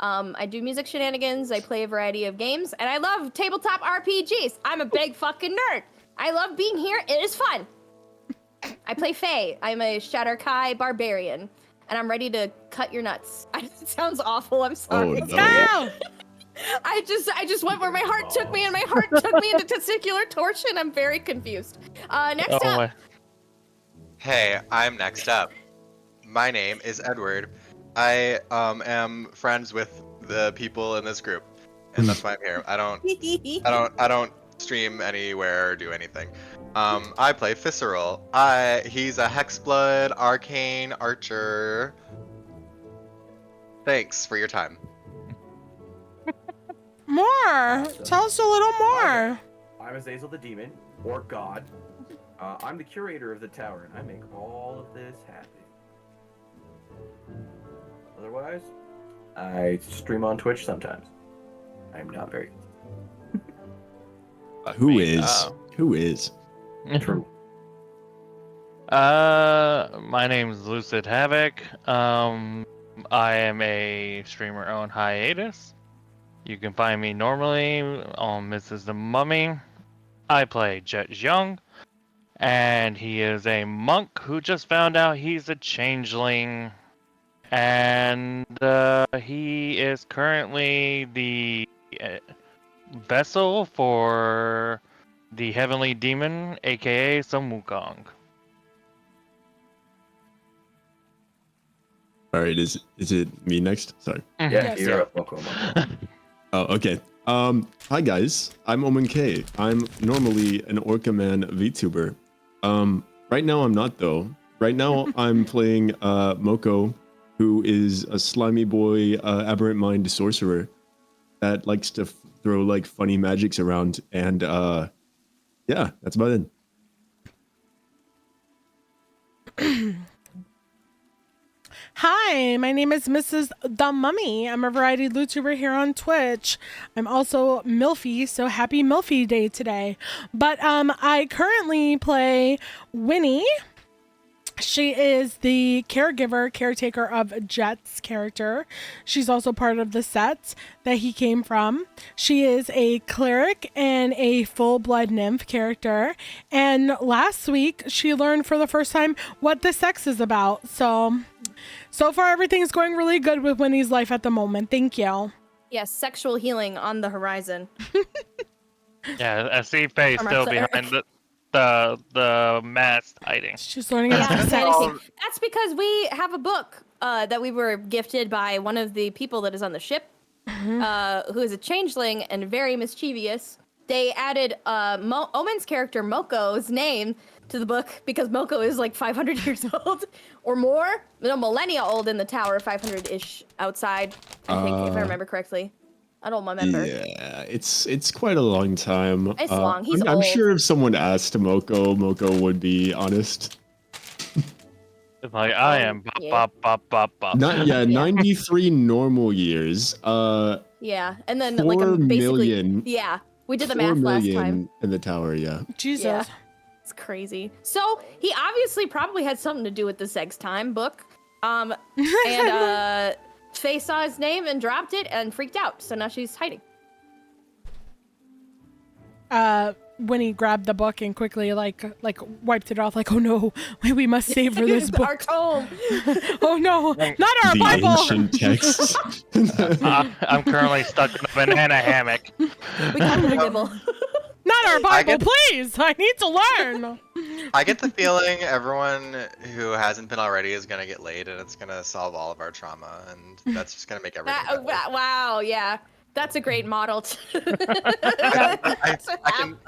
I do music shenanigans, I play a variety of games, and I love tabletop RPGs. I'm a big fucking nerd. I love being here. It is fun. I play Faye. I'm a Shatterkai barbarian, and I'm ready to cut your nuts. It sounds awful. I'm sorry. Oh, no. I just went where my heart took me, and my heart took me into testicular torsion. I'm very confused. Next up. Hey, I'm next up. My name is Edward. I am friends with the people in this group, and that's why I'm here. I don't stream anywhere or do anything. I play Visceral. He's a Hexblood arcane archer. Thanks for your time. More. Tell us a little more. I'm Azazel the Demon, or God. I'm the curator of the tower, and I make all of this happen. Otherwise, I stream on Twitch sometimes. I'm not very Who is? true. My name's Lucid Havoc. I am a streamer on hiatus. You can find me normally on MissusMummy. I play Jett Young, and he is a monk who just found out he's a changeling, and he is currently the vessel for the Heavenly Demon, aka Sun Wukong. All right, is it me next? Sorry. Yeah, you're up, Moco. Oh, okay. Hi guys, I'm Omen K. I'm normally an Orca Man VTuber. Right now I'm not though. Right now I'm playing Moco, who is a slimy boy, aberrant mind sorcerer that likes to throw like funny magics around, and yeah, that's about it. Hi, my name is MissusMummy. I'm a variety YouTuber here on Twitch. I'm also Milfy, so happy Milfy Day today. But I currently play Wynnie. She is the caretaker of Jett's character. She's also part of the set that he came from. She is a cleric and a full-blood nymph character. And last week, she learned for the first time what the sex is about. So far, everything's going really good with Winnie's life at the moment. Thank you. Yes, sexual healing on the horizon. Yeah, I see Faye still behind the mask hiding. She's learning about sex. That's because we have a book that we were gifted by one of the people that is on the ship, who is a changeling and very mischievous. They added Omen's character Moco's name to the book because Moco is like 500 years old or more. No, millennia old in the tower, 500-ish outside, I think, if I remember correctly. I don't remember. Yeah, it's quite a long time. It's long. He's I'm old. sure if someone asked Moco would be honest. Like, I am bop, bop, bop, bop. 93 normal years. Yeah, and then 4 like basically, million. yeah, we did the 4 math last million time. in the tower, yeah. Jesus. Yeah. It's crazy. So he obviously probably had something to do with the Sex Time book. And Faye saw his name and dropped it and freaked out. So now she's hiding. Winnie grabbed the book and quickly like wiped it off, like, oh no, we must savor this book. Our tome. Oh no, not our The Bible. ancient text. I'm currently stuck in a banana hammock. We got the nibble. Not our Bible, please. I need to learn. I get the feeling everyone who hasn't been already is gonna get laid, and it's gonna solve all of our trauma, and that's just gonna make everything better. Wow, yeah. That's a great model. I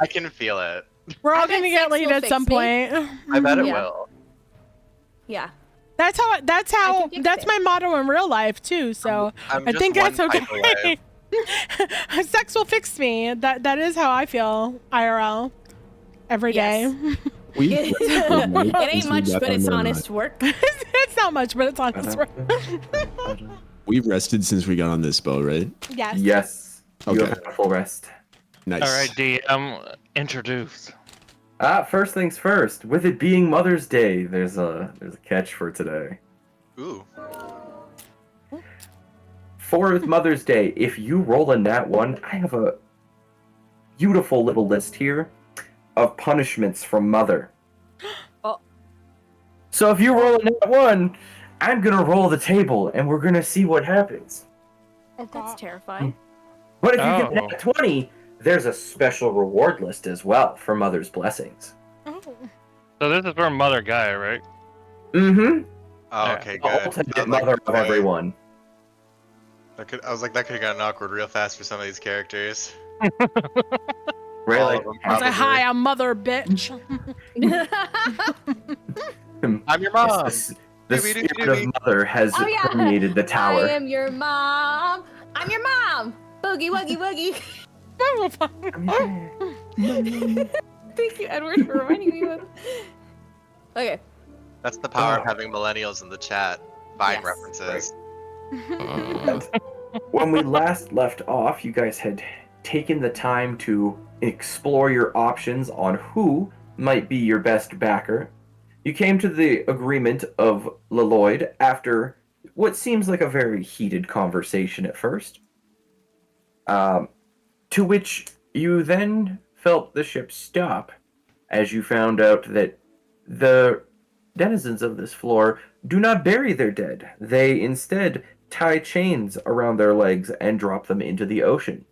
can feel it. We're all gonna get laid at some point. I bet it will. Yeah. That's my motto in real life too. So I think that's okay. Sex will fix me. That is how I feel IRL every day. It ain't much, but it's honest work. It's not much, but it's honest work. We've rested since we got on this spell, right? Yes. Yes. Okay. You have a full rest. Nice. All right, DM, introduce. First things first. With it being Mother's Day, there's a catch for today. Ooh. For Mother's Day, if you roll a nat 1, I have a beautiful little list here of punishments from Mother. Oh. So if you roll a nat 1, I'm gonna roll the table and we're gonna see what happens. Oh, That's God. terrifying. But if you get Oh. nat 20, there's a special reward list as well for Mother's blessings. Oh. So this is from Mother Gaia, right? Mm-hmm. Oh, Yeah. okay, The good. ultimate I'm like, mother of boy, everyone. I was like, that could have gotten awkward real fast for some of these characters. Right? All Like, of them, I was like, probably. hi, I'm mother, bitch. I'm your mom. yes, the Doobie spirit doobie. of Mother has Oh, yeah. permeated the tower. I am your mom. I'm your mom. Boogie woogie woogie. Thank you, Edward, for reminding me of. Okay. That's the power of having millennials in the chat. Vine Yes. references. When we last left off, you guys had taken the time to explore your options on who might be your best backer. You came to the agreement of Leloid after what seems like a very heated conversation at first. To which you then felt the ship stop as you found out that the denizens of this floor do not bury their dead. They instead tie chains around their legs and drop them into the ocean.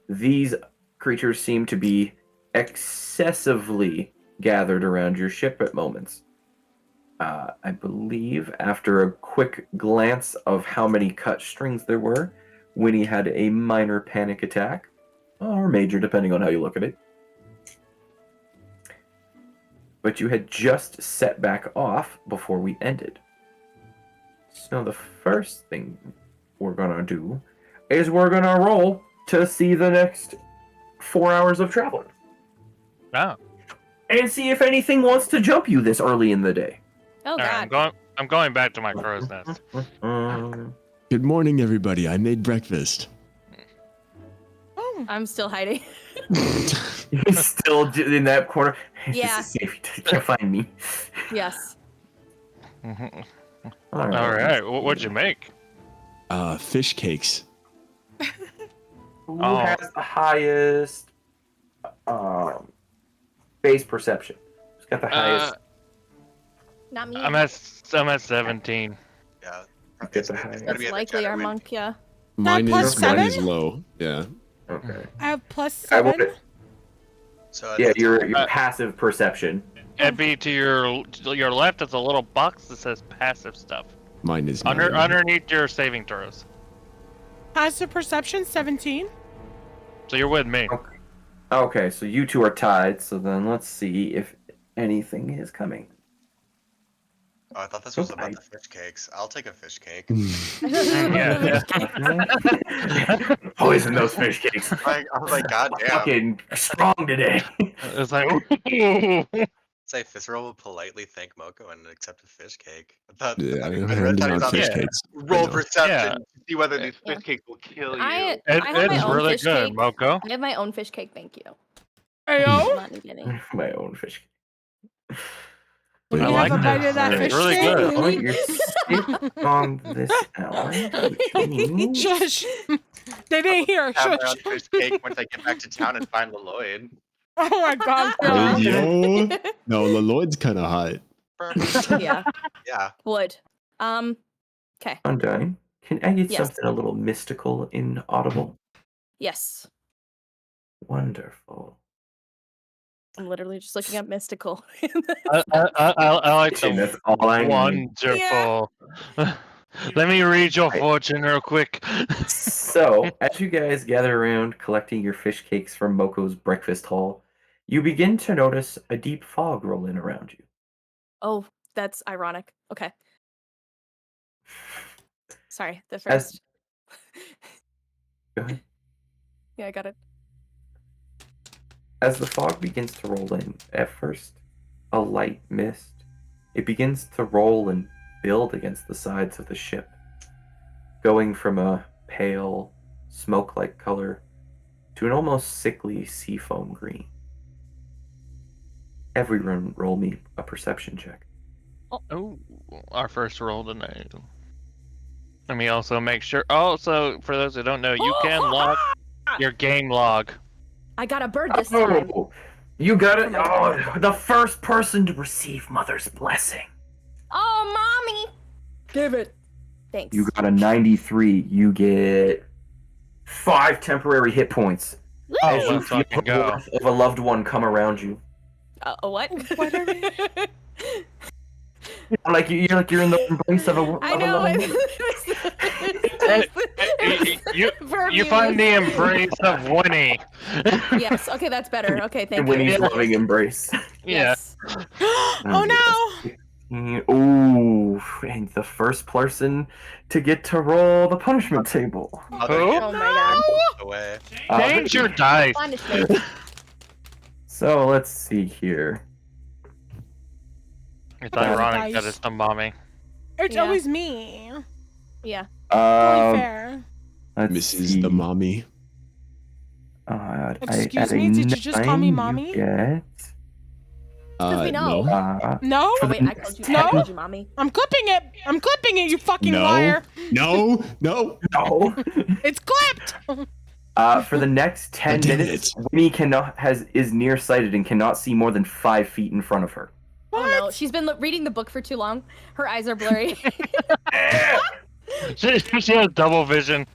These creatures seem to be excessively gathered around your ship at moments. I believe after a quick glance of how many cut strings there were, Wynnie had a minor panic attack, or major, depending on how you look at it. But you had just set back off before we ended. So the first thing we're gonna do is we're gonna roll to see the next 4 hours of travel. Oh. And see if anything wants to jump you this early in the day. Oh, Alright, God. I'm going back to my crow's nest. Good morning, everybody. I made breakfast. Oh. I'm still hiding. He's still in that corner. Yeah. This is safe. You can't find me. Yes. Alright, what'd you make? Fish cakes. Who Oh. has the highest base perception? Who's got the highest? Not me. I'm at 17. Yeah. Get the It's highest. gotta be It's a likely our degenerate. monk, yeah. Mine plus is mine is 7? low. Yeah. Okay. I have plus I 7. would. So Yeah, it's your Uh, passive perception. It'd be to your left is a little box that says passive stuff. Mine is 9. Underneath your saving throws. Passive perception, 17. So you're with me. Okay, so you two are tied. So then let's see if anything is coming. Oh, I thought this was about the fish cakes. I'll take a fish cake. Yeah. Poison those fish cakes. I was like, God damn. Fucking strong today. It's like, Say Fitzroy will politely thank Moco and accept a fish cake. I thought, Yeah, I I'm thought he handing was out on fish the cakes. roll I know. perception Yeah. to see whether these Yeah. fish cakes will kill you. I have my it's own really fish good, cake. Moco. I have my own fish cake, thank you. Ayo. Not need any. My own fish. Will I you like have a that. bite of that Alright, fish really cake? good. so you're safe on this hour, which means Shush. They didn't hear. Have my own Shush. fish cake once I get back to town and find Leloid. Oh my God. Hey, Yeah. yo. No, Leloid's kind of hot. Yeah, Yeah. would. Okay. Undyne, can I get Yes. something a little mystical in Audible? Yes. Wonderful. I'm literally just looking up mystical. I like And the that's all I need. wonderful. Let me read your fortune real quick. So, as you guys gather around collecting your fish cakes from Moco's breakfast hall, you begin to notice a deep fog roll in around you. Oh, that's ironic. Okay. Sorry, the As- first. Go ahead. Yeah, I got it. As the fog begins to roll in, at first a light mist, it begins to roll and build against the sides of the ship, going from a pale, smoke-like color to an almost sickly seafoam green. Everyone roll me a perception check. Oh, our first roll tonight. Let me also make sure. Also, for those who don't know, you can log your game log. I got a bird this time. Oh, you got it. Oh my Oh, the first person to receive Mother's blessing. Oh, mommy! Give it. Thanks. You got a 93. You get 5 temporary hit points as you let's feel fucking the go. warmth of a loved one come around you. What? What are we? Like you're in the embrace of a. I of a know. You find the embrace of Wynnie. Yes. Okay, that's better. Okay, thank And you. Winnie's Yeah. loving embrace. Yeah. Yes. Oh no! Ooh, and the first person to get to roll the punishment table. Mother Who? gets Oh my god. away. Change your dice. Punishment. So let's see here. It's ironic that Dice. it's the mommy. It's Yeah. always me. Yeah. Totally fair. Let's Mrs. see. the mommy. Excuse me, did you just call me mommy? Get, Because we know. No. No? Oh wait, I called you. No. I called you mommy. I'm clipping it. I'm clipping it, you fucking No. liar. No. No. no. It's clipped. For the next 10 God damn minutes, Winnie is nearsighted and cannot see more than 5 feet in front of her. Oh no, she's been reading the book for too long. Her eyes are blurry. She has double vision.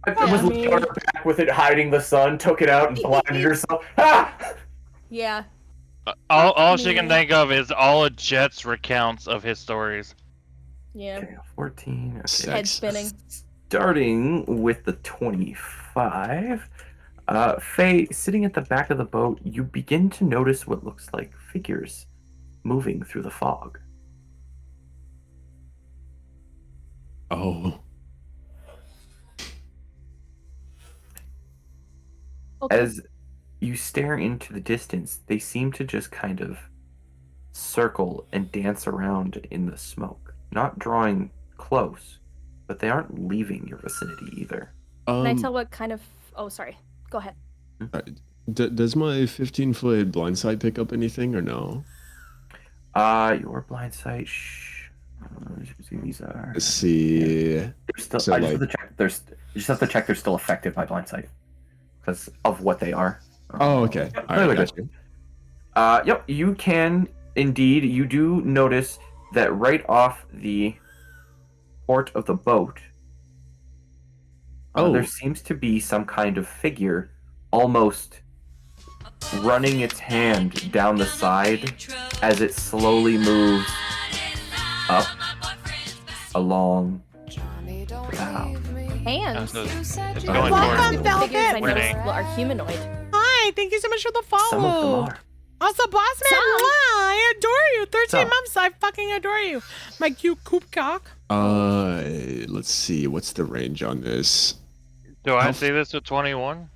I was looking on her back with it hiding the sun, took it out and blinded herself. Ah! Yeah. All she can think of is all of Jett's recounts of his stories. Yeah. Okay, 14. Okay. Sex. Head spinning. Starting with the 25. Faye, sitting at the back of the boat, you begin to notice what looks like figures moving through the fog. Oh. Okay. As you stare into the distance, they seem to just kind of circle and dance around in the smoke. Not drawing close, but they aren't leaving your vicinity either. Can I tell what kind of? Oh, sorry. Go ahead. Does my 15-foot blind sight pick up anything or no? Your blind sight. These are. Let's see. They're still, So, I just like- have to check. You just have to check they're still affected by blind sight because of what they are. Oh, okay. All Really right, good. gotcha. Yep, you can indeed. You do notice that right off the port of the boat, Oh. there seems to be some kind of figure almost running its hand down the side as it slowly moves up along the bow. Hands. It's Oh. going Welcome, towards Figures I know Wynnie. are humanoid. Hi, thank you so much for the Some of them follow. are. Also, boss man, Some. I adore you. 13 Some. months, I fucking adore you. My cute coop cock. Let's see. What's the range on this? Do I see this with 21?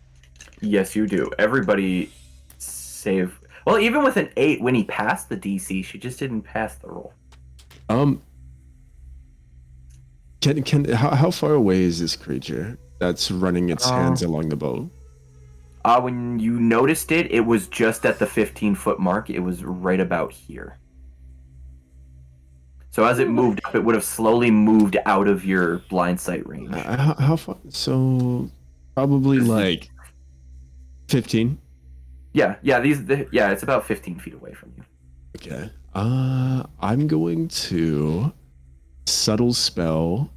Yes, you do. Everybody save. Well, even with an 8, Winnie passed the DC. She just didn't pass the roll. How far away is this creature that's running its hands along the boat? When you noticed it, it was just at the 15-foot mark. It was right about here. So as it moved up, it would have slowly moved out of your blind sight range. How far? So probably like 15. Yeah, it's about 15 feet away from you. Okay. I'm going to subtle spell.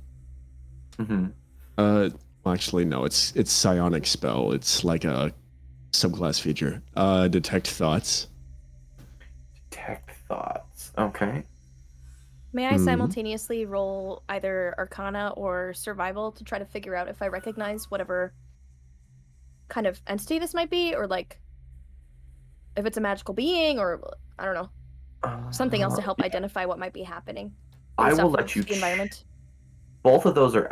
Mm-hmm. Well, actually, no. It's psionic spell. It's like a subclass feature. Detect thoughts. Detect thoughts. Okay. May I simultaneously roll either Arcana or Survival to try to figure out if I recognize whatever kind of entity this might be, or like if it's a magical being, or I don't know, something else to help identify what might be happening. I based will off let of you. the environment. Both of those are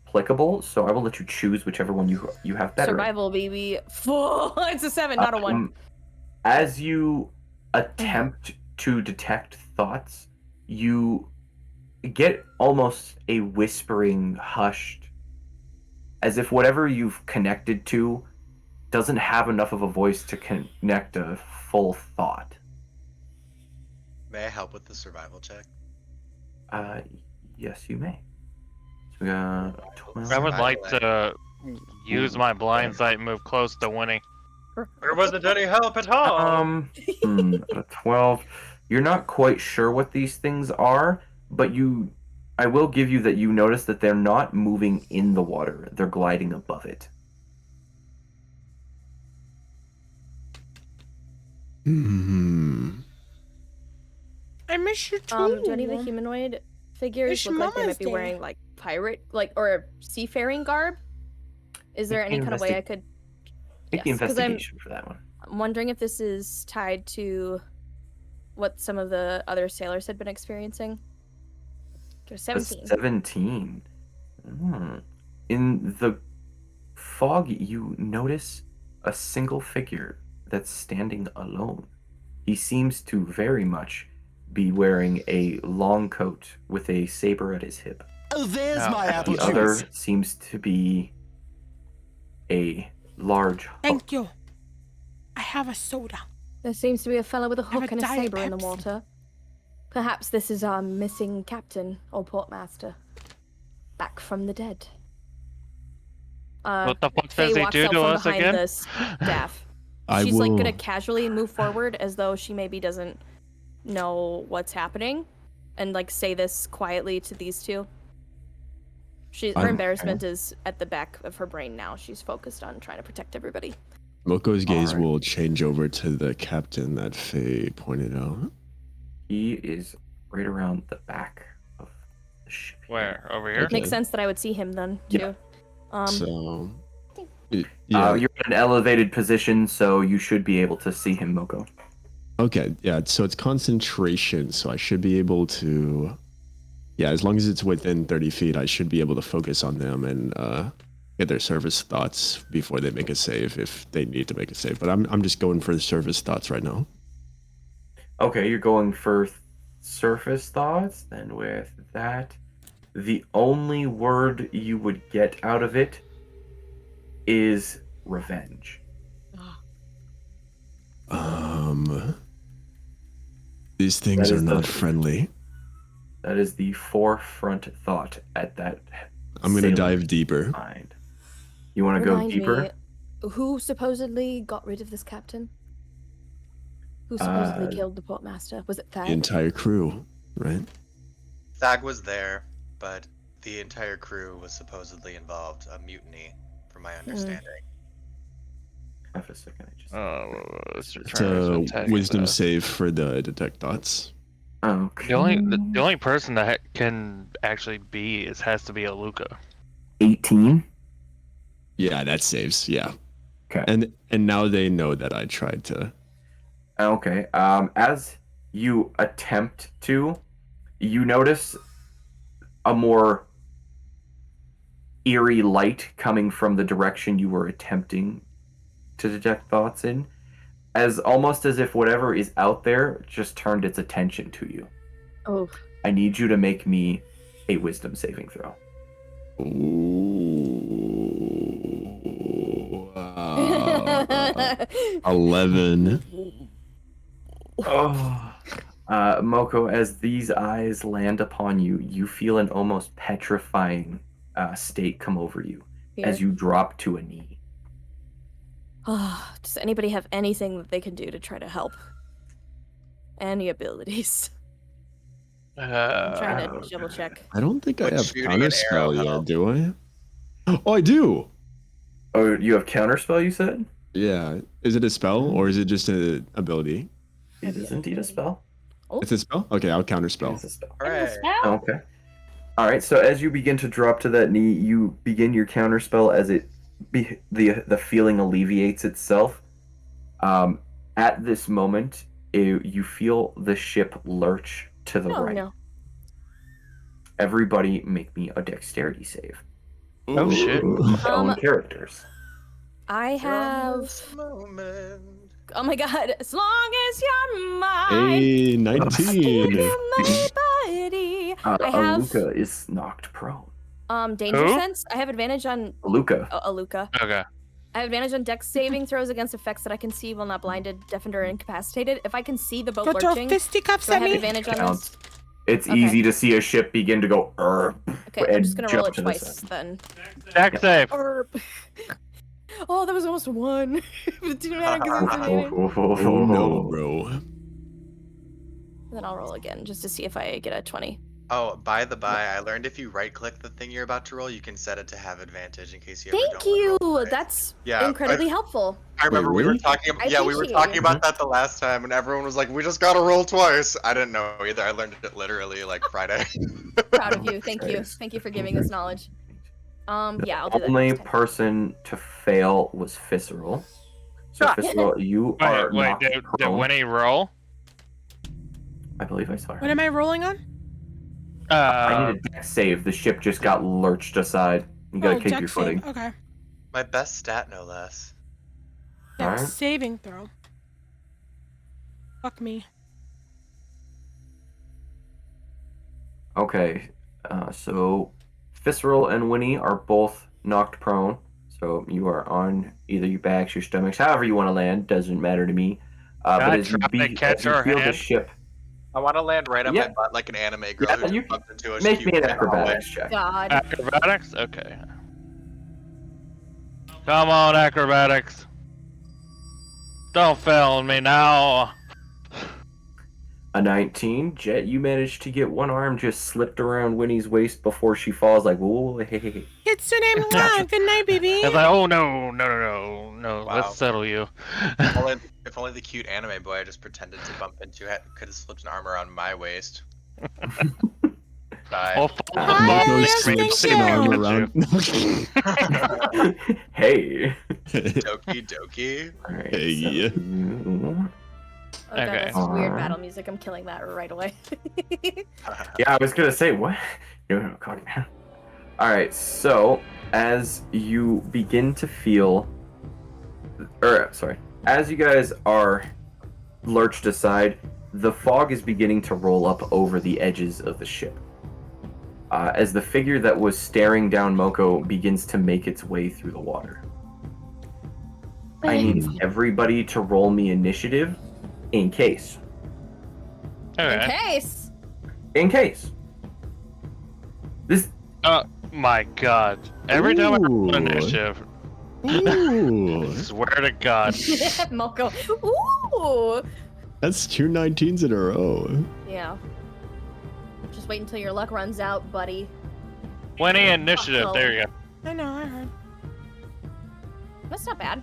applicable, so I will let you choose whichever one you have better. Survival, baby. Full. It's a 7, not a 1. As you attempt to detect thoughts, you get almost a whispering hushed, as if whatever you've connected to doesn't have enough of a voice to connect a full thought. May I help with the survival check? Yes, you may. We got 12. I would Right. like to use my blind sight and move close to Wynnie. There wasn't any help at all. A 12. You're not quite sure what these things are, but I will give you that you notice that they're not moving in the water. They're gliding above it. Hmm. I miss you too. Do any of the humanoid figures Wish look like they Mama's might be there. wearing like pirate, like or seafaring garb? Is there Make any an kind of way I could? Make the Yes, 'cause investigation for that one. I'm wondering if this is tied to what some of the other sailors had been experiencing. Get a A 17. 17. In the fog, you notice a single figure that's standing alone. He seems to very much be wearing a long coat with a saber at his hip. Oh, there's No. my apple The juice. other seems to be a large Thank hook. you. I have a soda. There seems to be a fellow with a Have hook a and a Diet saber in the Pepsi. water. Perhaps this is our missing captain or portmaster, back from the dead. What the fuck Faye does he walks do out to from us behind again? the staff. I She's will. like gonna casually move forward as though she maybe doesn't know what's happening, and like say this quietly to these two. Her I'm- embarrassment is at the back of her brain now. She's focused on trying to protect everybody. Moco's gaze Alright. will change over to the captain that Faye pointed out. He is right around the back of the ship. Where? Over here? Okay. Makes sense that I would see him then too. Yeah. So, yeah. You're in an elevated position, so you should be able to see him, Moco. Okay, yeah. So it's concentration. So I should be able to. Yeah, as long as it's within 30 feet, I should be able to focus on them and get their service thoughts before they make a save if they need to make a save. But I'm just going for the service thoughts right now. Okay, you're going for surface thoughts. Then with that, the only word you would get out of it is revenge. These things That are is not the- friendly. That is the forefront thought at that. I'm gonna sailor's dive deeper. mind. You want to go Remind deeper? me, who supposedly got rid of this captain? Who supposedly killed the portmaster? Was it The Thad? entire crew, right? Thag was there, but the entire crew was supposedly involved. A mutiny, from my understanding. Half a second. I just. Let's It's return a his attack wisdom with save for the detect thoughts. Okay. the only person that can actually be has to be a Luca. 18. Yeah, that saves. Yeah, Okay. and now they know that I tried to. Okay. As you attempt to, you notice a more eerie light coming from the direction you were attempting to detect thoughts in, as almost as if whatever is out there just turned its attention to you. Oh, I need you to make me a wisdom saving throw. Ooh, 11. Oh. Moco, as these eyes land upon you, you feel an almost petrifying state come over you as you drop to a knee. Does anybody have anything that they can do to try to help? Any abilities? I'm trying to double check. I don't think I Like have shooting an counterspell arrow yet, help. do I? Oh, I do. Oh, you have counterspell, you said? Yeah. Is it a spell or is it just an ability? It is indeed a spell. It's a spell? Okay, I'll counterspell. It's a spell. Hooray. Okay. All right. So as you begin to drop to that knee, you begin your counterspell as the feeling alleviates itself. At this moment, you feel the ship lurch to the Oh right. no. Everybody, make me a dexterity save. Oh, shit. My own characters. I have. This moment. Oh my god! As long as you're mine, Hey, give 19. you my body. I have Aluka is knocked prone. danger Who? sense. I have advantage on Aluka. Aluka. Okay. I have advantage on dex saving throws against effects that I can see while not blinded, deafened, or incapacitated. If I can see the boat Go throw lurching, fisticuffs do I at have me. advantage on this? Counts. It's Okay. easy to see a ship begin to go Okay, I'm and just gonna roll jump it to the twice side. then. Deck save. Oh, that was almost a 1. It didn't matter because it's an 8. Oh no, bro. Then I'll roll again just to see if I get a 20. Oh, by the by, I learned if you right-click the thing you're about to roll, you can set it to have advantage in case you ever Thank don't wanna you. roll twice. That's Yeah, incredibly helpful. I remember Wait, we were really? talking. I Yeah, we were appreciate talking you. about that the last time, and everyone was like, "We just gotta roll twice." I didn't know either. I learned it literally like Friday. Proud of you. Thank you. Nice. Thank you for giving this knowledge. Yeah, I'll do The that only next time. person to fail was Visceral. So Ah. Visceral, you are Wait, knocked did prone. Wynnie roll? I believe I saw her. What am I rolling on? I need a deck save. The ship just got lurched aside. You gotta keep deck your save. footing. Okay. My best stat, no less. Deck Alright. saving throw. Fuck me. Okay. So Visceral and Wynnie are both knocked prone. So you are on either your backs, your stomachs, however you want to land. Doesn't matter to me. Can But I as you, try to catch as you her feel the hand? ship, I want to land right on Yeah. my butt like an anime girl Yeah, who you just bumped into a make cute me an boy in the hallway. acrobatics check. God. Acrobatics? Okay. Come on, acrobatics. Don't fail on me now. A 19. Jet, you managed to get one arm just slipped around Winnie's waist before she falls. Like, whoa, hey, hey, hey. It's your name long. Good night, baby. It's like, oh no. Wow. Let's settle you. If only the cute anime boy I just pretended to bump into could have slipped an arm around my waist. Bye. Well, Hi, Moco yes, slips thank an you. arm around. Hey. Doki doki. All right. Hey. So you- Oh god, Okay. that's just weird Alright. battle music. I'm killing that right away. Yeah, I was gonna say what? No, calm down. All right. So as you begin to feel, as you guys are lurched aside, the fog is beginning to roll up over the edges of the ship. As the figure that was staring down Moco begins to make its way through the water. I need everybody to roll me initiative in case. In Okay. case. In case. This Oh my god. Every time I roll Ooh. initiative, Ooh, swear to God. Moco. Ooh. that's 2 19s in a row. Yeah. Just wait until your luck runs out, buddy. Wynnie initiative. There you go. I know, I heard. That's not bad.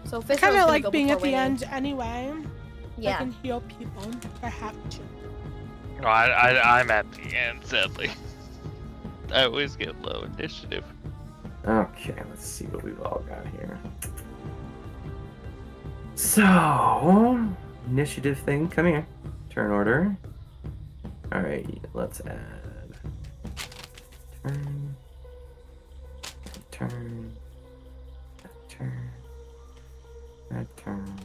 So I Fisher's kind gonna of like go being before at the Wynnie. end anyway. I Yeah. can heal people if I have to. No, I'm at the end, sadly. I always get low initiative. Okay, let's see what we've all got here. So, initiative thing, come here. Turn order. Alright, let's add. Turn. Turn. Turn. Turn.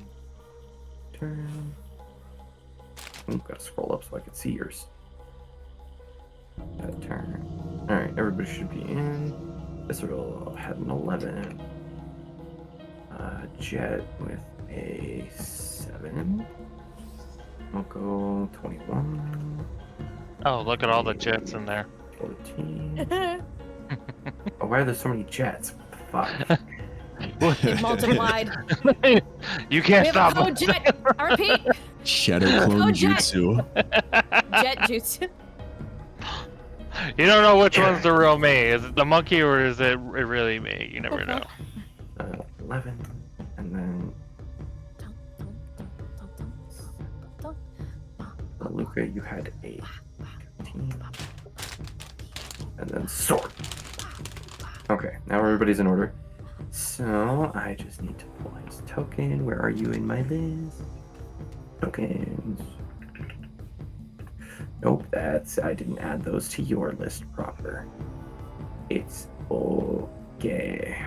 Turn. Ooh, gotta scroll up so I can see yours. Turn. Alright, everybody should be in. Visceral had an 11. Jet with a 7. Moco 21. Oh, look at all the jets in there. 14. Oh, why are there so many jets? What the fuck? It multiplied. You We can't have stop a code jet. I repeat, Shadow clone Oh, Jet. jutsu. jet jutsu. You don't know which one's the real me. Is it the monkey or is it really me? You never know. 11. And then Luca, you had a 15. And then sword. Okay, now everybody's in order. So I just need to pull his token. Where are you in my list? Tokens. Nope, I didn't add those to your list proper. It's okay.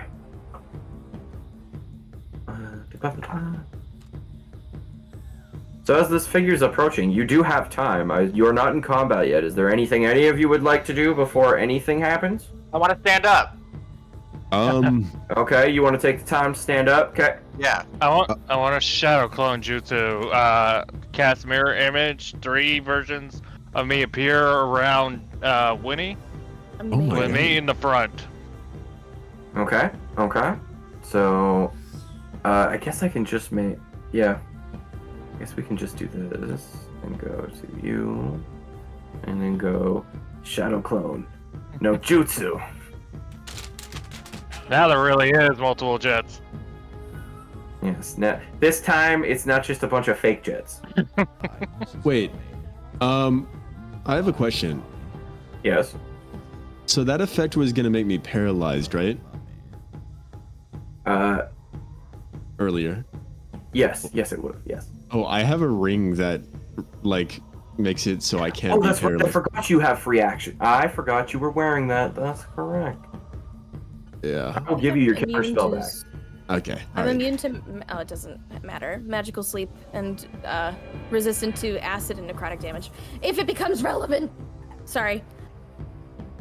So as this figure's approaching, you do have time. You're not in combat yet. Is there anything any of you would like to do before anything happens? I want to stand up. Okay, you want to take the time to stand up? Okay. Yeah. I want a shadow clone jutsu. Cast mirror image. 3 versions of me appear around Wynnie, Oh my with God. me in the front. Okay. Okay. So, I guess I can just make. Yeah. I guess we can just do this and go to you, and then go shadow clone. No jutsu. Now there really is multiple jets. Yes. Now this time it's not just a bunch of fake jets. Wait. I have a question. Yes. So that effect was gonna make me paralyzed, right? Earlier. Yes. Yes, it would. Yes. Oh, I have a ring that, like, makes it so I can't Oh, be that's right. I paralyzed. forgot you have free action. I forgot you were wearing that. That's correct. Yeah. I'll give you your I'm counter immune spell to back. Okay. I'm alright. immune to. Oh, it doesn't matter. Magical sleep and resistant to acid and necrotic damage. If it becomes relevant. Sorry.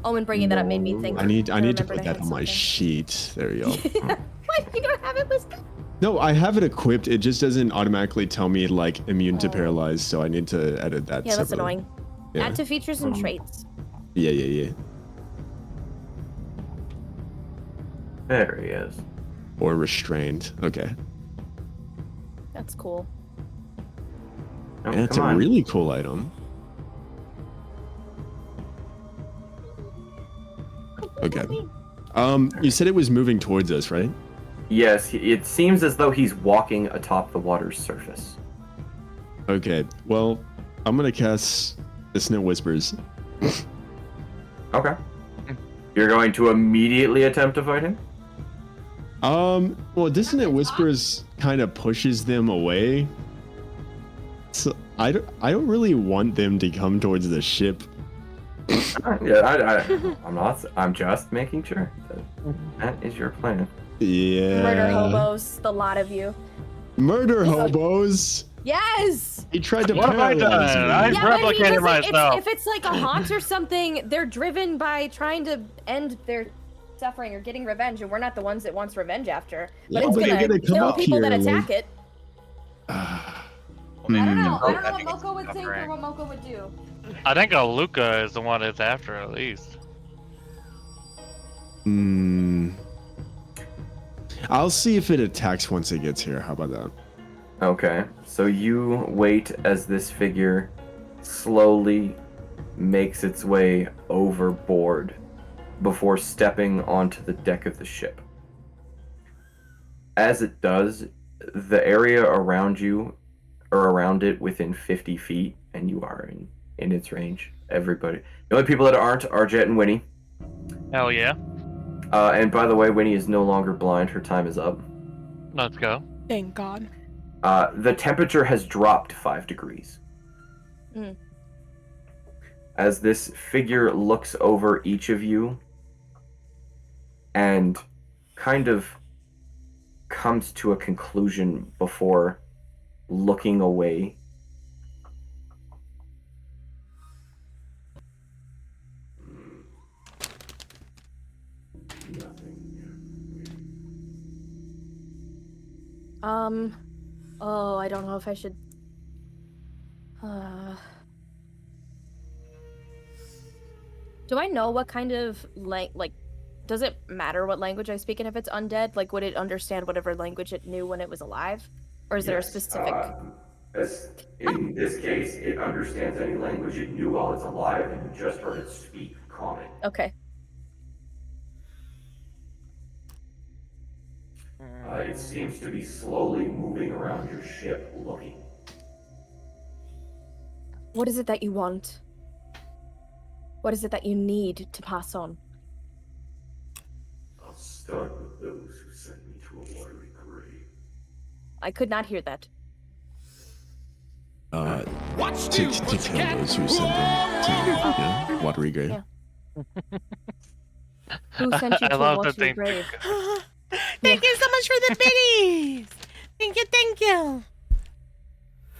Owen bringing that up made me think. I need to remembered put I that had on my something. sheet. There we go. What? You don't have it listed? No, I have it equipped. It just doesn't automatically tell me like immune to paralyzed, so I need to edit that. Yeah, that's separately. annoying. Yeah. Add to features and traits. Yeah. There he is. Or restrained. Okay. That's cool. Oh, Yeah, it's a come on. really cool item. Okay. You said it was moving towards us, right? Yes, it seems as though he's walking atop the water's surface. Okay. Well, I'm gonna cast Dissonant Whispers. Okay. You're going to immediately attempt to fight him? Well, Dissonant Whispers kind of pushes them away. So I don't really want them to come towards the ship. Yeah, I'm just making sure that is your plan. Yeah. Murder hobos, the lot of you. Murder hobos. Yes. He tried to What have I paralyze done? me. I- Yeah, but he replicated doesn't. myself. If it's like a haunt or something, they're driven by trying to end their suffering or getting revenge, and we're not the ones that wants revenge after. But Yeah, it's but you're gonna gonna come kill up people that here, attack like- it. I don't know. I don't know That what means Moco would think or suffering. what Moco would do. I think Luca is the one that's after at least. I'll see if it attacks once it gets here. How about that? Okay, so you wait as this figure slowly makes its way overboard before stepping onto the deck of the ship. As it does, the area around you, or around it within 50 feet, and you are in its range. Everybody. The only people that aren't are Jett and Wynnie. Hell yeah. And by the way, Wynnie is no longer blind. Her time is up. Let's go. Thank God. The temperature has dropped 5 degrees. Mm. As this figure looks over each of you and kind of comes to a conclusion before looking away. Oh, I don't know if I should. Do I know what kind of like? Does it matter what language I speak? And if it's undead, like, would it understand whatever language it knew when it was alive, or is there a specific? In this case, it understands any language it knew while it's alive, and you just heard it speak common. Okay. It seems to be slowly moving around your ship, looking. What is it that you want? What is it that you need to pass on? I'll start with those who sent me to a watery grave. I could not hear that. To kill those who send them to watery grave. Yeah. Who sent you I to a love that watery they- grave? Thank you so much for the biddies. Thank you.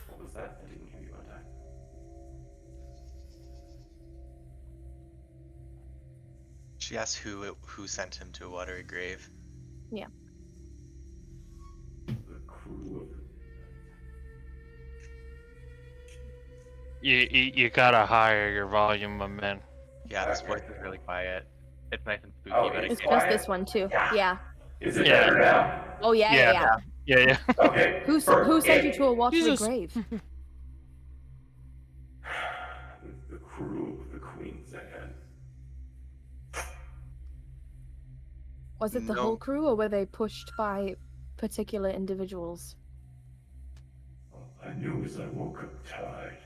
What was that? I didn't hear you on time. She asked who sent him to a watery grave. Yeah. The crew You gotta higher your volume of men. Yeah, this voice is really quiet. It's nice and spooky, Oh, but It's it's just this one too. Yeah. Is it Yeah. better now? Oh yeah, Yeah. yeah, yeah. Yeah. Okay. Who sent you to a watery Jesus. grave? The crew of the Queen's End. Was it the No. whole crew, or were they pushed by particular individuals? I knew as I woke up tied,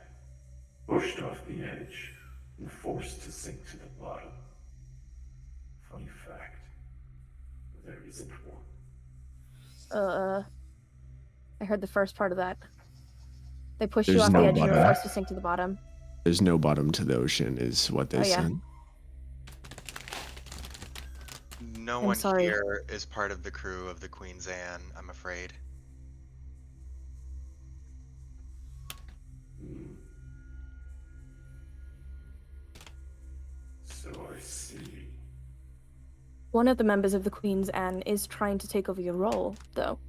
pushed off the edge, and forced to sink to the bottom. Funny fact, there isn't one. I heard the first part of that. They pushed you There's off no the edge and you were bottom. forced to sink to the bottom. There's no bottom to the ocean, is what they Oh, yeah. said. No I'm one sorry. here is part of the crew of the Queen's Anne, I'm afraid. So I see. One of the members of the Queen's Anne is trying to take over your role, though.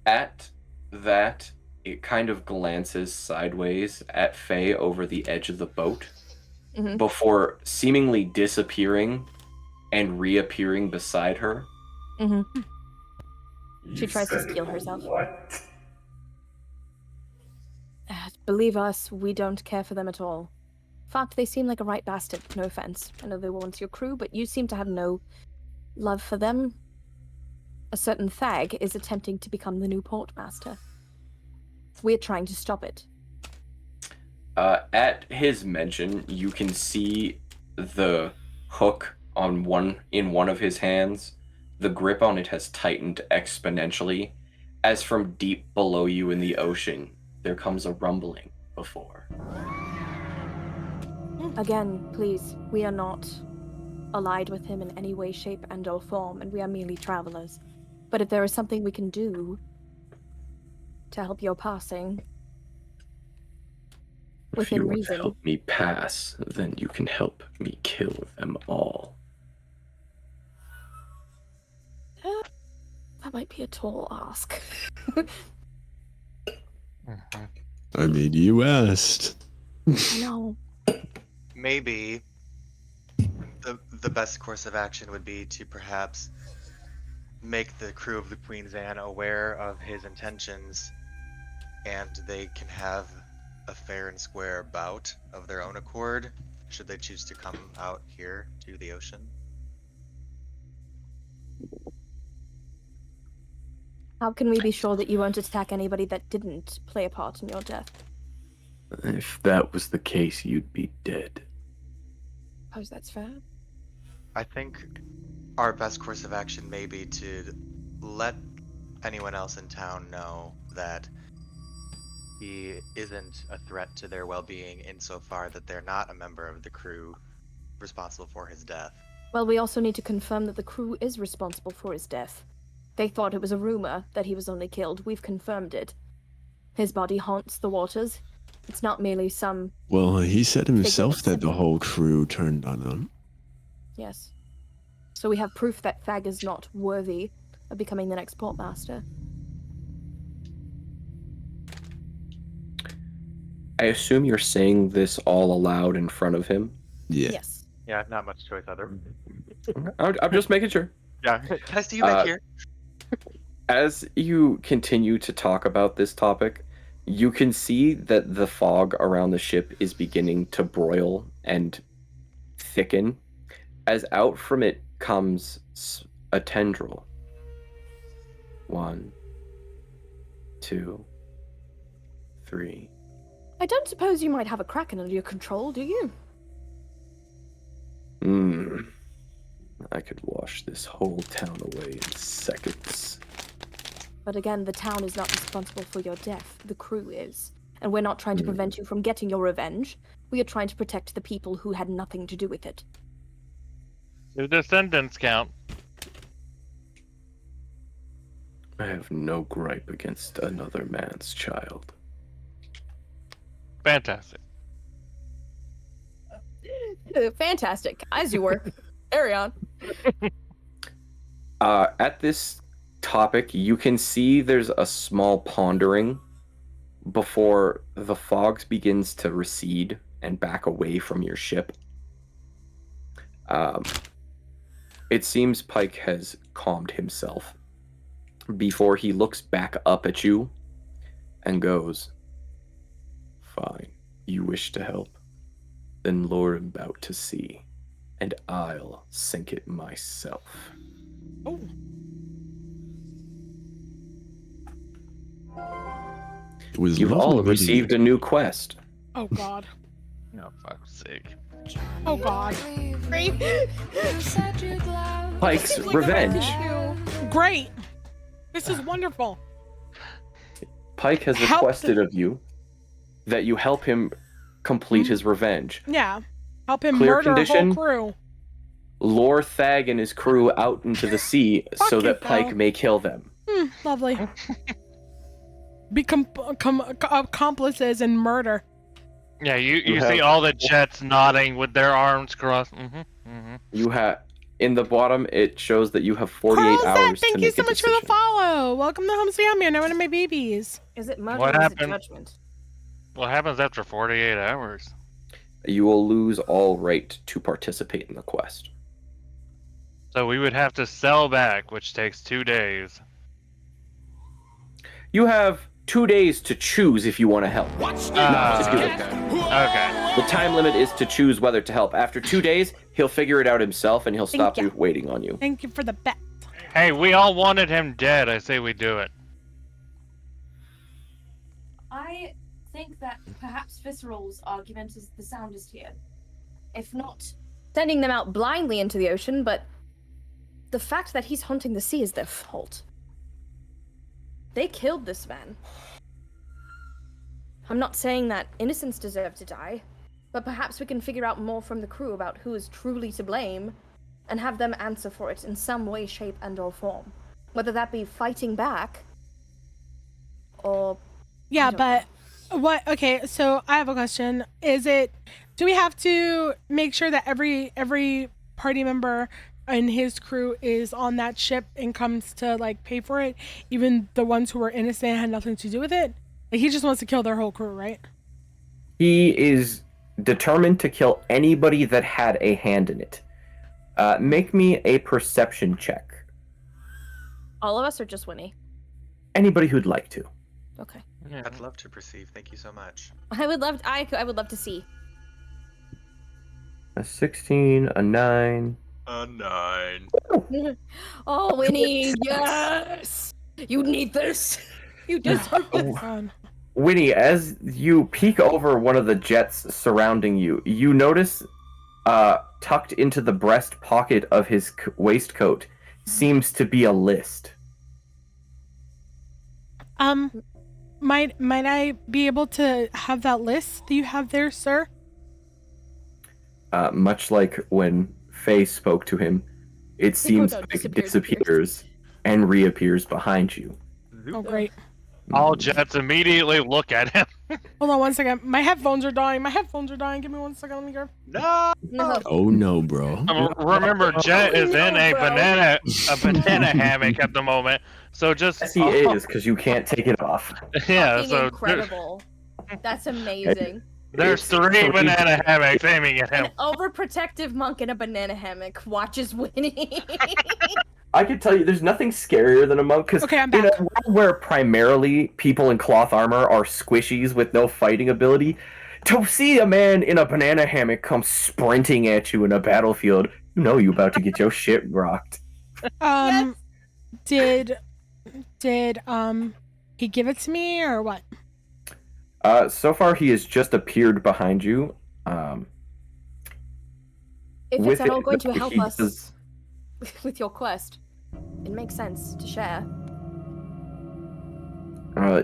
At that, it kind of glances sideways at Faye over the edge of the boat Mhm. before seemingly disappearing and reappearing beside her. Mm-hmm. You She tries to said steal herself. What? Believe us, we don't care for them at all. In fact, they seem like a right bastard, no offense. I know they were once your crew, but you seem to have no love for them. A certain thag is attempting to become the new portmaster. We're trying to stop it. At his mention, you can see the hook on one of his hands. The grip on it has tightened exponentially, as from deep below you in the ocean, there comes a rumbling before. Again, please, we are not allied with him in any way, shape, and or form, and we are merely travelers. But if there is something we can do to help your passing, If within you want reason. to help me pass, then you can help me kill them all. That might be a tall ask. I mean, you asked. I know. Maybe the best course of action would be to perhaps make the crew of the Queen's Anne aware of his intentions, and they can have a fair and square bout of their own accord, should they choose to come out here to the ocean. How can we be sure that you won't attack anybody that didn't play a part in your death? If that was the case, you'd be dead. Suppose that's fair. I think our best course of action may be to let anyone else in town know that he isn't a threat to their well-being insofar that they're not a member of the crew responsible for his death. Well, we also need to confirm that the crew is responsible for his death. They thought it was a rumor that he was only killed. We've confirmed it. His body haunts the waters. It's not merely some... Well, he said himself that the symptom. whole crew turned on him. Yes. So we have proof that Thag is not worthy of becoming the next portmaster. I assume you're saying this all aloud in front of him? Yeah. Yes. Yeah, not much choice other. I'm just making sure. Yeah. Can I see you back here? As you continue to talk about this topic, you can see that the fog around the ship is beginning to broil and thicken, as out from it comes a tendril. 1, 2, 3. I don't suppose you might have a kraken under your control, do you? I could wash this whole town away in seconds. But again, the town is not responsible for your death. The crew is. And we're not trying to prevent you from getting your revenge. We are trying to protect the people who had nothing to do with it. Do descendants count? I have no gripe against another man's child. Fantastic. Fantastic. As you were. Carry on. At this topic, you can see there's a small pondering before the fog begins to recede and back away from your ship. It seems Pike has calmed himself before he looks back up at you and goes, "Fine, you wish to help? Then lower him out to sea, and I'll sink it myself." Oh. It was You've lovely all meeting received a new quest. Oh God. Oh, fuck's sake. Oh God. Pike's Revenge. Great. This is wonderful. Pike has Help requested of you that you help him complete his revenge. Yeah. Help him Clear murder a condition? whole crew. Lure Thag and his crew out into the sea Fuck so it, that Pike though. may kill them. Lovely. Be accomplices in murder. Yeah, you You see have- all the Jets nodding with their arms crossed. You have in the bottom it shows that you have 48 Carlzette, hours thank to you make so a much for the decision. follow. Welcome to Home Sweet Home. You're one of my babies. Is it murder What or is it happened? judgment? What happens after 48 hours? You will lose all right to participate in the quest. So we would have to sell back, which takes 2 days. You have 2 days to choose if you want to help. Okay. The time limit is to choose whether to help. After 2 days, he'll figure it out himself and he'll stop ya. you waiting on you. Thank you for the bet. Hey, we all wanted him dead. I say we do it. I think that perhaps Visceral's argument is the soundest here. If not, Sending them out blindly into the ocean, but the fact that he's haunting the sea is their fault. They killed this man. I'm not saying that innocents deserve to die, but perhaps we can figure out more from the crew about who is truly to blame and have them answer for it in some way, shape, and or form. Whether that be fighting back or... Yeah, I don't but what? Okay, so I have a question. Do we have to make sure that every party member and his crew is on that ship and comes to like pay for it, even the ones who were innocent and had nothing to do with it? Like he just wants to kill their whole crew, right? He is determined to kill anybody that had a hand in it. Make me a perception check. All of us or just Wynnie? Anybody who'd like to. Okay. I'd love to perceive. Thank you so much. I would love to see. A 16, a 9. A 9. Oh, Wynnie, yes! You need this! You deserve this! Wynnie, as you peek over one of the jets surrounding you, you notice tucked into the breast pocket of his waistcoat seems to be a list. Might I be able to have that list that you have there, sir? Much like when Faye spoke to him, it seems like it disappears and reappears behind you. Oh, great. All Jets immediately look at him. Hold on one second. My headphones are dying. Give me 1 second. Let me go. No! No. Oh no, bro. Remember, Jet is in a banana hammock at the moment. So just Yes, he is, because you can't take it off. yeah. Fucking So incredible. That's amazing. there's It's three three banana hammocks aiming at him. An overprotective monk in a banana hammock watches Wynnie. I could tell you, there's nothing scarier than a monk, because Okay, I'm in a back. world where primarily people in cloth armor are squishies with no fighting ability, to see a man in a banana hammock come sprinting at you in a battlefield, you know you about to get your shit rocked. Did he give it to me or what? So far he has just appeared behind you. If With it's at all it, going to though, help he us does- with your quest, it makes sense to share.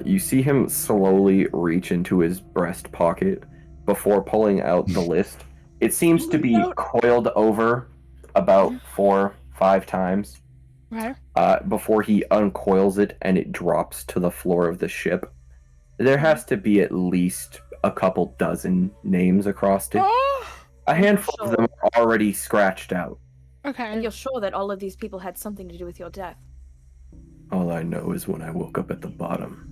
You see him slowly reach into his breast pocket before pulling out the list. It seems to be coiled over about 4-5 times Okay. before he uncoils it and it drops to the floor of the ship. There has to be at least a couple dozen names across it. Oh, A handful of them are already scratched out. Okay. And you're sure that all of these people had something to do with your death? All I know is when I woke up at the bottom,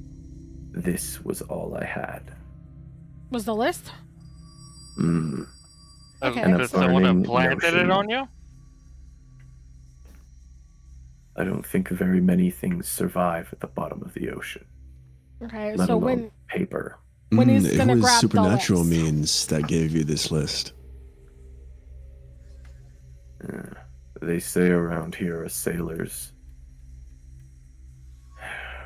this was all I had. Was the list? Mm. Okay. And Did someone burning have planted it notion. on you? I don't think very many things survive at the bottom of the ocean, Okay. let So alone paper. when he's it gonna was grab the supernatural list. means that gave you this list. They say around here, sailors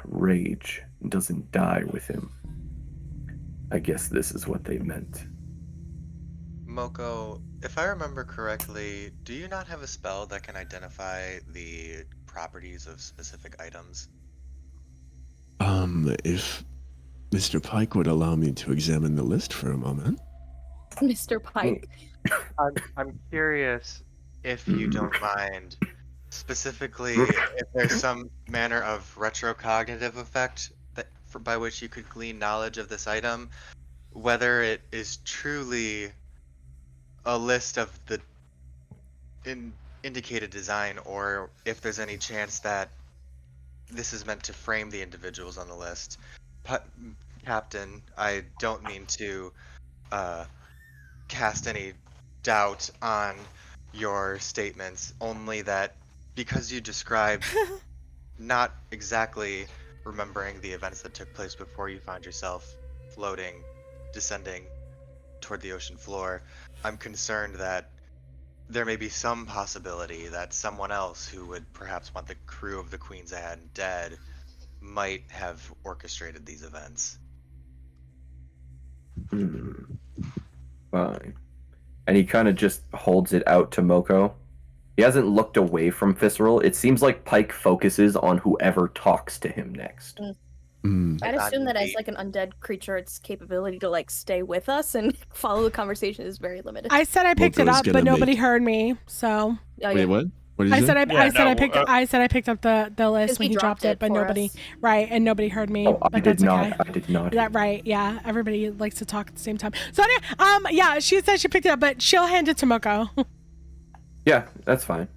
rage doesn't die with him. I guess this is what they meant. Moco, if I remember correctly, do you not have a spell that can identify the properties of specific items? If Mr. Pike would allow me to examine the list for a moment. Mr. Pike. I'm curious if you don't mind, specifically if there's some manner of retrocognitive effect that by which you could glean knowledge of this item, whether it is truly a list of the indicated design, or if there's any chance that this is meant to frame the individuals on the list. Captain, I don't mean to cast any doubt on your statements, only that because you described not exactly remembering the events that took place before you found yourself floating, descending toward the ocean floor, I'm concerned that there may be some possibility that someone else who would perhaps want the crew of the Queen's Ad dead might have orchestrated these events. Fine. And he kind of just holds it out to Moco. He hasn't looked away from Visceral. It seems like Pike focuses on whoever talks to him next. I'd assume that as like an undead creature, its capability to like stay with us and follow the conversation is very limited. I said I picked it Moco's up, gonna but nobody make- heard me. So Oh, Wait, yeah. what? What did you I say? said I picked up the list Because when he dropped it, but for nobody us. right, and nobody heard me. Oh, I but did that's not. okay. I did not. That right? Yeah, everybody likes to talk at the same time. So anyway, yeah, she said she picked it up, but she'll hand it to Moco. Yeah, that's fine.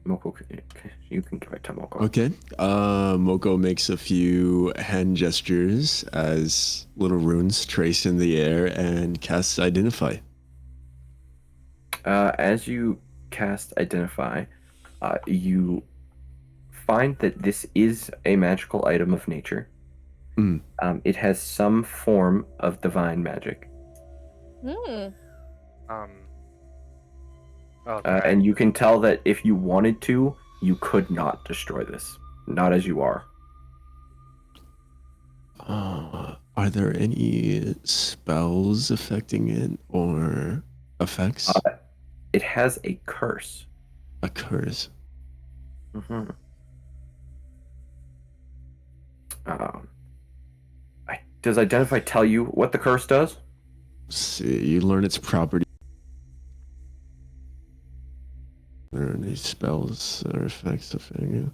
Moco, you can give it to Moco. Okay. Moco makes a few hand gestures as little runes trace in the air and casts Identify. As you cast Identify, you find that this is a magical item of nature. It has some form of divine magic. And you can tell that if you wanted to, you could not destroy this. Not as you are. Are there any spells affecting it or effects? It has a curse. A curse. Does Identify tell you what the curse does? See, you learn its property. Are there any spells or effects affecting you?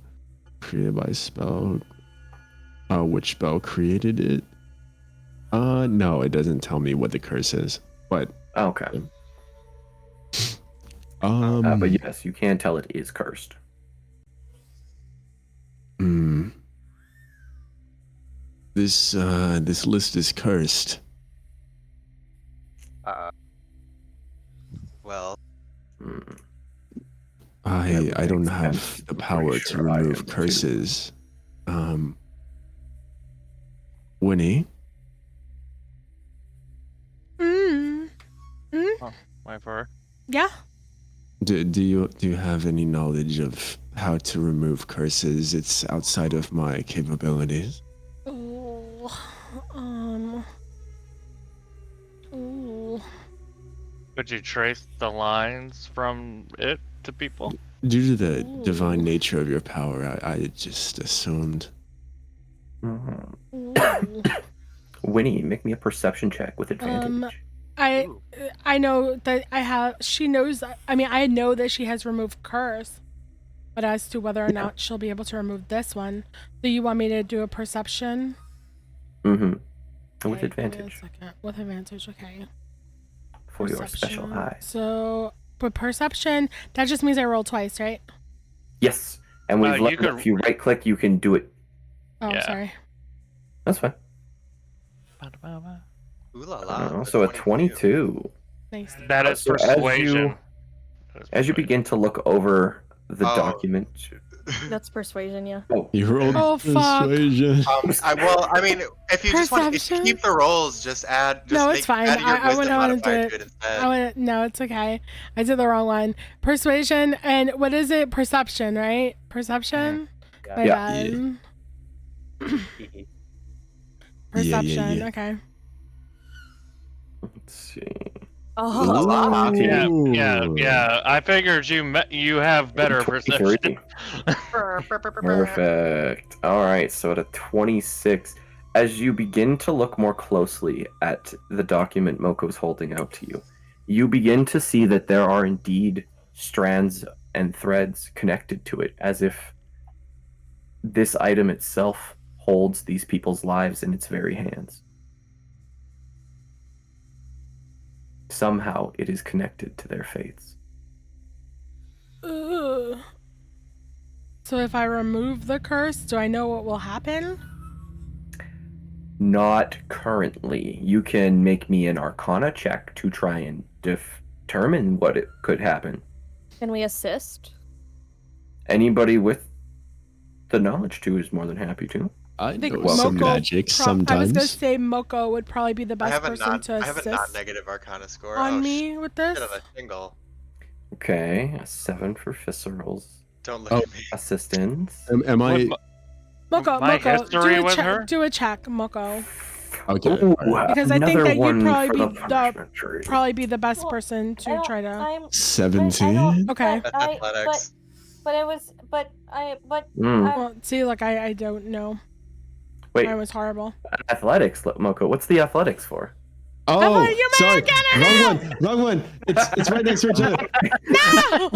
Created by a spell. Which spell created it? No, it doesn't tell me what the curse is. But Okay. But yes, you can tell it is cursed. This list is cursed. Well, I don't have the I'm power pretty to sure I am remove too. curses. Wynnie, Wait for her. Yeah. do you have any knowledge of how to remove curses? It's outside of my capabilities. Could you trace the lines from it to people? Due to the divine nature of your power, I just assumed. Winnie, make me a perception check with advantage. I know that she knows. I mean, I know that she has removed curse, but as to whether or not she'll be able to remove this one, do you want me to do a perception? With Okay, give me a advantage. second. With advantage, okay. for your special Perception. eye. So, but perception, that just means I roll twice, right? Yes, and we've you could- if you right click, you can do it. Oh, Yeah. sorry. That's fine. Ooh la la. So a 22. Nice. That is So persuasion. As you begin to look over the Oh. document, That's persuasion, yeah. You rolled Oh, fuck. persuasion. I mean, if you just want to Perception? keep the rolls, just add. Just No, make, it's fine. Add your I wisdom wouldn't want to do modifier it. to instead. No, it's okay. I did the wrong one. Persuasion and what is it? Perception, right? Perception? My Yeah. bad. Yeah, Perception, yeah. okay. let's see. Oh, Yeah. I figured you have better 23. perception. Perfect. All right, so at a 26, as you begin to look more closely at the document Moco's holding out to you, you begin to see that there are indeed strands and threads connected to it, as if this item itself holds these people's lives in its very hands. Somehow it is connected to their fates. Ugh. So if I remove the curse, do I know what will happen? Not currently. You can make me an Arcana check to try and determine what it could happen. Can we assist? Anybody with the knowledge to is more than happy to. I think know some Moco magic I was sometimes. gonna say Moco would probably be the I best have a person to I have a assist non-negative Arcana score. on oh, me with this. Shit of a single. Okay, a 7 for viscerals. Don't look Oh. at me. Assistance. Am I? Moco, My Moco, history with her? do a check, Moco. Okay. Ooh, Because I think another that you'd one probably for be the the- punishment tree. Probably be the best Well, person I to don't- try to. I'm 17? Okay. That's I- athletics. but it was but Mm. Well, see, like I don't know. Wait, Mine was horrible. athletics, Moco. What's the athletics for? Oh, thought you sorry. might get Wrong one. It's right next to each other. No.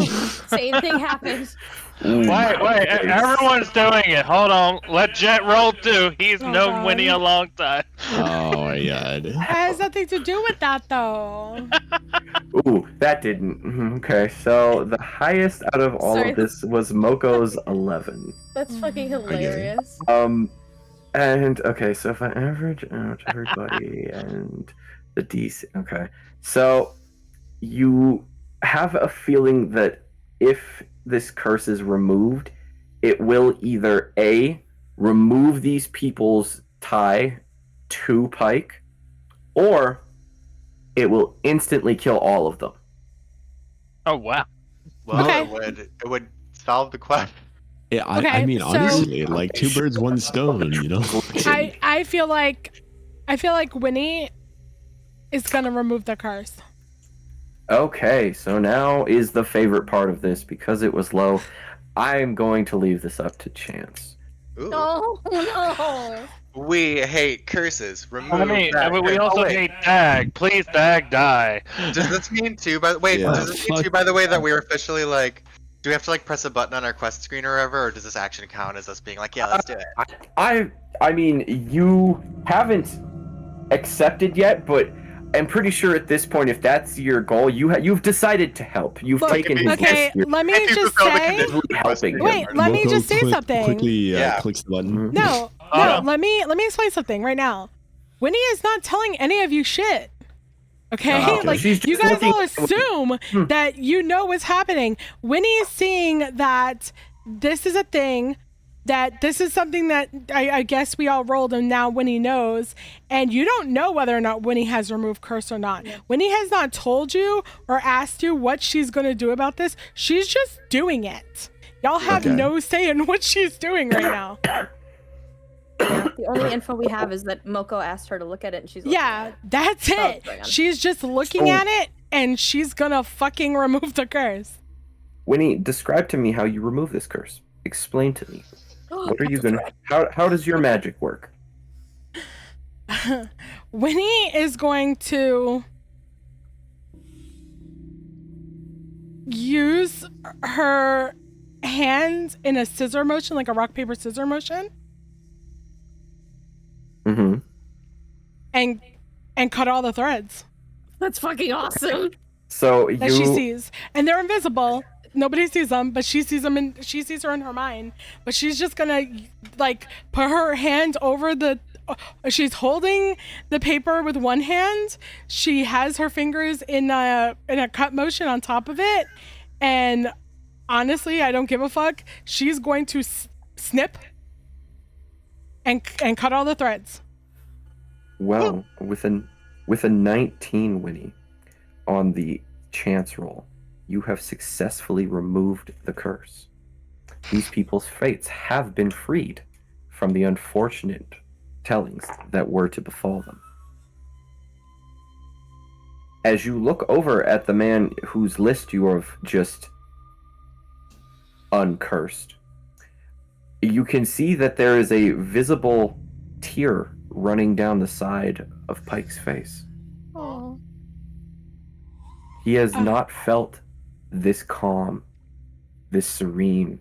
Same thing happened. Wait, everyone's doing it. Hold on. Let Jett roll too. He's Oh, known God. Wynnie a long time. Oh my god. It has nothing to do with that, though. Ooh, that didn't. Okay, so the highest out of all Sorry. of this was Moco's 11. That's fucking get it. hilarious. And okay, so if I average out everybody and the DC, okay, so you have a feeling that if this curse is removed, it will either A, remove these people's tie to Pike, or it will instantly kill all of them. Oh wow. Well, Okay. it would solve the question. Yeah, I Okay, mean, so- honestly, like two birds, one stone. You know. I feel like Wynnie is gonna remove the curse. Okay, so now is the favorite part of this because it was low. I'm going to leave this up to chance. Ooh. No. We hate curses. Remove I mean, that. we also wait. hate Dag. Please, Dag, die. Does this mean too? By wait, Yeah, does this mean fuck. too? By the way, that we're officially like, do we have to like press a button on our quest screen or whatever, or does this action count as us being like, yeah, let's do it? I mean, you haven't accepted yet, but I'm pretty sure at this point, if that's your goal, you've decided to help. You've Look, taken his Okay, you're let me If you just fulfill the say. condition- helping him. Wait, let me Moco just say something. Quickly Yeah. clicks the button. No, Oh. let me explain something right now. Wynnie is not telling any of you shit. Okay? Oh, okay. Like, She's just you guys looking all at what- assume that you know what's happening. Wynnie is seeing that this is a thing, that this is something that I guess we all rolled and now Wynnie knows, and you don't know whether or not Wynnie has removed curse or not. Wynnie has not told you or asked you what she's going to do about this. She's just doing it. Y'all have Okay. no say in what she's doing right now. The only info we have is that Moco asked her to look at it, and she's looking Yeah, at it. that's Oh, it. hang on. She's just looking at it, and she's gonna fucking remove the curse. Winnie, describe to me how you remove this curse. Explain to me. What are you gonna? How does your magic work? Wynnie is going to use her hands in a scissor motion, like a rock paper scissor motion, Mm-hmm. and cut all the threads. That's fucking awesome. So that she you sees, and they're invisible. Nobody sees them, but she sees them, and she sees her in her mind. But she's just gonna like put her hand over the. She's holding the paper with one hand. She has her fingers in a cut motion on top of it, and honestly, I don't give a fuck. She's going to snip and cut all the threads. well with a 19, Wynnie, on the chance roll, you have successfully removed the curse. These people's fates have been freed from the unfortunate tellings that were to befall them. As you look over at the man whose list you have just uncursed, you can see that there is a visible tear running down the side of Pike's face. Oh. He has not felt this calm, this serene,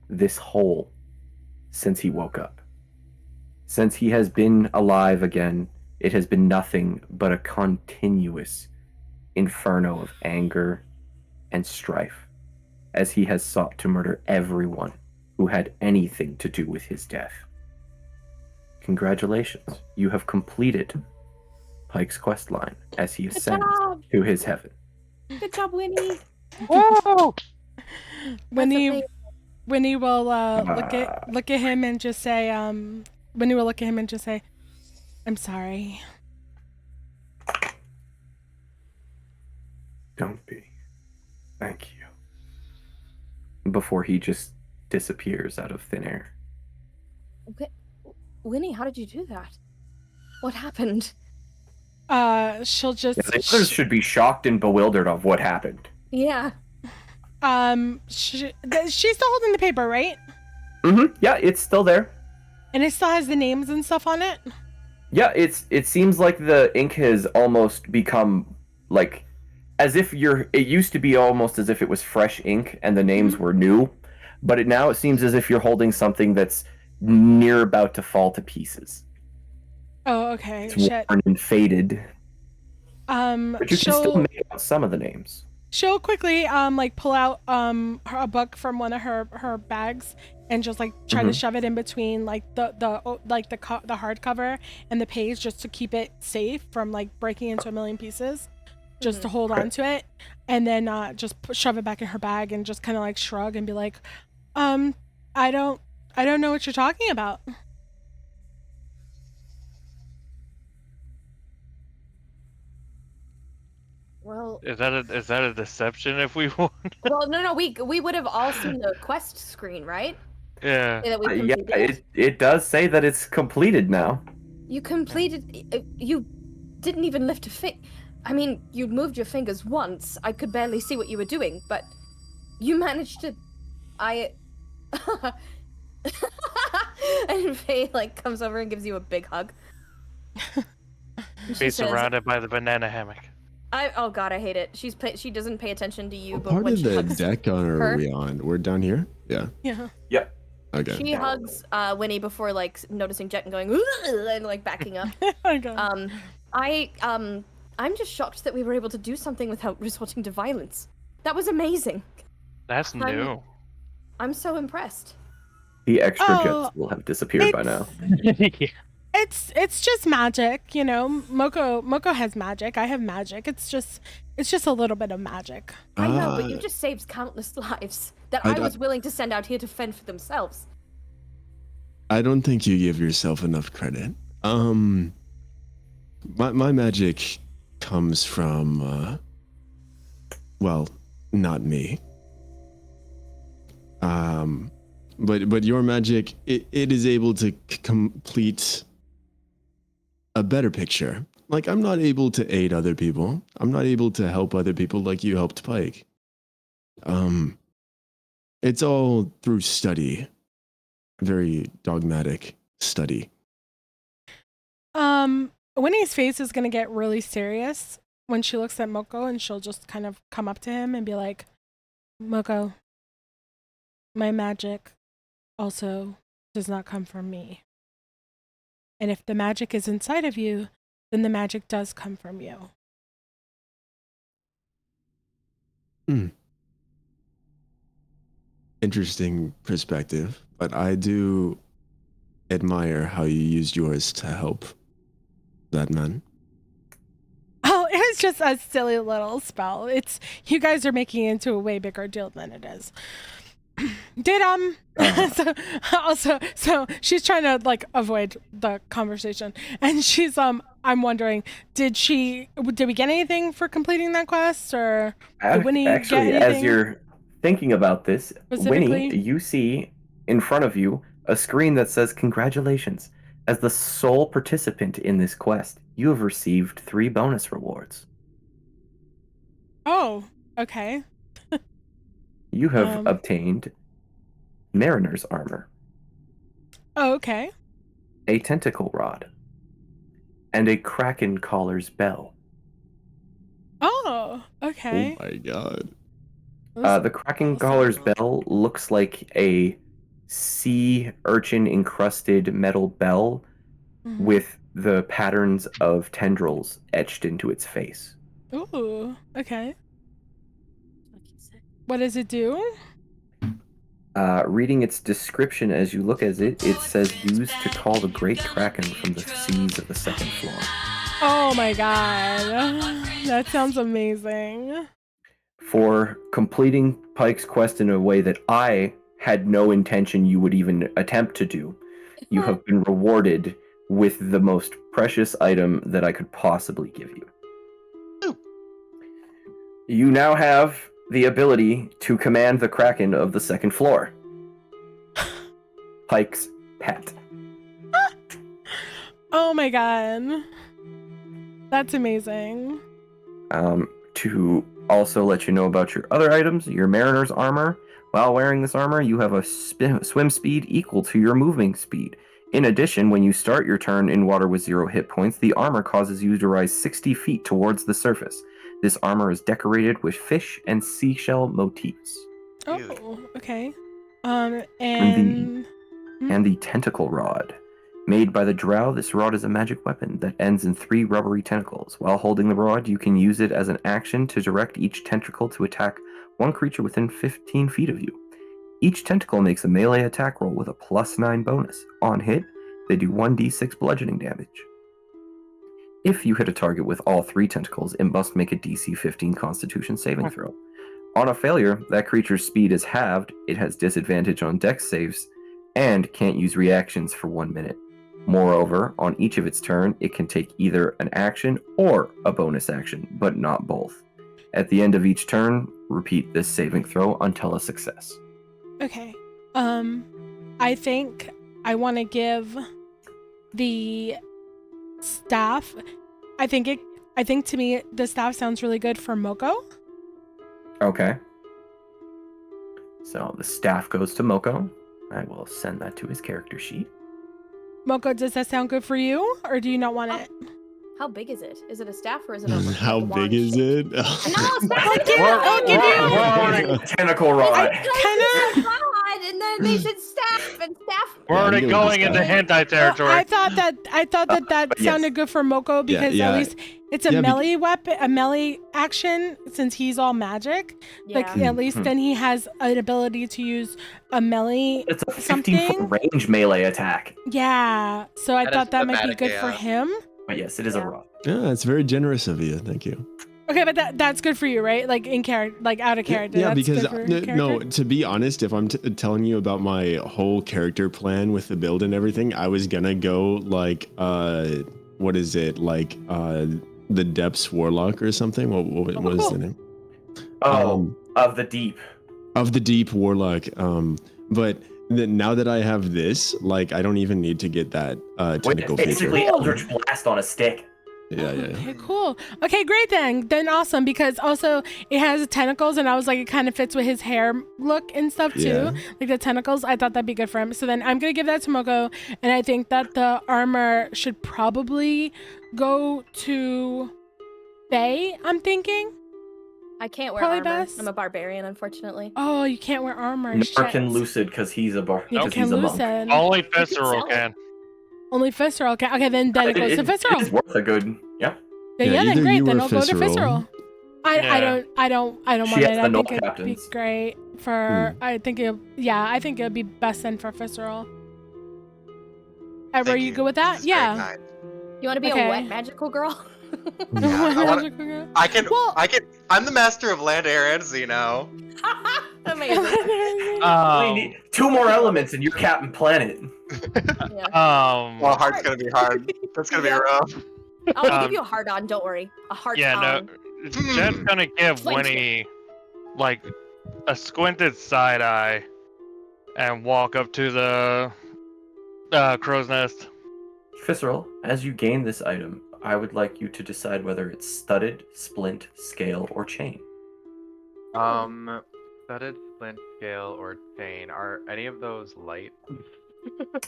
this whole since he woke up. Since he has been alive again, it has been nothing but a continuous inferno of anger and strife, as he has sought to murder everyone who had anything to do with his death. Congratulations, you have completed Pike's quest line as he ascends to his heaven. Good job, Wynnie. Whoa! Winnie will look at him and just say, Winnie will look at him and just say, "I'm sorry." Don't be. Thank you. Before he just disappears out of thin air. Okay. Wynnie, how did you do that? What happened? She'll just. The others should be shocked and bewildered of what happened. Yeah. She's still holding the paper, right? Mm-hmm. Yeah, it's still there. And it still has the names and stuff on it. Yeah, it seems like the ink has almost become like as if it used to be almost as if it was fresh ink and the names were new, but now it seems as if you're holding something that's near about to fall to pieces. Oh, okay. It's Shit. worn and faded. But you can still she'll make out some of the names. she'll quickly like pull out a book from one of her bags and just like try to shove it in between like the hardcover and the page just to keep it safe from like breaking into a million pieces, just to hold on to it, and then just shove it back in her bag and just kind of like shrug and be like, I don't know what you're talking about. Well, Is that a deception if we won? well, no, we would have all seen the quest screen, right? Yeah. Say that we Yeah, completed. it does say that it's completed now. You completed. You didn't even lift a finger. I mean, you moved your fingers once. I could barely see what you were doing, but you managed to. And Faye like comes over and gives you a big hug. Be surrounded by the banana hammock. Oh god, I hate it. She doesn't pay attention to you, What but part when of she the hugs deck are her, we on? We're down here? Yeah. Yeah. Yep. Okay. she hugs Wynnie before like noticing Jett and going "Ugh," and like backing up. Oh, God. I'm just shocked that we were able to do something without resorting to violence. That was amazing. That's new. I'm so impressed. The extra Oh, jets will have disappeared by now. Yeah. It's just magic, you know. Moco has magic. I have magic. It's just a little bit of magic. I know, but you just saved countless lives that I was willing to send out here to fend for themselves. I don't think you give yourself enough credit. My magic comes from well, not me. But your magic, it is able to complete a better picture. Like, I'm not able to aid other people. I'm not able to help other people like you helped Pike. It's all through study. Very dogmatic study. Winnie's face is gonna get really serious when she looks at Moco, and she'll just kind of come up to him and be like, "Moco, my magic also does not come from me. And if the magic is inside of you, then the magic does come from you. Interesting perspective, but I do admire how you used yours to help that man. Oh, it was just a silly little spell. It's you guys are making it into a way bigger deal than it is. Did so she's trying to like avoid the conversation, and she's I'm wondering, did we get anything for completing that quest, or did Wynnie Actually, get as anything you're thinking about this, specifically? Wynnie, you see in front of you a screen that says congratulations. As the sole participant in this quest, you have received 3 bonus rewards. Oh, okay. You have obtained Mariner's Armor, Oh, okay. a Tentacle Rod, and a Kraken Caller's Bell. Oh, okay. Oh my god. The Kraken Caller's Bell looks like a sea urchin encrusted metal bell with the patterns of tendrils etched into its face. Ooh, okay. What does it do? Reading its description as you look at it, it says used to call the great kraken from the seas of the 2nd floor. Oh my god. That sounds amazing. For completing Pike's quest in a way that I had no intention you would even attempt to do, you have been rewarded with the most precious item that I could possibly give you. You now have the ability to command the Kraken of the 2nd floor. Pike's pet. Oh my god. That's amazing. To also let you know about your other items, your Mariner's Armor. While wearing this armor, you have a swim speed equal to your moving speed. In addition, when you start your turn in water with 0 hit points, the armor causes you to rise 60 feet towards the surface. This armor is decorated with fish and seashell motifs. Oh, okay. And the Tentacle Rod. Made by the Drow, this rod is a magic weapon that ends in 3 rubbery tentacles. While holding the rod, you can use it as an action to direct each tentacle to attack one creature within 15 feet of you. Each tentacle makes a melee attack roll with a +9 bonus. On hit, they do 1d6 bludgeoning damage. If you hit a target with all 3 tentacles, it must make a DC 15 Constitution saving throw. On a failure, that creature's speed is halved, it has disadvantage on dex saves, and can't use reactions for 1 minute. Moreover, on each of its turn, it can take either an action or a bonus action, but not both. At the end of each turn, repeat this saving throw until a success. Okay. I think I want to give the staff. I think to me the staff sounds really good for Moco. Okay. So the staff goes to Moco. I will send that to his character sheet. Moco, does that sound good for you, or do you not want it? How big is it? Is it a staff or is it a How big is it? No, staff. I'll give you. Tentacle rod. And then they said staff and staff. We're already I'm going doing into this hentai territory. I thought that yes. sounded good for Moco because yeah. at least it's a melee weapon, a melee action since he's all magic. Yeah. Like at least then he has an ability to use a melee. It's a something. 15-foot range melee attack. Yeah, so I That thought is that might be thematic good for AF. him. But yes, it is a rod. Yeah, it's very generous of you. Thank you. Okay, but that's good for you, right? Like in character, like out of character. Yeah, that's because good for no, character? to be honest, if I'm telling you about my whole character plan with the build and everything, I was gonna go like what is it, like the Depths Warlock or something. What is the name? Of the Deep. Of the Deep Warlock. But now that I have this, like I don't even need to get that tentacle feature. Basically Eldritch Blast on a stick. Yeah. Okay, cool. Okay, great then. Then awesome, because also it has tentacles, and I was like, it kind of fits with his hair look and stuff too. Yeah. Like the tentacles, I thought that'd be good for him. So then I'm gonna give that to Moco, and I think that the armor should probably go to Faye. I'm thinking. I can't wear Probably armor. best. I'm a barbarian, unfortunately. Oh, you can't wear armor. Nor Shit. can Lucid because he's a You because can he's a monk. loosen. Only sell visceral it. can. Only visceral. Okay, then it goes to It visceral. is worth a good. Yeah. Yeah, Yeah, then either great. you Then or I'll go to visceral. visceral. I don't She want has it. the I null think it'd be captains. great for. I think it'd be best then for visceral. Ever, Thank you good with This that? is very Yeah. kind. You want to be Okay. a wet magical girl? Yeah, I can. Well- I'm the master of land, air, and sea now. Amazing. We need 2 more elements and you're Captain Planet. Yeah. Well, hard's gonna be hard. That's gonna be Yep. rough. I'll give you a hard on. Don't worry. A hard Yeah, on. no. Jett's gonna give Flinch it. Wynnie like a squinted side eye and walk up to the crow's nest. Visceral, as you gain this item, I would like you to decide whether it's studded, splint, scale, or chain. Studded, splint, scale, or chain. Are any of those light?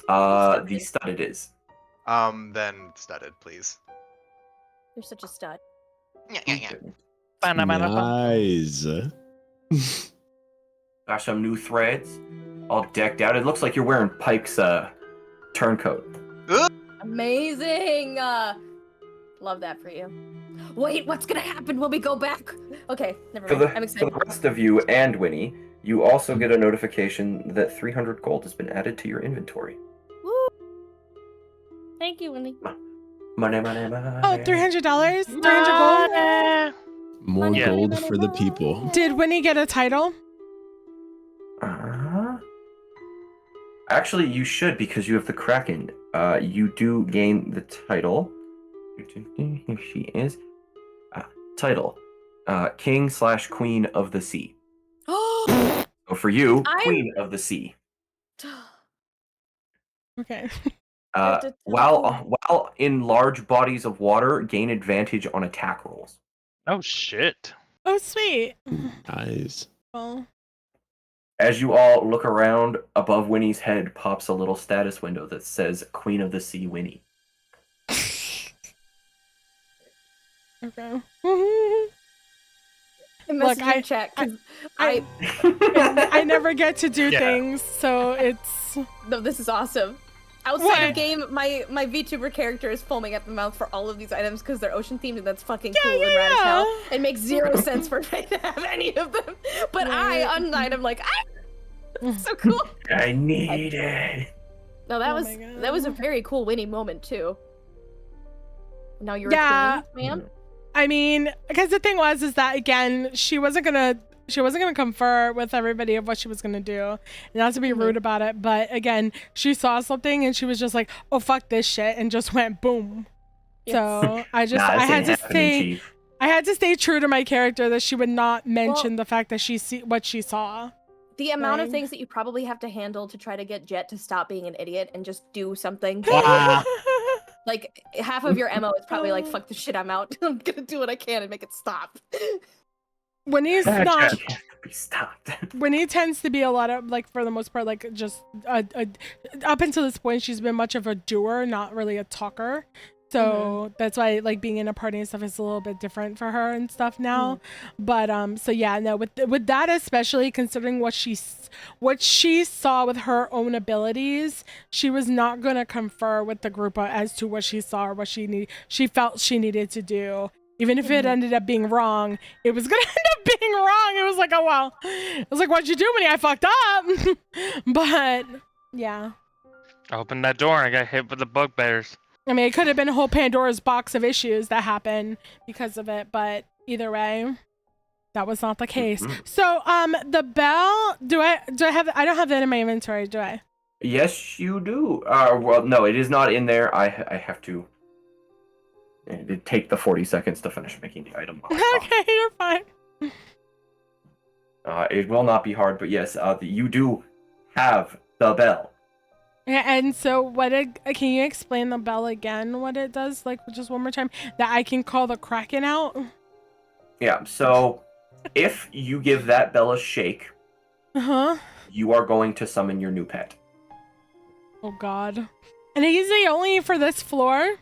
The studded is. Then studded, please. You're such a stud. Nice. Got some new threads, all decked out. It looks like you're wearing Pike's turncoat. Amazing. Love that for you. Wait, what's gonna happen when we go back? Okay, never For mind. I'm the excited. rest of you and Wynnie, you also get a notification that 300 gold has been added to your inventory. Woo. Thank you, Wynnie. Money, money, money. Oh, $300? 300 gold? More Money, gold money, for the money. people. Did Wynnie get a title? Actually, you should because you have the Kraken. You do gain the title. Here she is. Title. King/Queen of the Sea. Oh, So for you, I'm- Queen of the Sea. Okay. While in large bodies of water, gain advantage on attack rolls. Oh shit. Oh, sweet. Nice. Well, As you all look around, above Winnie's head pops a little status window that says Queen of the Sea Wynnie. okay. I Look, messaged in chat 'cause I never get to do things, so it's. No, this is awesome. Outside What? of game, my VTuber character is foaming at the mouth for all of these items because they're ocean themed and that's fucking cool and rad as hell. It makes zero sense for Faye to have any of them. But I, on an item, like, so cool. I need it. No, that Oh was my God. that was a very cool Wynnie moment too. Now you're Yeah. a queen, ma'am. I mean, because the thing is that again, she wasn't gonna confer with everybody of what she was gonna do, and not to be rude about it, but again, she saw something and she was just like, "Oh fuck this shit," and just went boom. Yes. So I Nah, I this had ain't to happening, stay. Chief. I had to stay true to my character that she would not mention the fact that what she saw. The amount of Right. things that you probably have to handle to try to get Jett to stop being an idiot and just do something. Like half of your MO is probably like, fuck the shit, I'm out. I'm gonna do what I can and make it stop. When he's That not, can't be stopped. when he tends to be a lot of like, for the most part, like just up until this point, she's been much of a doer, not really a talker. So that's why like being in a party and stuff is a little bit different for her and stuff now. But so yeah, no, with that, especially considering what she saw with her own abilities, she was not gonna confer with the group as to what she saw or what she felt she needed to do. Even if it ended up being wrong, it was gonna end up being wrong. It was like, oh well. It was like, what'd you do when I fucked up? But yeah. I opened that door and I got hit with the bugbears. I mean, it could have been a whole Pandora's box of issues that happened because of it, but either way, that was not the case. So, the bell, I don't have that in my inventory, do I? Yes, you do. Well, no, it is not in there. I have to. It'd take the 40 seconds to finish making the item. Okay, you're fine. It will not be hard, but yes, you do have the bell. Yeah, and so can you explain the bell again, what it does, like just one more time, that I can call the Kraken out? Yeah, so if you give that bell a shake, you are going to summon your new pet. Oh god. And he's the only for this floor?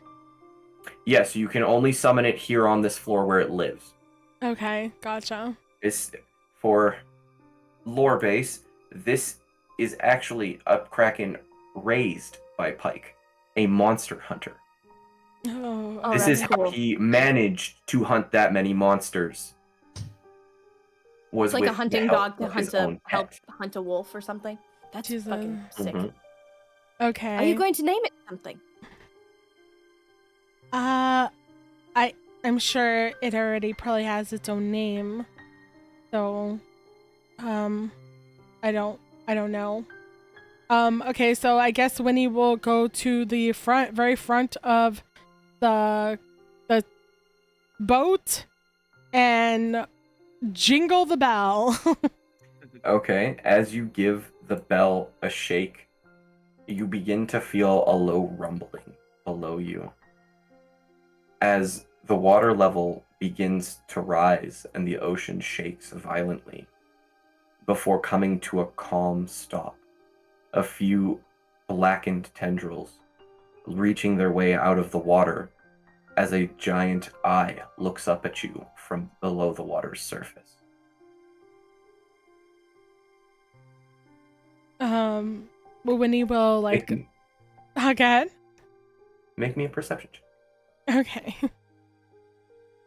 Yes, you can only summon it here on this floor where it lives. Okay, gotcha. It's for lore base. This is actually a Kraken raised by Pike, a monster hunter. Oh, This is how he managed to hunt that many monsters was It's like with a hunting the help dog to of his hunt own help pet. hunt a wolf or something. That's Jesus. fucking sick. Mhm. Okay. Are you going to name it something? I'm sure it already probably has its own name. So, I don't know. Okay, so I guess Wynnie will go to the very front of the boat and jingle the bell. Okay, as you give the bell a shake, you begin to feel a low rumbling below you. As the water level begins to rise and the ocean shakes violently, before coming to a calm stop. A few blackened tendrils reaching their way out of the water as a giant eye looks up at you from below the water's surface. Wynnie will like. Go ahead. Make me a perception check. Okay.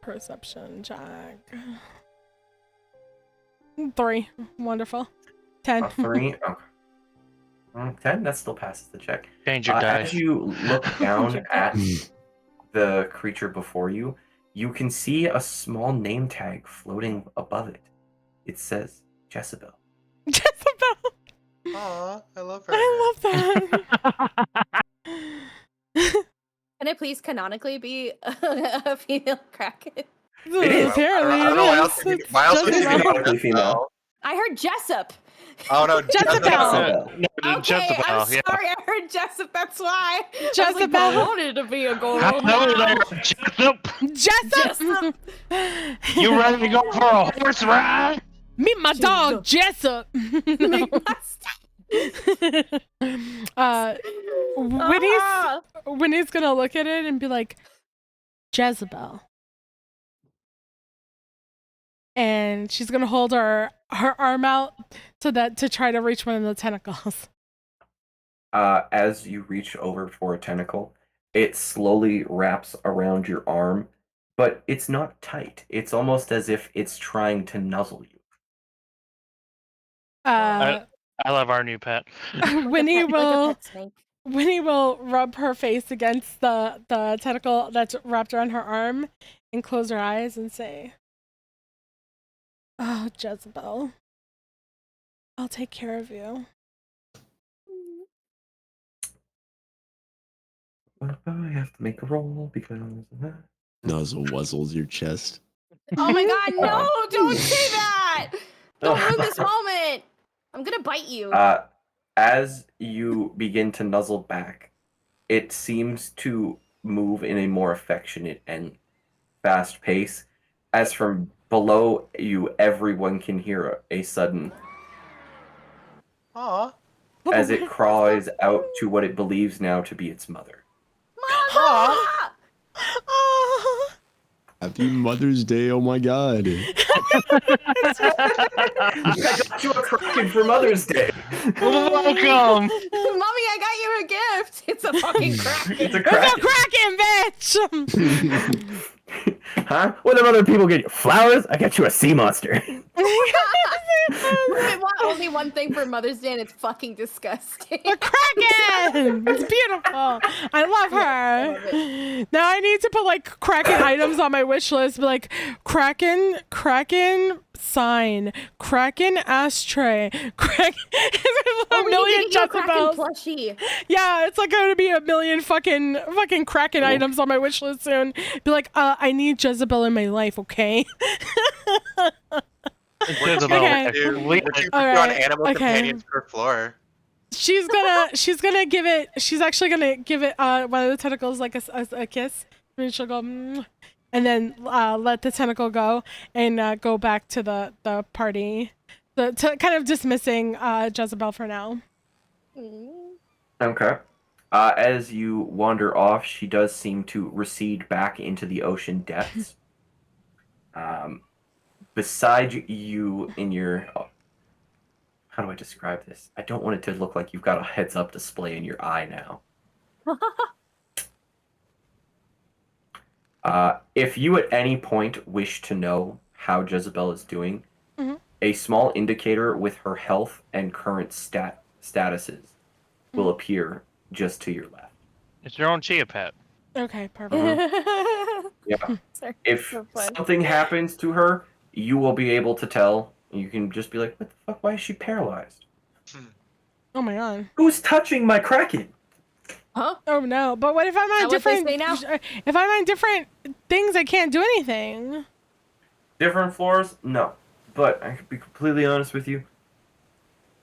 Perception check. 3. Wonderful. 10. A 3. Okay. 10. That still passes the check. Change your dice. As you look down at the creature before you, you can see a small name tag floating above it. It says Jezebel. Jezebel. Aw, I love her. I love that. Can it please canonically be a female kraken? It is. Apparently I don't know why else would you be Canonically female. I heard Jessup. Oh no, Jezebel. No, Okay, Jezebel, I'm yeah. sorry. I heard Jessup. That's why. Jezebel. I wanted to be a girl. Hello there, Jessup. Jessup. You ready to go for a horse ride? Meet my dog, Jessup. No. Winnie's gonna look at it and be like, Jezebel. And she's gonna hold her arm out to try to reach one of the tentacles. As you reach over for a tentacle, it slowly wraps around your arm, but it's not tight. It's almost as if it's trying to nuzzle you. I love our new pet. Winnie Like a will pet snake. Winnie will rub her face against the tentacle that's wrapped around her arm and close her eyes and say, "Oh, Jezebel, I'll take care of you." I have to make a roll because Nuzzle wuzzles your chest. Oh my god, no! Don't say that! Don't ruin this moment! I'm gonna bite you. As you begin to nuzzle back, it seems to move in a more affectionate and fast pace. As from below you, everyone can hear a sudden Aw. as it cries out to what it believes now to be its mother. Mama! Oh. Happy Mother's Day, oh my god. I got you a kraken for Mother's Day. Welcome. Mommy, I got you a gift! It's a fucking kraken! It's a It's a kraken. kraken, bitch! Huh? What do other people get you? Flowers? I got you a sea monster. I want only one thing for Mother's Day, and it's fucking disgusting. A kraken! It's beautiful. I love her. Now I need to put like kraken items on my wish list. Be like kraken sign, kraken ashtray, kraken. A million Jezebels. Plushie. Yeah, it's like going to be a million fucking kraken items on my wish list soon. Be like, I need Jezebel in my life, okay? Jezebel. Okay. Dude, would you put All you on right, animal okay. companions per floor? She's actually gonna give it one of the tentacles like a kiss. And she'll go, "Mm," and then let the tentacle go and go back to the party. To kind of dismissing Jezebel for now. Okay. As you wander off, she does seem to recede back into the ocean depths. Beside you in your... how do I describe this? I don't want it to look like you've got a heads-up display in your eye now. If you at any point wish to know how Jezebel is doing, a small indicator with her health and current statuses will appear just to your left. It's your own chia pet. Okay, perfect. Yeah. Sorry, If so fun. something happens to her, you will be able to tell. You can just be like, what the fuck? Why is she paralyzed? Oh my god. Who's touching my Kraken? Huh? Oh no. But what if I'm on Is that what they different? say now? If I'm on different things, I can't do anything. Different floors? No. But I can be completely honest with you.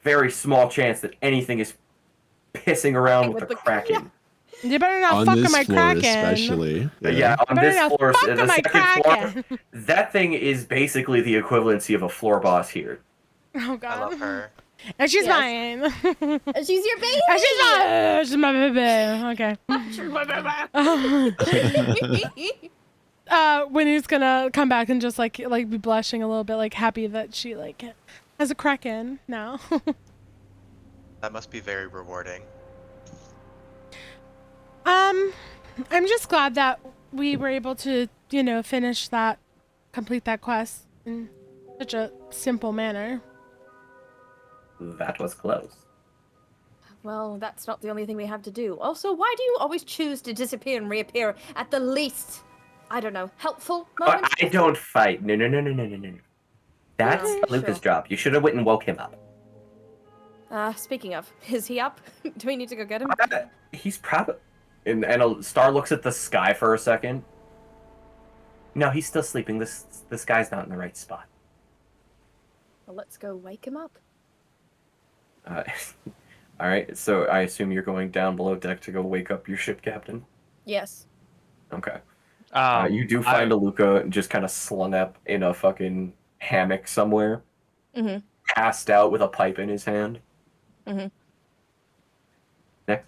Very small chance that anything is pissing around with the Kraken. You better not On fuck on this my floor, Kraken. especially. Yeah, on Better this not floor, fuck the on my second floor, Kraken. that thing is basically the equivalency of a floor boss here. Oh I god. love her. And she's Yes. mine. She's your baby. And she's mine. She's my baby. Okay. Winnie's gonna come back and just like be blushing a little bit, like happy that she like has a Kraken now. That must be very rewarding. I'm just glad that we were able to, complete that quest in such a simple manner. That was close. Well, that's not the only thing we have to do. Also, why do you always choose to disappear and reappear at the least, I don't know, helpful moments? I don't fight. No. That's No, Luca's sure. job. You should have went and woke him up. Speaking of, is he up? Do we need to go get him? He's probably... And a Star looks at the sky for a second. No, he's still sleeping. This guy's not in the right spot. Well, let's go wake him up. All right, so I assume you're going down below deck to go wake up your ship captain? Yes. Okay. Um, You do find a Luca just kind of slung up in a fucking hammock somewhere. Mm-hmm. Passed out with a pipe in his hand. Mm-hmm. Next.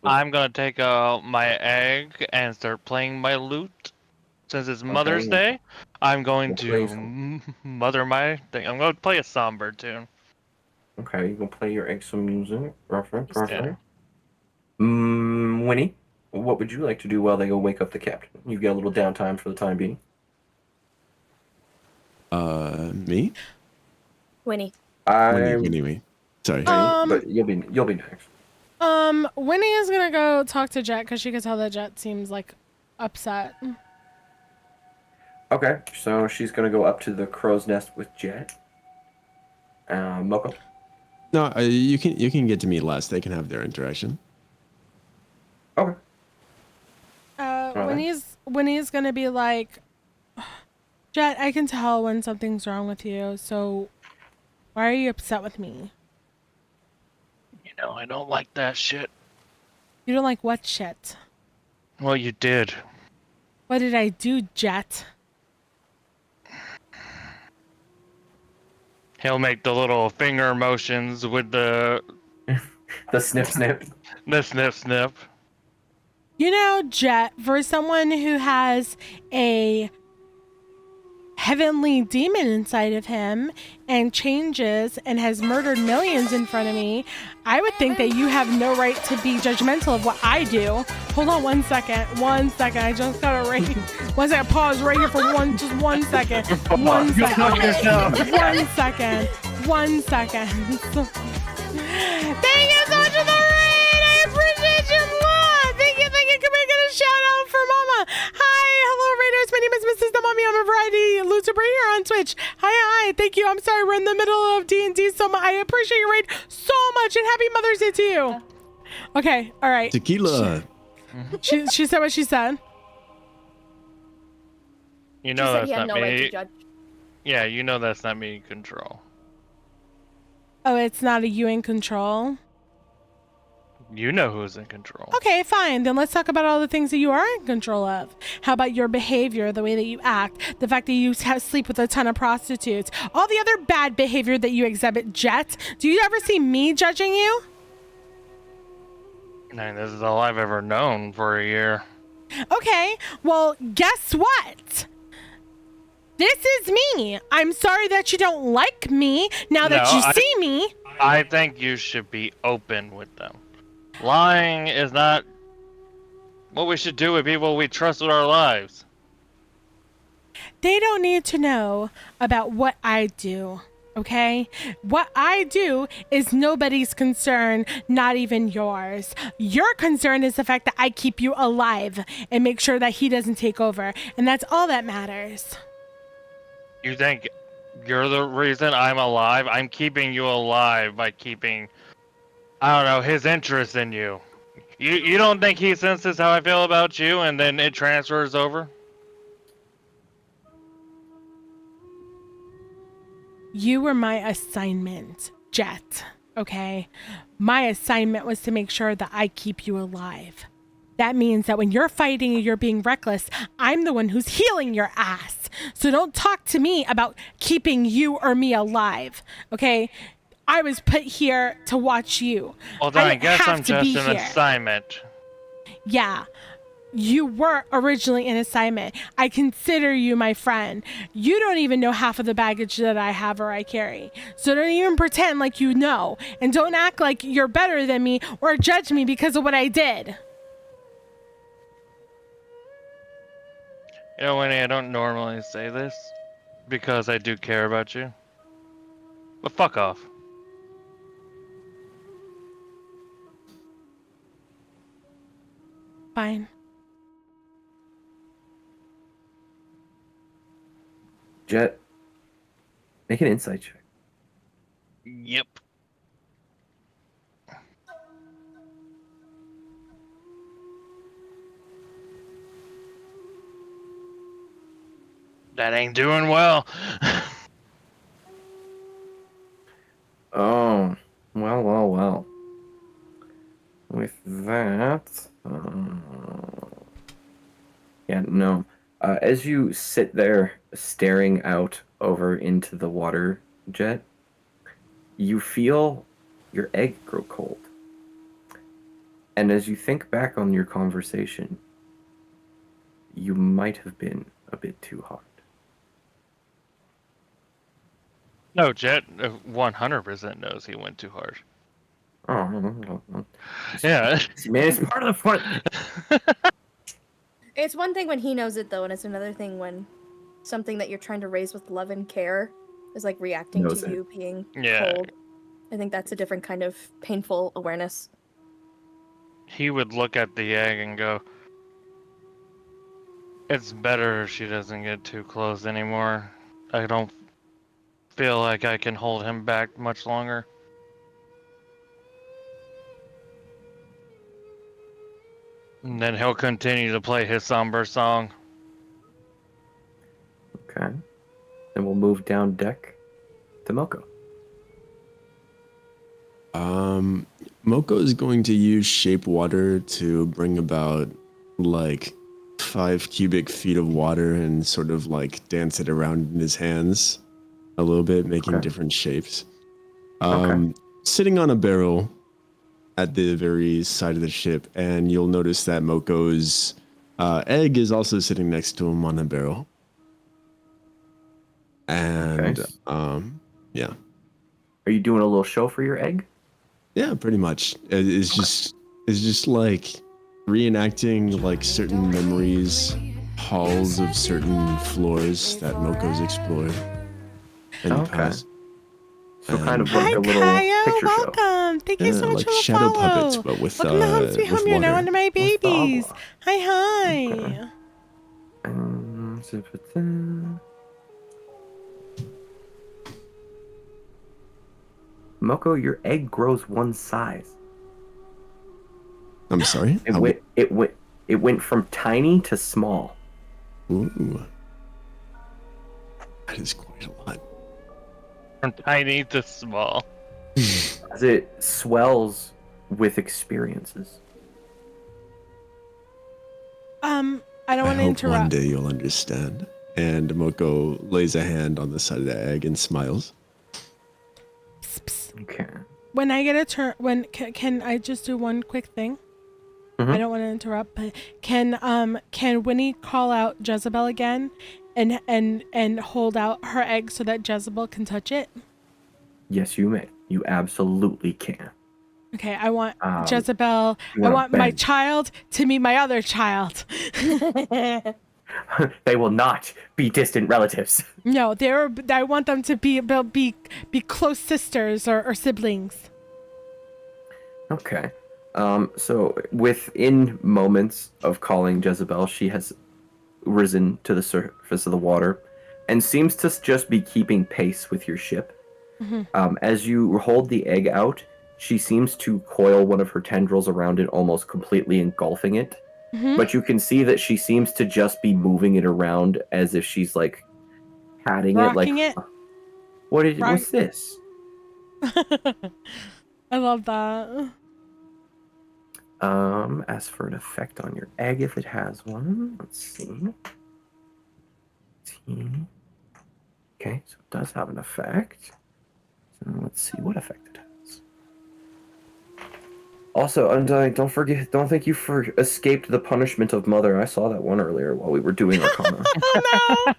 I'm gonna take my egg and start playing my lute. Since it's Mother's Day, I'm going to mother my thing. I'm going to play a somber tune. Okay, you can play your egg some music. Perfect. Yeah. Winnie, what would you like to do while they go wake up the captain? You get a little downtime for the time being. Me? Winnie. Winnie. Sorry. But you'll be next. Winnie is gonna go talk to Jett because she can tell that Jett seems like upset. Okay, so she's gonna go up to the crow's nest with Jett. Moco. No, you can get to me last. They can have their interaction. Okay. Winnie's gonna be like, Jett, I can tell when something's wrong with you, so why are you upset with me? You know, I don't like that shit. You don't like what shit? Well, you did. What did I do, Jett? He'll make the little finger motions with the snip. the snip. You know, Jett, for someone who has a heavenly demon inside of him and changes and has murdered millions in front of me, I would think that you have no right to be judgmental of what I do. Hold on 1 second. 1 second. I just gotta rate. 1 second. Pause right here for just 1 second. 1 second. 1 second. 1 second. Thank you so much for the raid. I appreciate you. Thank you. Can we get a shout out for Mama? Hi, hello raiders. My name is MissusMummy. I'm a variety YouTuber here on Twitch. Hi. Thank you. I'm sorry we're in the middle of D&D, so I appreciate your raid so much, and happy Mother's Day to you. Okay, all right. Tequila. She said what she said. You know that's he had not no right to me. judge. Yeah, you know that's not me in control. Oh, it's not a you in control. You know who's in control. Okay, fine. Then let's talk about all the things that you are in control of. How about your behavior, the way that you act, the fact that you sleep with a ton of prostitutes, all the other bad behavior that you exhibit, Jett? Do you ever see me judging you? I mean, this is all I've ever known for a year. Okay, well, guess what? This is me. I'm sorry that you don't like me now that you see me. I think you should be open with them. Lying is not what we should do with people we trust with our lives. They don't need to know about what I do. Okay? What I do is nobody's concern, not even yours. Your concern is the fact that I keep you alive and make sure that he doesn't take over. And that's all that matters. You think you're the reason I'm alive? I'm keeping you alive by keeping, I don't know, his interest in you. You don't think he senses how I feel about you and then it transfers over? You were my assignment, Jett, okay? My assignment was to make sure that I keep you alive. That means that when you're fighting and you're being reckless, I'm the one who's healing your ass. So don't talk to me about keeping you or me alive, okay? I was put here to watch you. Well, then I didn't guess have I'm to be just an here. assignment. Yeah. You were originally an assignment. I consider you my friend. You don't even know half of the baggage that I have or I carry. So don't even pretend like you know. And don't act like you're better than me or judge me because of what I did. You know, Wynnie, I don't normally say this because I do care about you. But fuck off. Fine. Jett, make an insight check. Yep. That ain't doing well. Oh, well. With that, yeah, no. As you sit there staring out over into the water, Jett, you feel your egg grow cold. And as you think back on your conversation, you might have been a bit too hard. No, Jett 100% knows he went too hard. Oh, Yeah. man, it's part of the fun. It's one thing when he knows it, though, and it's another thing when something that you're trying to raise with love and care is like reacting Knows to it. you being Yeah. cold. I think that's a different kind of painful awareness. He would look at the egg and go, it's better if she doesn't get too close anymore. I don't feel like I can hold him back much longer. And then he'll continue to play his somber song. Okay. Then we'll move down deck to Moco. Moco is going to use shape water to bring about like 5 cubic feet of water and sort of like dance it around in his hands a little bit, making Okay. different shapes. Okay. Sitting on a barrel at the very side of the ship, and you'll notice that Moco's egg is also sitting next to him on a barrel. And Okay. yeah. Are you doing a little show for your egg? Yeah, pretty much. It's just like reenacting like certain memories, halls of certain floors that Moco's explored in the Okay. past. So And- kind of Hi, like a little Kyle. picture show. Welcome. Thank you so much like for the shadow follow. puppets, but with Welcome to Home Sweet with Home. You're now water. under my With the babies. agua. Hi. Okay. Moco, your egg grows one size. I'm sorry. It went from tiny to small. Ooh, that is quite a lot. From tiny to small. As it swells with experiences. I don't want to hope one interrupt. day you'll understand. And Moco lays a hand on the side of the egg and smiles. Okay. When I get a turn, can I just do one quick thing? Mhm. I don't want to interrupt, but can Wynnie call out Jezebel again, and hold out her egg so that Jezebel can touch it? Yes, you may. You absolutely can. Okay, I want you Jezebel. I wanna want my bend. child to meet my other child. They will not be distant relatives. No, I want them to be close sisters or siblings. Okay. So within moments of calling Jezebel, she has risen to the surface of the water and seems to just be keeping pace with your ship. As you hold the egg out, she seems to coil one of her tendrils around it, almost completely engulfing it. But you can see that she seems to just be moving it around as if she's like patting Rocking it. it. What's this? I love that. As for an effect on your egg, if it has one, let's see. Okay, so it does have an effect. So let's see what effect it has. Also, Undying, don't think you escaped the punishment of Mother. I saw that one earlier while we were doing Arcana. Oh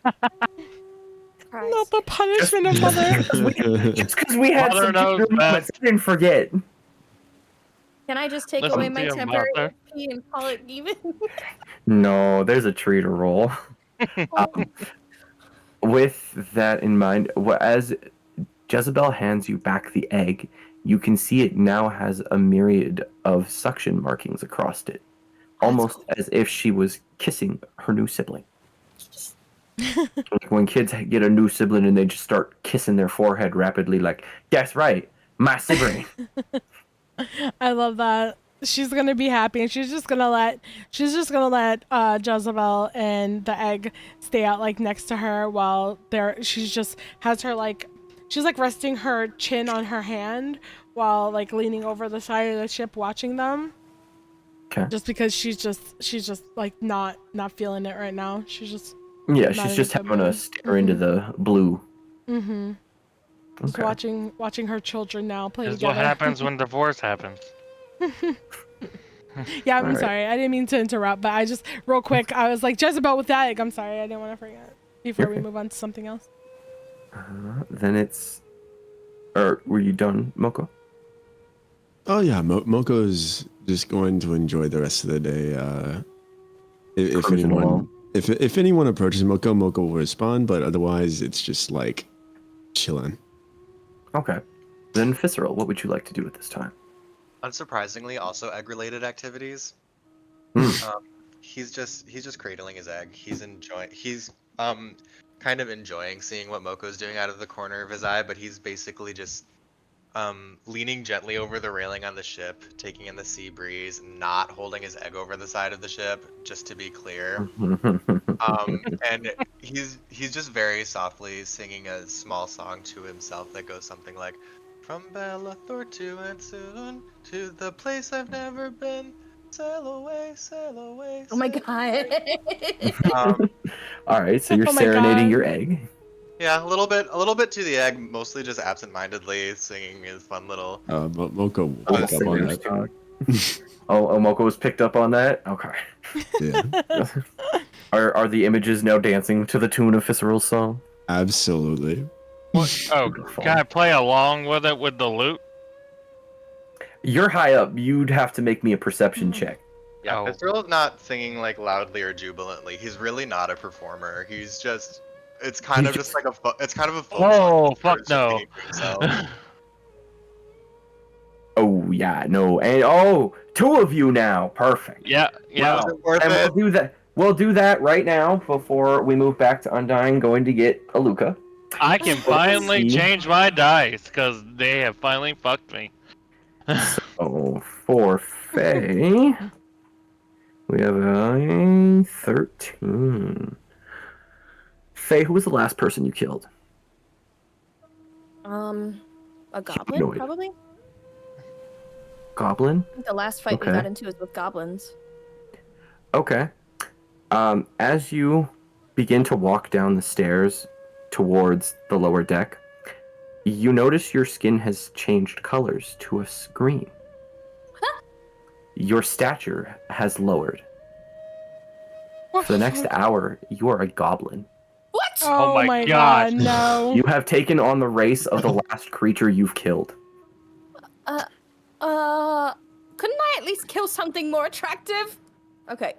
no! Not the punishment of Mother. Just because we had Mother some knows good moments, I didn't forget. Can I just take Listen away to my your temporary mother. HP and call it even? No, there's a tree to roll. With that in mind, as Jezebel hands you back the egg, you can see it now has a myriad of suction markings across it, almost as if she was kissing her new sibling. Like when kids get a new sibling and they just start kissing their forehead rapidly, like, that's right, my sibling. I love that. She's gonna be happy, and she's just gonna let Jezebel and the egg stay out like next to her while she's just has her like she's like resting her chin on her hand while like leaning over the side of the ship watching them. Okay. Just because she's just like not feeling it right now. She's just She's just having to stare into the blue. Just Okay. watching her children now play This is together. what happens when divorce happens. Yeah, I'm All right. sorry. I didn't mean to interrupt, but I just real quick I was like Jezebel with that egg. I'm sorry. I didn't want to forget before we Okay. move on to something else. Then it's. Or were you done, Moco? Oh yeah, Moco's just going to enjoy the rest of the day. If Cruising anyone, along. if anyone approaches Moco will respond, but otherwise it's just like chilling. Okay. Then Visceral, what would you like to do at this time? Unsurprisingly, also egg-related activities. He's just cradling his egg. He's kind of enjoying seeing what Moco's doing out of the corner of his eye, but he's basically just leaning gently over the railing on the ship, taking in the sea breeze, not holding his egg over the side of the ship, just to be clear. And he's just very softly singing a small song to himself that goes something like, "From Bellathor to Ansoon, to the place I've never been, sail away, sail away." Oh my sail god. away." All right, so you're Oh my serenading God. your egg. Yeah, a little bit to the egg, mostly just absent-mindedly singing his fun little. But Moco will Oh, pick up on that. Oh, Moco was picked up on that? Okay. Yeah, Are the images now dancing to the tune of Visceral's song? absolutely. Oh, can I play along with it with the loot? You're high up. You'd have to make me a perception check. Yeah, Oh. Visceral's not singing like loudly or jubilantly. He's really not a performer. He's just. It's kind of just like it's kind of a. Oh, fuck no. Oh, yeah, no. And, two of you now. Perfect. Yeah. Was it worth And it? we'll do that. We'll do that right now before we move back to Undying, going to get Aluka. I can finally see. change my dice because they have finally fucked me. So, for Faye, we have a 13. Faye, who was the last person you killed? A goblin, No idea. probably? Goblin? I think the last fight we Okay. got into was with goblins. Okay. As you begin to walk down the stairs towards the lower deck, you notice your skin has changed colors to a green. Your stature has lowered. For the next hour, you are a goblin. What? Oh my God, God. no. You have taken on the race of the last creature you've killed. Couldn't I at least kill something more attractive? Okay.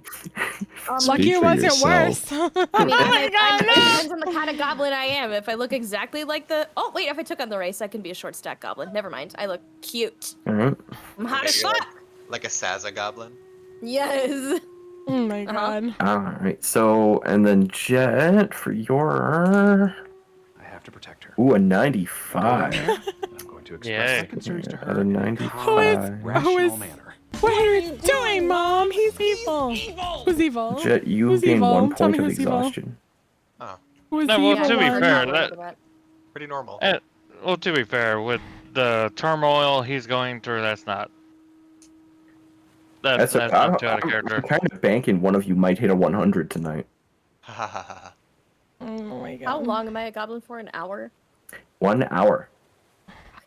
Lucky Speak it for wasn't yourself. worse. I mean, Oh my God, it no! depends on the kind of goblin I am. If I look exactly like the... Oh, wait, if I took on the race, I can be a short stack goblin. Never mind. I look cute. Alright. I'm hot as Maybe fuck. like a Saza goblin. Yes. Oh my God. Alright, so, and then Jett, for your... I have to protect her. Ooh, a 95. I'm going to express Yay. my concerns to Yeah, her a in a 95. calm, rational is- manner. What are you doing, Mom? He's evil. Who's evil? Jett, you Who's gain evil? 1 Tell point me of who's evil. exhaustion. Who's No, the well, evil to be one? fair, Pretty normal. Well, to be fair, with the turmoil he's going through, that's not not too out of I'm character. kind of banking one of you might hit a 100 tonight. Oh my God. How long am I a goblin for? An hour? 1 hour.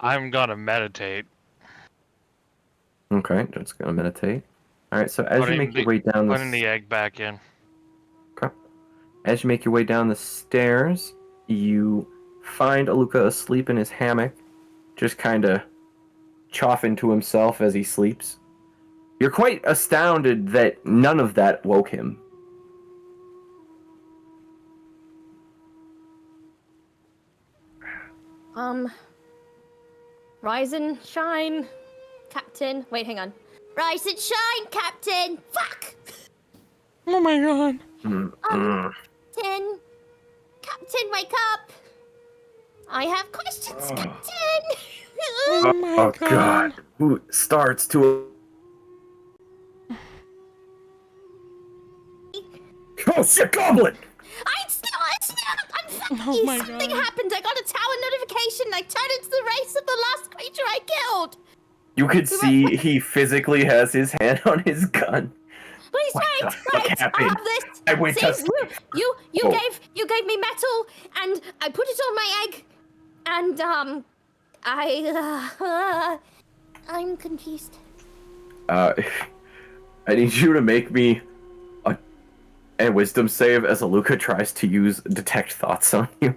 I'm gonna meditate. Okay, just gonna meditate. Alright, so as you Putting make your the- way down Putting the egg back in. As you make your way down the stairs, you find Aluka asleep in his hammock, just kind of choffing to himself as he sleeps. You're quite astounded that none of that woke him. Rise and shine, Captain. Wait, hang on. Rise and shine, Captain. Fuck! Oh my God. Captain. Captain, wake up. I have questions, Captain. Oh my God. Who starts to... Oh shit, goblin! I'm fucking Oh my Something God. happened. I got a tower notification. I turned into the race of the last creature I killed. You could see he physically has his hand on his gun. Please What wait, the fuck wait. I happened? have this. I went to See, sleep. you Oh. gave me metal, and I put it on my egg, and I'm confused. I need you to make me a wisdom save as Aluka tries to use detect thoughts on you.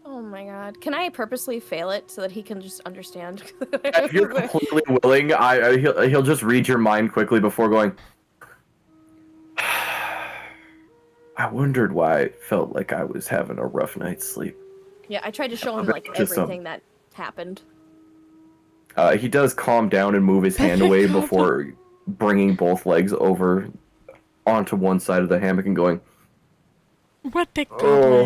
Oh my God! Can I purposely fail it so that he can just understand? If you're completely willing, he'll just read your mind quickly before going. I wondered why I felt like I was having a rough night's sleep. Yeah, I tried to show him bet like just some- everything that happened. He does calm down and move his hand away before bringing both legs over onto one side of the hammock and going, What the "Oh,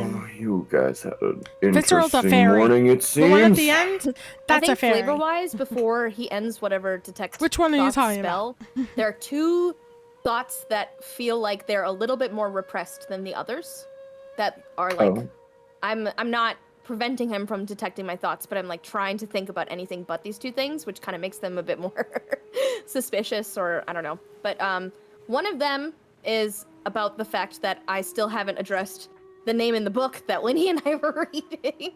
goblin? you guys had an Visceral's a interesting fairy. morning, it The one at seems." the end? I That's think a fairy. flavor-wise, before he ends whatever detect Which one are you thoughts talking spell, there are two thoughts that feel like they're a little bit more repressed than the others. That are like, Oh. I'm not preventing him from detecting my thoughts, but I'm like trying to think about anything but these two things, which kind of makes them a bit more suspicious, or I don't know. But one of them is about the fact that I still haven't addressed the name in the book that Wynnie and I were reading.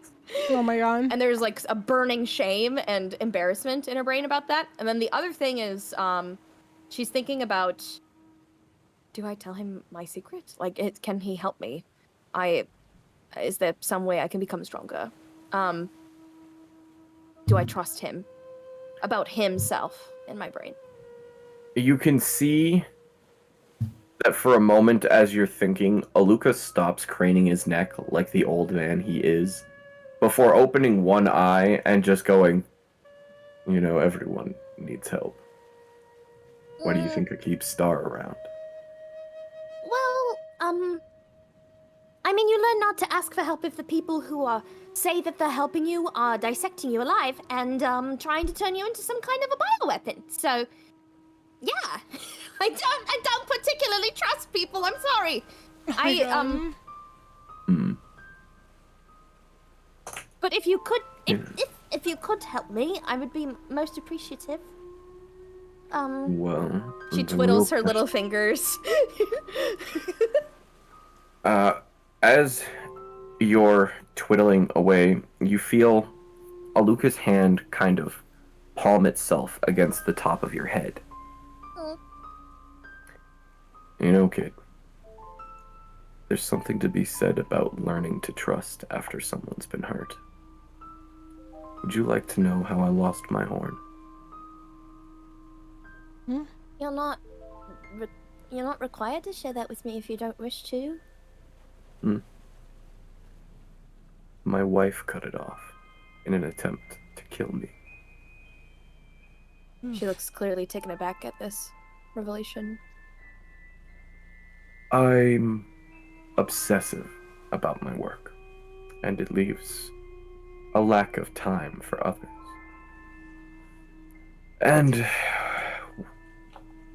Oh my God. And there's like a burning shame and embarrassment in her brain about that. And then the other thing is, she's thinking about, do I tell him my secret? Like, can he help me? Is there some way I can become stronger? Do I trust him? About himself in my brain. You can see that for a moment as you're thinking, Aluka stops craning his neck like the old man he is, before opening one eye and just going, "You know, everyone needs help. Why do you think I keep Star around?" Well, I mean, you learn not to ask for help if the people who say that they're helping you are dissecting you alive and trying to turn you into some kind of a bioweapon. So, yeah, I don't particularly trust people. I'm sorry. But if you could, if you could help me, I would be most appreciative. Well, She the twiddles real her little fingers. As you're twiddling away, you feel Aluka's hand kind of palm itself against the top of your head. You know, kid, there's something to be said about learning to trust after someone's been hurt. Would you like to know how I lost my horn? You're not You're not required to share that with me if you don't wish to. My wife cut it off in an attempt to kill me. She looks clearly taken aback at this revelation. I'm obsessive about my work, and it leaves a lack of time for others. And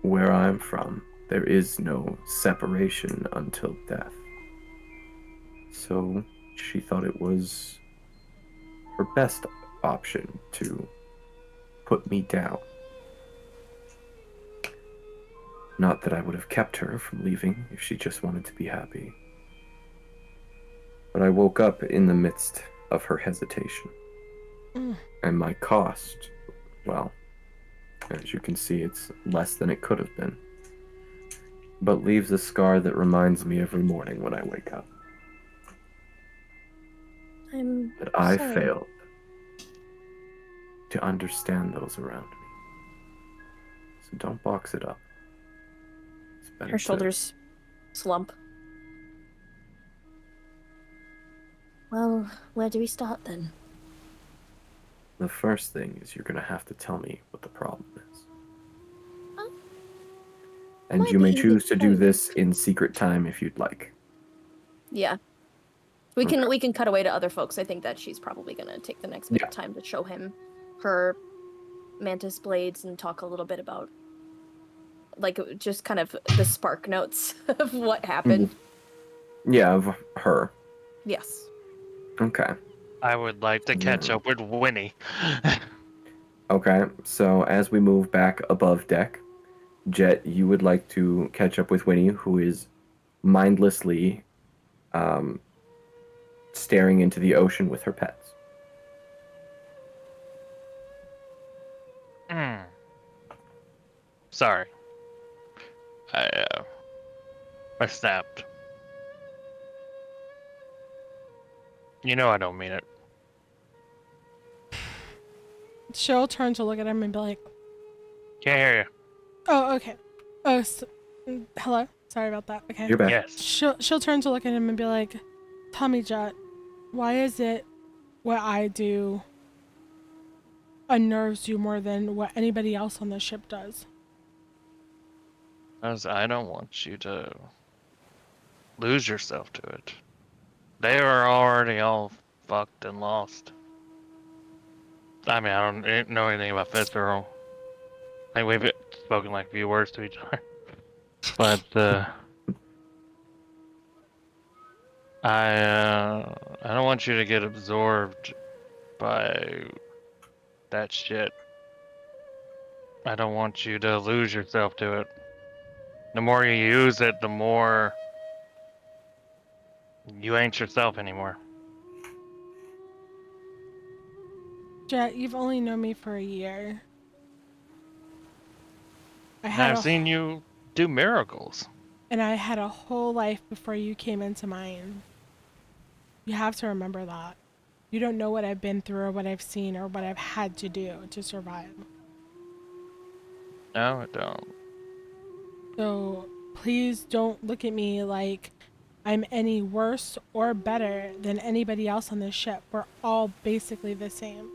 where I'm from, there is no separation until death. So she thought it was her best option to put me down. Not that I would have kept her from leaving if she just wanted to be happy. But I woke up in the midst of her hesitation. And my cost, well, as you can see, it's less than it could have been. But leaves a scar that reminds me every morning when I wake up. That I failed to understand those around me. So don't box it up. It's better Her to- shoulders slump. Well, where do we start then? The first thing is you're gonna have to tell me what the problem is. And might you may be choose to do easy. this in secret time if you'd like. Yeah. We can cut away to other folks. I think that she's probably gonna take the next bit of time to show him her mantis blades and talk a little bit about, like, just kind of the spark notes of what happened. Yeah, of her. Yes. Okay. I would like to catch up with Wynnie. Okay, so as we move back above deck, Jett, you would like to catch up with Wynnie, who is mindlessly staring into the ocean with her pets. Sorry. I snapped. You know I don't mean it. She'll turn to look at him and be like, Can't hear you. "Oh, okay. Oh, hello. Sorry about that. Okay." You're back. Yes. She'll turn to look at him and be like, "Tell me, Jett, why is it what I do unnerves you more than what anybody else on the ship does?" Because I don't want you to lose yourself to it. They are already all fucked and lost. I mean, I don't know anything about Fitzgerald. I think we've spoken like a few words to each other. But, I don't want you to get absorbed by that shit. I don't want you to lose yourself to it. The more you use it, the more you ain't yourself anymore. Jett, you've only known me for a year. I've seen you do miracles. And I had a whole life before you came into mine. You have to remember that. You don't know what I've been through or what I've seen or what I've had to do to survive. No, I don't. So please don't look at me like I'm any worse or better than anybody else on this ship. We're all basically the same.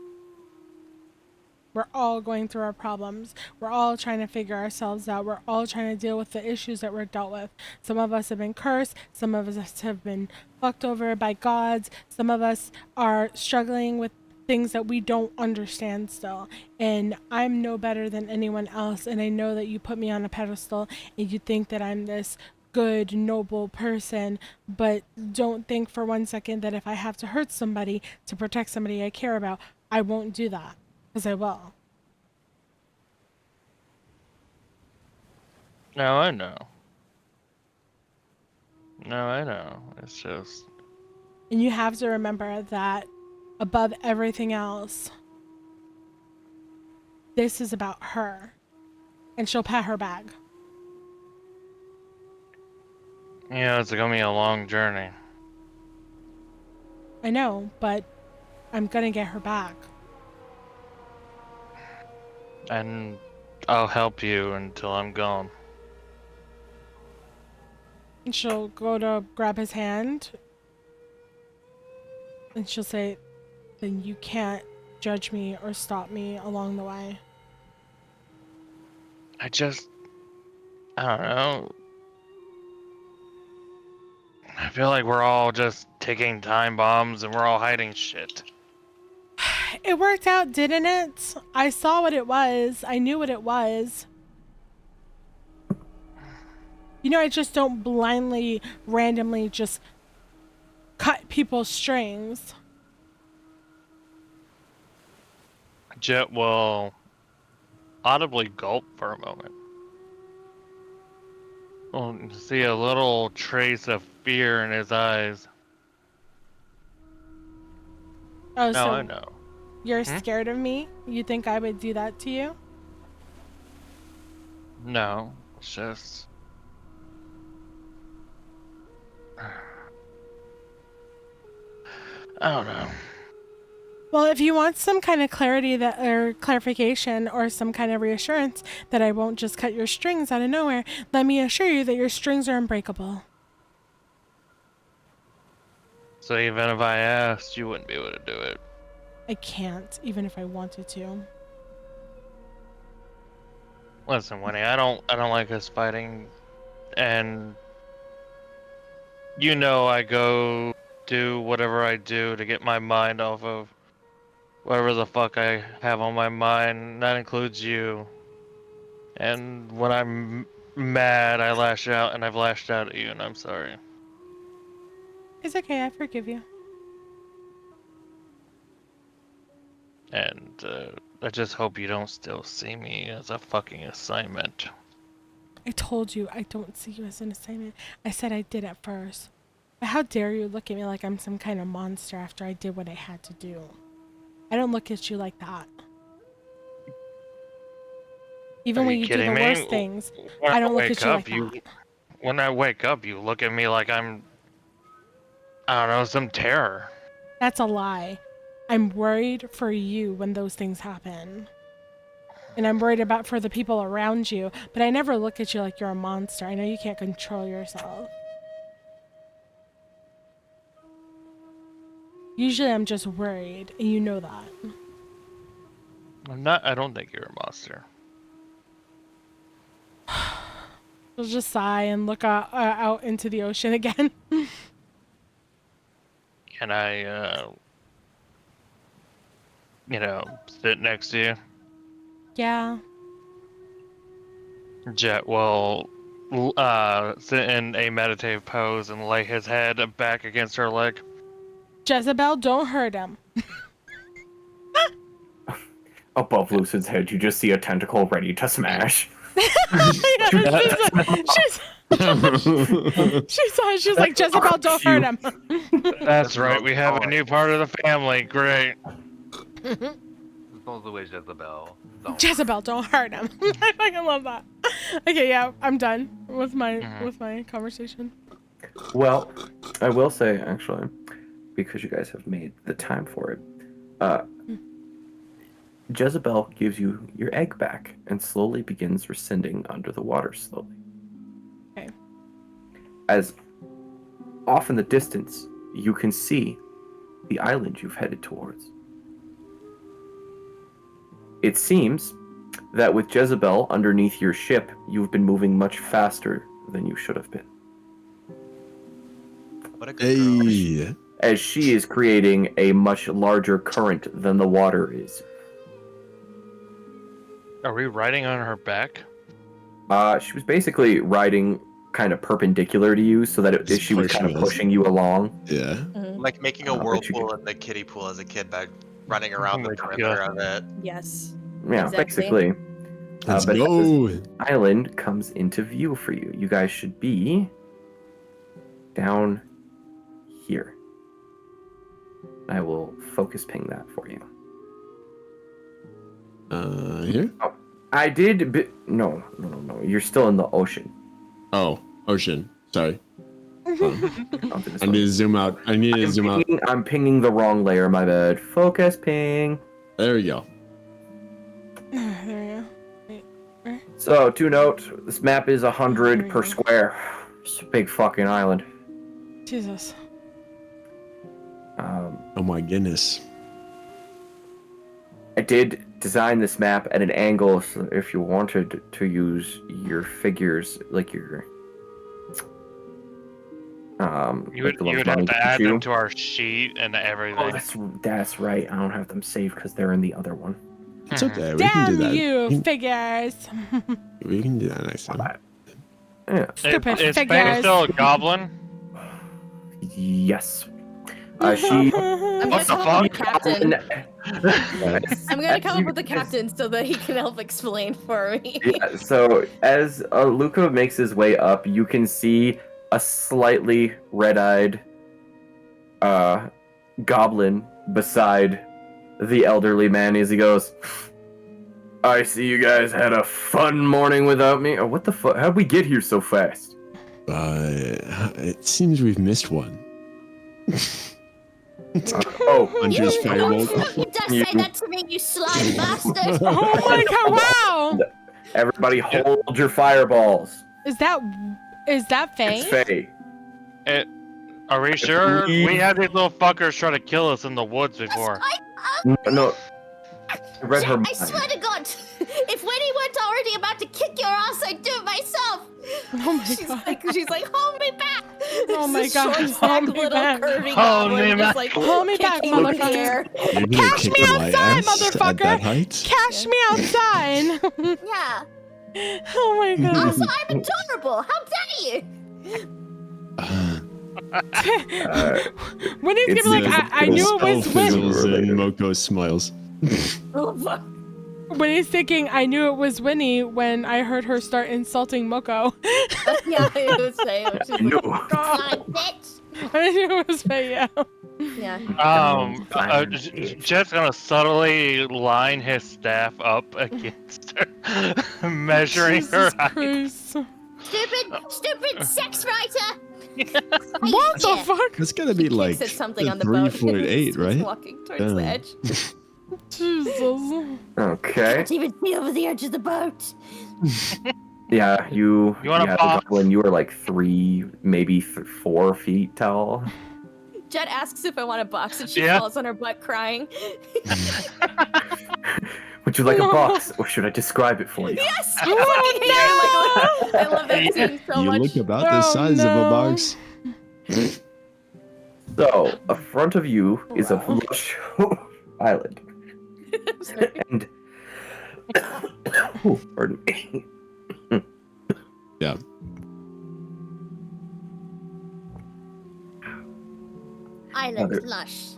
We're all going through our problems. We're all trying to figure ourselves out. We're all trying to deal with the issues that we're dealt with. Some of us have been cursed. Some of us have been fucked over by gods. Some of us are struggling with things that we don't understand still. And I'm no better than anyone else. And I know that you put me on a pedestal and you think that I'm this good, noble person, but don't think for 1 second that if I have to hurt somebody to protect somebody I care about, I won't do that. Because I will. No, I know. No, I know. It's just... And you have to remember that above everything else, this is about her. And she'll pat her bag. You know, it's gonna be a long journey. I know, but I'm gonna get her back. And I'll help you until I'm gone. And she'll go to grab his hand. And she'll say, then you can't judge me or stop me along the way. I don't know. I feel like we're all just ticking time bombs and we're all hiding shit. It worked out, didn't it? I saw what it was. I knew what it was. You know, I just don't blindly, randomly just cut people's strings. Jett will audibly gulp for a moment. We'll see a little trace of fear in his eyes. Oh, No, so I know. you're scared of me? You think I would do that to you? No, it's just... I don't know. Well, if you want some kind of clarity that or clarification or some kind of reassurance that I won't just cut your strings out of nowhere, let me assure you that your strings are unbreakable. So even if I asked, you wouldn't be able to do it. I can't, even if I wanted to. Listen, Wynnie, I don't like us fighting, and you know I go do whatever I do to get my mind off of whatever the fuck I have on my mind. That includes you. And when I'm mad, I lash out, and I've lashed out at you, and I'm sorry. It's okay, I forgive you. And I just hope you don't still see me as a fucking assignment. I told you I don't see you as an assignment. I said I did at first. But how dare you look at me like I'm some kind of monster after I did what I had to do? I don't look at you like that. Even when you do the worst things, I don't look at you like that. When I wake up, you look at me like I'm, I don't know, some terror. That's a lie. I'm worried for you when those things happen. And I'm worried about for the people around you, but I never look at you like you're a monster. I know you can't control yourself. Usually I'm just worried, and you know that. I don't think you're a monster. She'll just sigh and look out into the ocean again. Can I, sit next to you? Yeah. Jett will sit in a meditative pose and lay his head back against her leg. Jezebel, don't hurt him. Above Lucid's head, you just see a tentacle ready to smash. She's like, Jezebel, don't hurt him. That's right, we have a new part of the family. Great. All the way, Jezebel. Jezebel, don't hurt him. I fucking love that. Okay, yeah, I'm done with my conversation. Well, I will say, actually, because you guys have made the time for it, Jezebel gives you your egg back and slowly begins rescinding under the water slowly. Okay. As off in the distance, you can see the island you've headed towards. It seems that with Jezebel underneath your ship, you've been moving much faster than you should have been. What a good girl. Hey. As she is creating a much larger current than the water is. Are we riding on her back? She was basically riding kind of perpendicular to you so that she was kind of pushing you along. Yeah. Like making a whirlpool in the kiddie pool as a kid by running around the perimeter of it. Yes. Yeah, Exactly. basically. Let's but go. this island comes into view for you. You guys should be down here. I will focus ping that for you. Here? Oh, I did. No. You're still in the ocean. Oh, ocean. Sorry. I I need to zoom out. I'm pinging the wrong layer. My bad. Focus ping. There we go. There you go. Wait, where? So, to note, this map is 100 per square. It's a big fucking island. Jesus. Oh my goodness. I did design this map at an angle, so if you wanted to use your figures, like your You like would, the you ones would have Mommy to gave add you. them to our sheet and everything. Oh, that's right. I don't have them saved because they're in the other one. It's okay. We can do Damn that. you, figures. We can do that next time. Yeah. Stupid Is Faye figures. still a goblin? Yes. She. I'm gonna What the come up with fuck? the captain. Yes. I'm gonna come up with the As- captain so that he can help explain for me. Yeah, so as Luca makes his way up, you can see a slightly red-eyed goblin beside the elderly man as he goes, I see you guys had a fun morning without me. Oh, what the fuck? How'd we get here so fast? It seems we've missed one. Hunter's You Firebolt. just say that to me, you slime bastard! Oh my god, wow! Everybody hold your fireballs. Is that Faye? It's Faye. Are we sure? We had these little fuckers try to kill us in the woods before. No. I read her I mind. swear to God, if Wynnie weren't already about to kick your ass, I'd do it myself. Oh my god. She's like, hold me back. Oh my This god, short, hold stacked me little back. curvy Hold goblin me just back. like Hold me back, kicking in the motherfucker. air. You're gonna Catch kick me my outside, ass motherfucker. at that height? Cash me outside. Yeah. Oh my god. Also, I'm adorable. How dare you? When he's It's gonna be like, I knew it was fizzles Wynnie. and Moco smiles. Oh, fuck. When he's thinking, I knew it was Wynnie when I heard her start insulting Moco. Yeah, I would say. She's No. like, slime bitch. I knew it was Faye, yeah. Yeah. Jett's gonna subtly line his staff up against her, measuring her Jesus height. Christ. Stupid sex writer. What the fuck? It's gotta be like Kicks at something on the 3'8", boat. right? Walking towards the edge. Jesus. Okay. Can't even see over the edge of the boat. Yeah, you want a the box? goblin, you were like 3, maybe 4 feet tall. Jett asks if I want a box, and she Yeah. falls on her butt crying. Would you like a box, or should I describe it for you? Yes! Oh, I love that scene so You much. look about the size of a box. So, in front of you is a lush island. And oh, pardon me. Yeah. Island lush.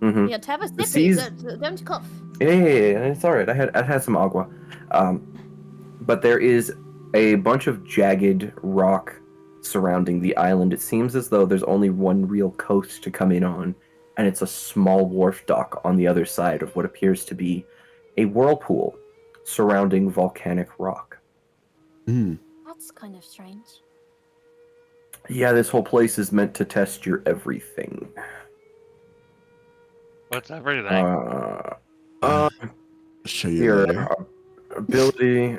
Mm-hmm. You have to have a seas- sippy, don't cough. Yeah, it's all right. I had some agua, but there is a bunch of jagged rock surrounding the island. It seems as though there's only one real coast to come in on, and it's a small wharf dock on the other side of what appears to be a whirlpool surrounding volcanic rock. That's kind of strange. Yeah, this whole place is meant to test your everything. What's everything? I'll show you Your later. ability.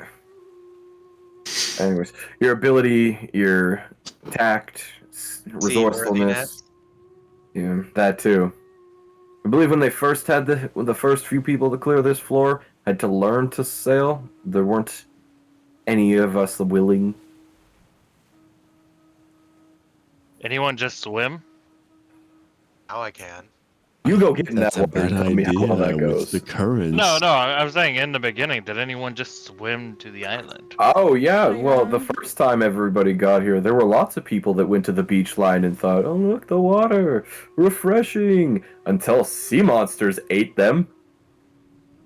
Anyways, your ability, your tact, resourcefulness. Yeah, that too. I believe when they first had the first few people to clear this floor had to learn to sail, there weren't any of us willing. Anyone just swim? Now I can. You go get in That's that a water bad and tell me idea how that with goes. the currents. No, I'm saying in the beginning, did anyone just swim to the island? Oh yeah, well the first time everybody got here, there were lots of people that went to the beach line and thought, "Oh look, the water, refreshing," until sea monsters ate them.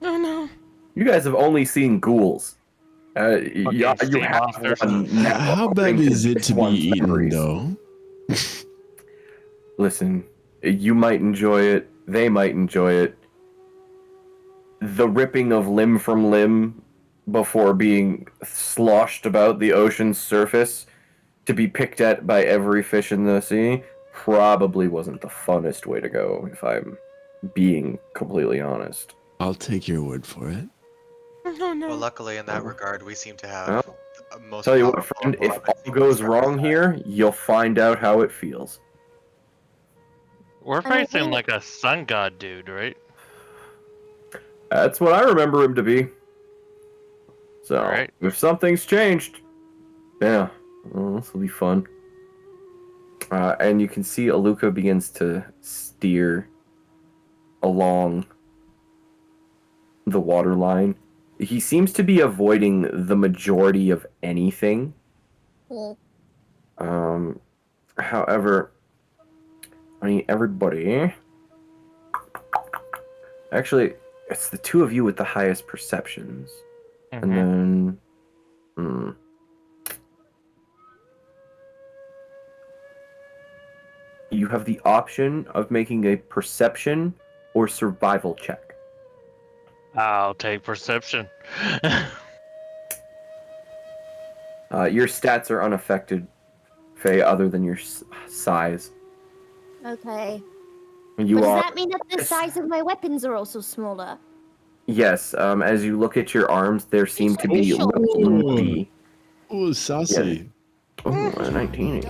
Oh no. You guys have only seen ghouls. Yeah, you sea have monsters. one now, How bad according is it this to be one's eaten, memories. though? Listen, you might enjoy it. They might enjoy it. The ripping of limb from limb before being sloshed about the ocean's surface to be picked at by every fish in the sea probably wasn't the funnest way to go, if I'm being completely honest. I'll take your word for it. Oh no. Well, luckily in that regard, we seem to have Well. most. Tell you what, powerful friend, if weapons all goes you wrong here, you'll find out how it feels. We're I mean, facing we- like a sun god dude, right? That's what I remember him to be. So, Alright. if something's changed, yeah, well, this will be fun. And you can see Aluka begins to steer along the water line. He seems to be avoiding the majority of anything. Well, However, I mean, everybody. Actually, it's the two of you with the highest perceptions. Mhm. And then. You have the option of making a perception or survival check. I'll take perception. Your stats are unaffected, Faye, other than your size. okay. You But are. does that mean that the size of my weapons are also smaller? Yes, as you look at your arms, there seem to be Official. little D. Ooh, saucy. Oh, a 19.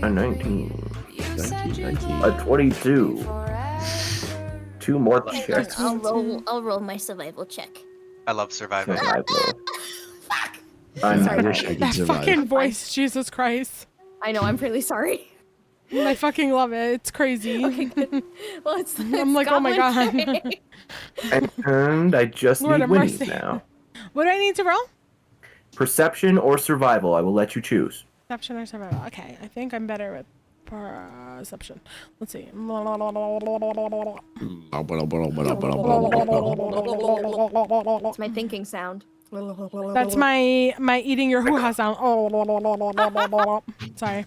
A 19. 19. A 22. 2 more checks. I'll roll my survival check. I love surviving. Survival. Fuck! I Sorry, wish I could That survive. fucking voice, Jesus Christ. I know, I'm really sorry. I fucking love it. It's crazy. Okay, good. Well, it's I'm like, oh my Goblin God. Day. And I just Lord need have Winnie's mercy. now. What do I need to roll? Perception or survival, I will let you choose. Perception or survival? Okay, I think I'm better with perception. Let's see. It's my thinking sound. That's my eating your hoo-ha sound. Sorry.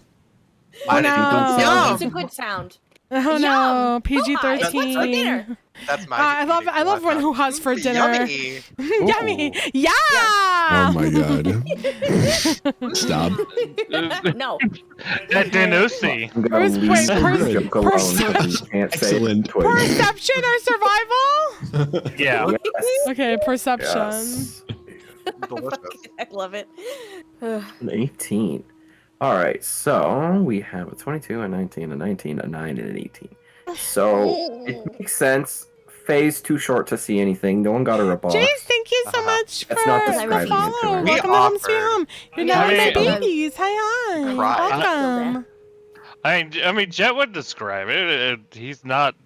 Why Oh, did you no. do that? It's a good sound. Oh Yum! no, Hoo-ha, it's what's for PG-13. dinner. That's my. I love when hoo-has for dinner. Yummy. Yummy. Yeah. Oh my god. Stop. No. That Denusi. I'm gonna Wait, leave per- this joke alone because you can't say it Excellent. twice. Perception or survival? Yeah. Yes. Okay, perception. Yes. Delicious. I love it. An 18. Alright, so we have a 22, a 19, a 19, a 9, and an 18. So it makes sense. Faye's too short to see anything. No one got her a box. Jeez, thank you so much for That's not the describing it to follow. her. We Welcome to Home Sweet offered. Home. You're Yeah, now my I mean, babies. Hi. Cry. Welcome. I mean, Jett would describe it. He's not.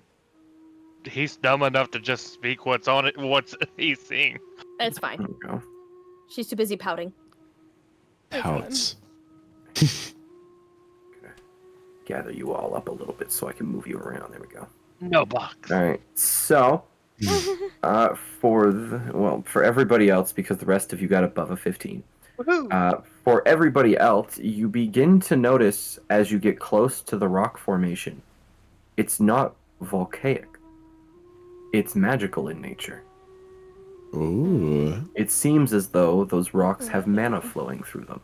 He's dumb enough to just speak what's on it, what's he's seeing. It's fine. There we go. She's too busy pouting. Pouts. Gather you all up a little bit so I can move you around. There we go. No box. Alright, so for everybody else, because the rest of you got above a 15. For everybody else, you begin to notice as you get close to the rock formation, it's not volcanic. It's magical in nature. Ooh. It seems as though those rocks have mana flowing through them.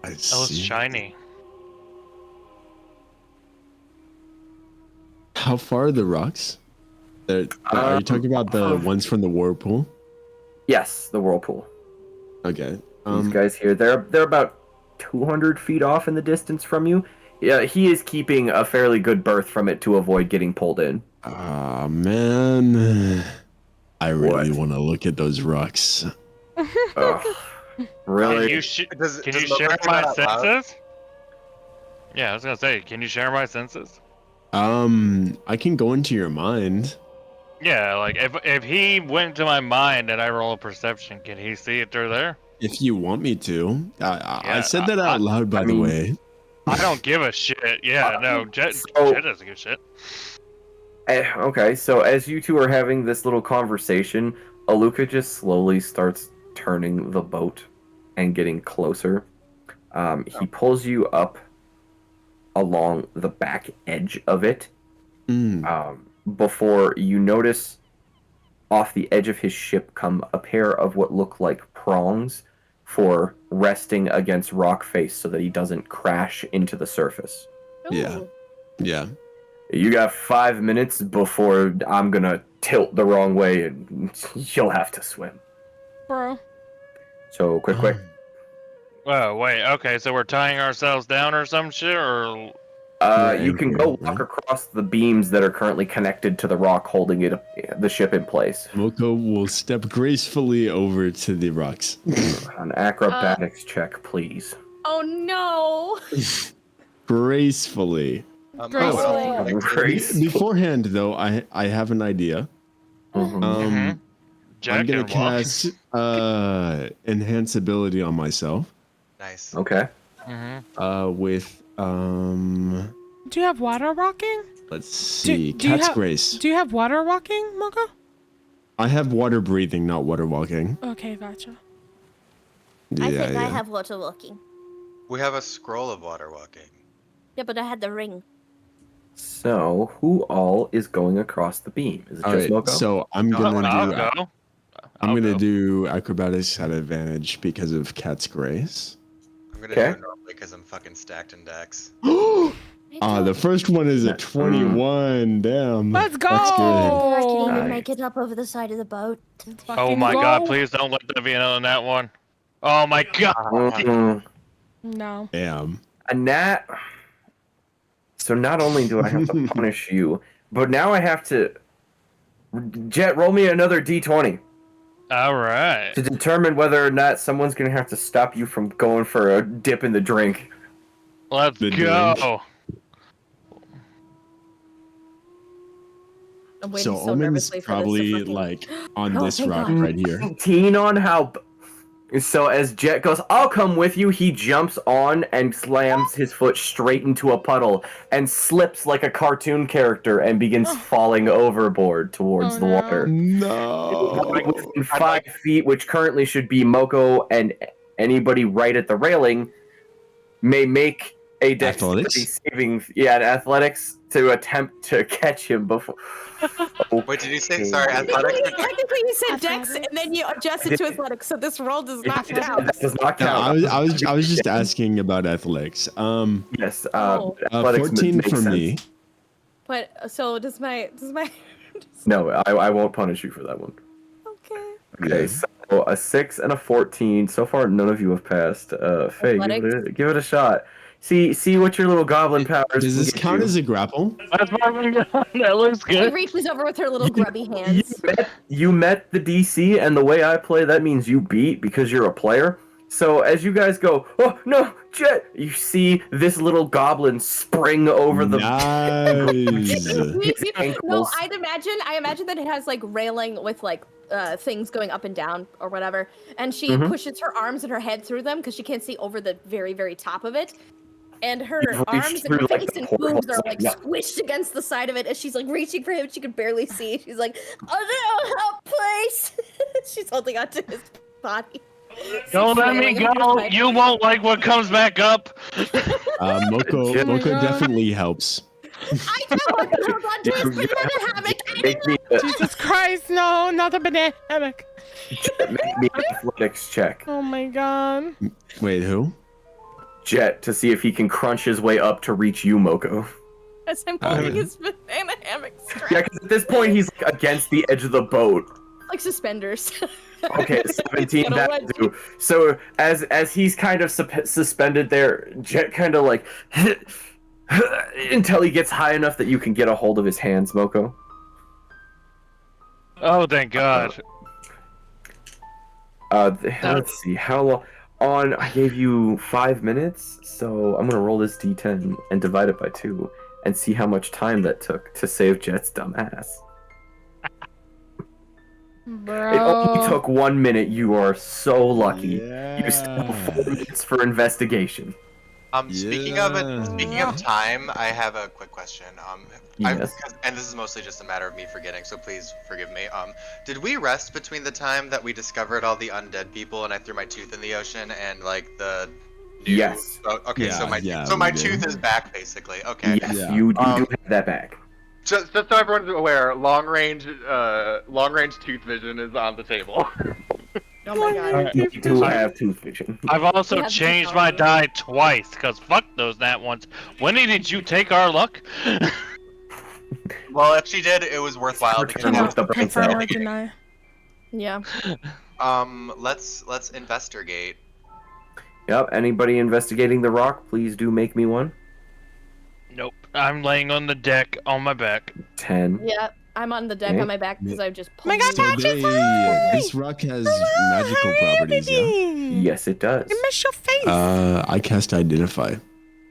I That was see. shiny. How far are the rocks? Are you talking about the ones from the whirlpool? Yes, the whirlpool. Okay. These guys here, they're about 200 feet off in the distance from you. Yeah, he is keeping a fairly good berth from it to avoid getting pulled in. Ah, man. I really What? want to look at those rocks. Ugh, really? Can you, share Moco my say that out loud? senses? Yeah, I was gonna say, can you share my senses? I can go into your mind. Yeah, like if he went to my mind and I roll a perception, can he see it through there? If you want me to. I Yeah, said that out loud, by I the mean- way. I don't give a shit. Yeah, no, Jett doesn't give a shit. Okay, so as you two are having this little conversation, Aluka just slowly starts turning the boat and getting closer. He pulls you up along the back edge of it. Before you notice off the edge of his ship come a pair of what look like prongs for resting against rock face so that he doesn't crash into the surface. Yeah. Ooh. Yeah. You got 5 minutes before I'm gonna tilt the wrong way and you'll have to swim. Bro. So quick. Whoa, wait. Okay, so we're tying ourselves down or some shit, or You can go walk across the beams that are currently connected to the rock, holding the ship in place. Moco will step gracefully over to the rocks. An acrobatics check, please. Oh no! Gracefully. Gracefully. Beforehand, though, I have an idea. I'm gonna cast enhance ability on myself. Nice. Okay. With Do you have water walking? let's see, Cat's Grace. Do you have water walking, Moco? I have water breathing, not water walking. Okay, gotcha. I think I have water walking. We have a scroll of water walking. Yeah, but I had the ring. So, who all is going across the beam? Is it All just right, Moco? so I'm gonna I'll do go. do acrobatics at advantage because of Cat's Grace. I'm gonna do it normally because I'm fucking stacked in dex. The first one is a 21. Damn. Let's go! That's good. I can even Nice. make it up over the side of the boat. Oh my god, please don't let there be another nat one. Oh my god. Mhm. No. Damn. A nat. So not only do I have to punish you, but now I have to. Jett, roll me another d20 Alright. to determine whether or not someone's gonna have to stop you from going for a dip in the drink. Let's The go. I'm waiting So so Omen's nervously for probably this to fucking... like on Oh, this thank rock God. right here. 19 on how. So as Jett goes, I'll come with you, he jumps on and slams his foot straight into a puddle and slips like a cartoon character and begins falling overboard towards the water. No. Within 5 feet, which currently should be Moco and anybody right at the railing, may make a dexterity Athletics? saving, athletics to attempt to catch him before. Wait, did you say sorry? Athletics? Technically, you said Dex, and then you adjusted to athletics, so this roll does not count. That does not No, count. I was just asking about athletics. Yes. Oh. Athletics 14 makes for sense. me. But so does my No, I won't punish you for that one. okay. Okay, so a 6 and a 14. So far, none of you have passed. Faye, give it a shot. See what your little goblin powers. Does this can get count you. as a grapple? That's probably good. That looks She good. reaches over with her little grubby hands. You met the DC, and the way I play, that means you beat because you're a player. So as you guys go, oh no, Jett! You see this little goblin spring over the. Nice. No, I imagine that it has like railing with like things going up and down or whatever, and she pushes her arms and her head through them because she can't see over the very, very top of it. And her You've reached arms and her through, like, face the and portal, boobs are like yeah. squished against the side of it as she's like reaching for him. She can barely see. She's like, "Oh no, help, please!" She's holding onto his body. Don't let me go. You won't like what comes back up. Moco definitely helps. I don't want to hold on to his banana hammock. Make me, Jesus Christ, no, not the banana hammock. make me an athletics check. Oh my god. Wait, who? Jett, to see if he can crunch his way up to reach you, Moco. As I'm holding his banana hammock strap. Yeah, because at this point he's like, against the edge of the boat. Like suspenders. Okay, 17 that'll do. So as he's kind of suspended there, Jett kind of like until he gets high enough that you can get a hold of his hands, Moco. Oh, thank God. Let's see how long. I gave you 5 minutes, so I'm gonna roll this d10 and divide it by 2 and see how much time that took to save Jett's dumb ass. Bro. It only took 1 minute. You are so lucky. You still have 4 minutes for investigation. Speaking of time, I have a quick question. Yes. And this is mostly just a matter of me forgetting, so please forgive me. Did we rest between the time that we discovered all the undead people and I threw my tooth in the ocean and like the new... Yes. Oh, okay, Yeah, so my we did. tooth is back basically. Okay. Yes, Yeah. you do have that back. Just so everyone's aware, long range tooth vision is on the table. Oh my god. You do have tooth vision. I've also You have changed to my tell me. die twice, because fuck those nat ones. Wynnie, did you take our luck? Well, if she did, it was worthwhile because Turn off the brain Confirm cell. or deny. Yeah. Let's investigate. Yep. Anybody investigating the rock, please do make me one. Nope. I'm laying on the deck on my back. 10. Yeah, I'm on the deck Okay. on my back because I've just pulled my God, you. So Patrick, this rock has magical properties, yeah? Yes, it does. I miss your face. I cast Identify.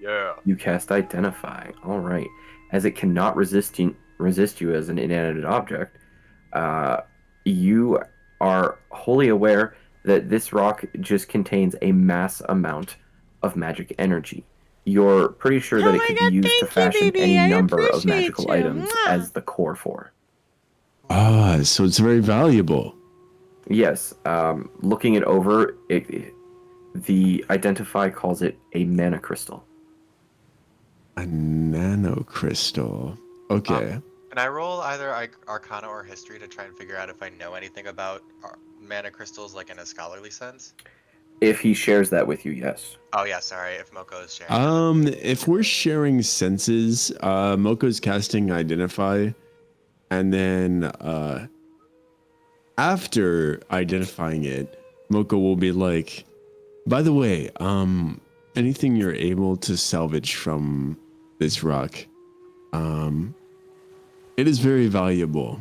Yeah. You cast Identify. All right. As it cannot resist you as an inanimate object, you are wholly aware that this rock just contains a mass amount of magic energy. You're pretty sure that Oh it my could God, be used thank to you, fashion baby. any I number of appreciate magical you. items Mwah. as the core for. Ah, so it's very valuable. Yes. Looking it over, the Identify calls it a mana crystal. A nanocrystal. Okay. Can I roll either Arcana or History to try and figure out if I know anything about mana crystals, like in a scholarly sense? If he shares that with you, yes. Oh yeah, sorry. If Moco is sharing. If we're sharing senses, Moco's casting Identify, and then after identifying it, Moco will be like, by the way, anything you're able to salvage from this rock, it is very valuable.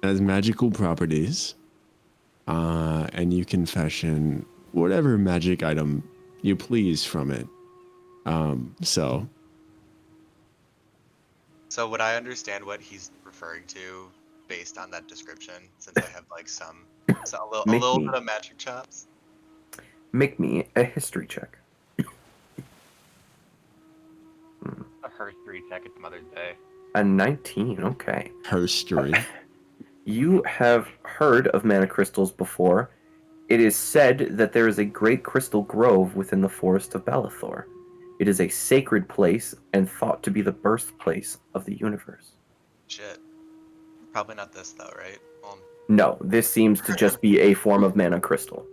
It has magical properties, and you can fashion whatever magic item you please from it. So would I understand what he's referring to based on that description? Since I have like a little bit of magic chops. Make me a history check. A history check. It's Mother's Day. A 19, okay. history. You have heard of mana crystals before. It is said that there is a great crystal grove within the forest of Balathor. It is a sacred place and thought to be the birthplace of the universe. Shit. Probably not this though, right? No, this seems to just be a form of mana crystal.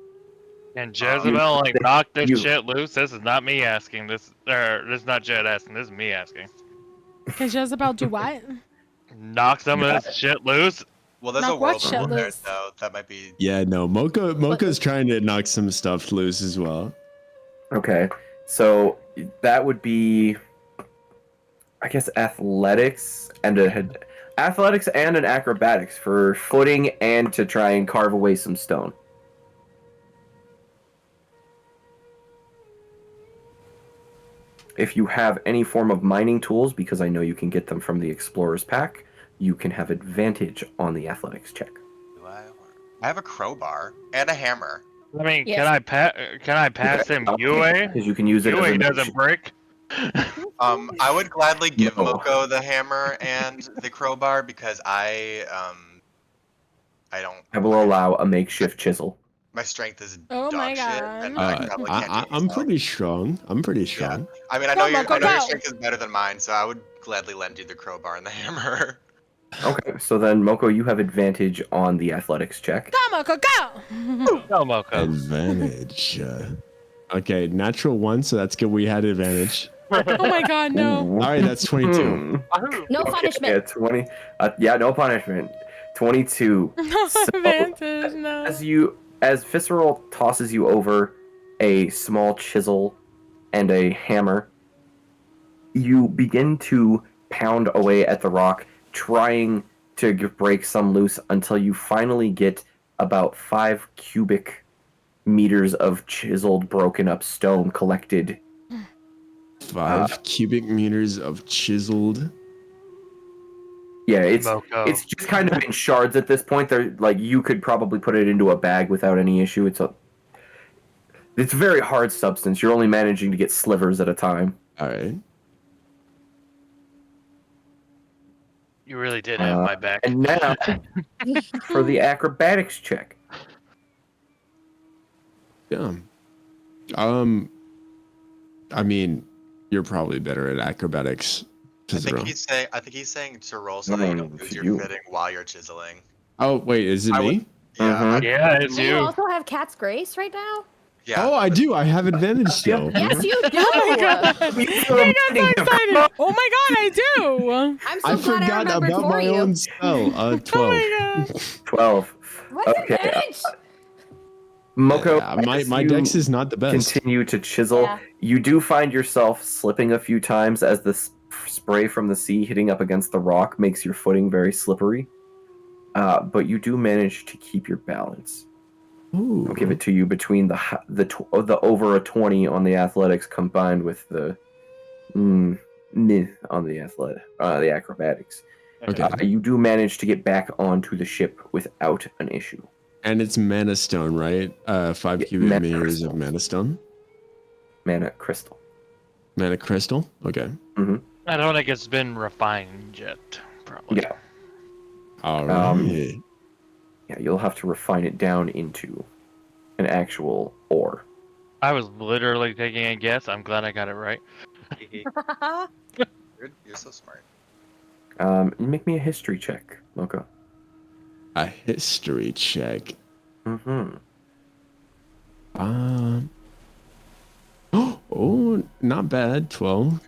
And Jezebel knocked this shit loose. This is not me asking. This is not Jett asking. This is me asking. Can Jezebel do what? Knock some of this shit loose. Well, there's Knock a what world shit rule there, loose? so that might be. Yeah, no, Moco's trying to knock some stuff loose as well. Okay, so that would be, I guess, athletics and an acrobatics for footing and to try and carve away some stone. If you have any form of mining tools, because I know you can get them from the Explorer's Pack, you can have advantage on the athletics check. I have a crowbar and a hammer. I mean, Yes. can I pass him UA? Because you can use it as UA a doesn't break. I would gladly give No. Moco the hammer and the crowbar because I don't. I will allow a makeshift chisel. My strength is Oh dog my shit, God. and I probably can't do I'm myself. pretty strong. I'm pretty strong. I mean, I Go, know your Moco, go. strength is better than mine, so I would gladly lend you the crowbar and the hammer. Okay, so then Moco, you have advantage on the athletics check. Go, Moco, go! Go, Moco. Advantage. Okay, natural 1, so that's good. We had advantage. Oh my God, no. Ooh. All right, that's 22. No Okay, punishment. Yeah, 20. Yeah, no punishment. 22. No So, advantage, no. As Visceral tosses you over a small chisel and a hammer, you begin to pound away at the rock, trying to break some loose until you finally get about 5 cubic meters of chiseled, broken up stone collected. 5 cubic meters of chiseled. Yeah, it's Moco. it's just kind of in shards at this point. They're like, you could probably put it into a bag without any issue. It's very hard substance. You're only managing to get slivers at a time. All right. You really did have my back. And now for the acrobatics check. Yeah. I mean, you're probably better at acrobatics. I think he's saying to roll so that you don't lose your footing while you're chiseling. Oh wait, is it me? Yeah. Yeah, it's Do you you. also have Cat's Grace right now? Yeah. Oh, I do. I have advantage still. Yes, you do. Oh my God. I got so excited. Oh my God, I do. I'm so I glad I forgot remembered about for my you. own spell. 12. Oh my God. 12. What's Okay. advantage? Moko, my as dex you is not the best. continue to chisel. Yeah. You do find yourself slipping a few times as the spray from the sea hitting up against the rock makes your footing very slippery. But you do manage to keep your balance. Ooh. I'll give it to you between the over a 20 on the athletics combined with the on the acrobatics. Okay. You do manage to get back onto the ship without an issue. And it's mana stone, right? 5 cubic mana meters crystal. of mana stone. Mana crystal. Mana crystal. Okay. I don't think it's been refined yet. Probably. Yeah. All right. Yeah, you'll have to refine it down into an actual ore. I was literally taking a guess. I'm glad I got it right. You're so smart. You make me a history check, Moco. A history check. Mm-hmm. Oh, not bad. 12.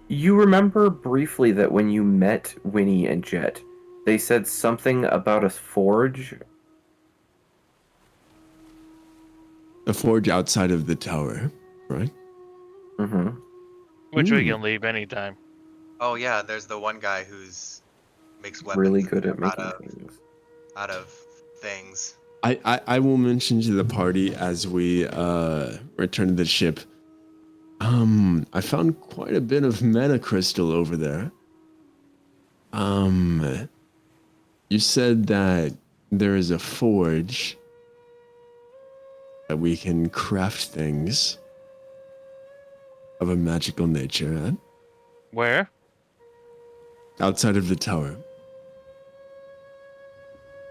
You remember briefly that when you met Wynnie and Jett, they said something about a forge? A forge outside of the tower, right? Mm-hmm. Which we can leave anytime. Oh yeah, there's the one guy who's makes weapons Really and good at stuff making things. out of things. I will mention to the party as we return to the ship. I found quite a bit of mana crystal over there. You said that there is a forge that we can craft things of a magical nature at Where? outside of the tower.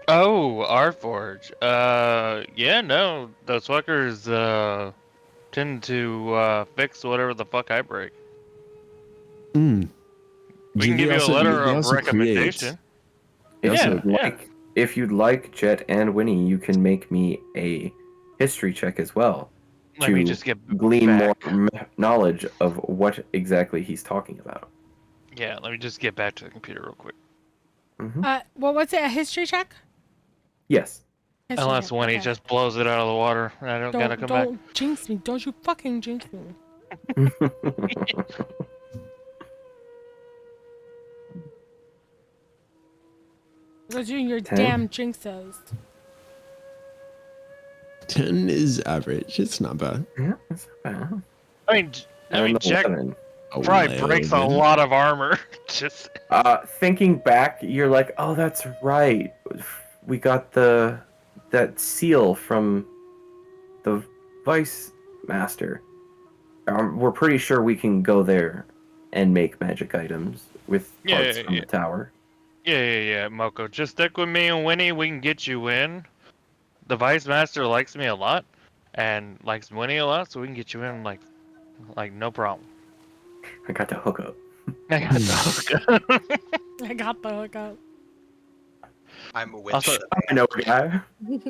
Oh, our forge. Yeah, no, those fuckers tend to fix whatever the fuck I break. Hmm. We can give you a letter of recommendation. If you'd like, Jett and Wynnie, you can make me a history check as well. Let me just get glean back. more knowledge of what exactly he's talking about. Yeah, let me just get back to the computer real quick. Well, what's it? A history check? Yes. History Unless check, Wynnie okay. just blows it out of the water and I don't gotta come back. Don't jinx me. Don't you fucking jinx me. Because you and your 10? damn jinxes. 10 is average. It's not bad. Yeah, that's not bad. I mean, Jack 11. probably breaks a lot of armor. Just Thinking back, you're like, oh, that's right. We got that seal from the Vice Master. We're pretty sure we can go there and make magic items with parts from the tower. Yeah, Moco. Just stick with me and Wynnie. We can get you in. The Vice Master likes me a lot, and likes Wynnie a lot, so we can get you in like no problem. I got the hookup. I got the hookup. I got the hookup. I'm a witch. Also, I know a guy.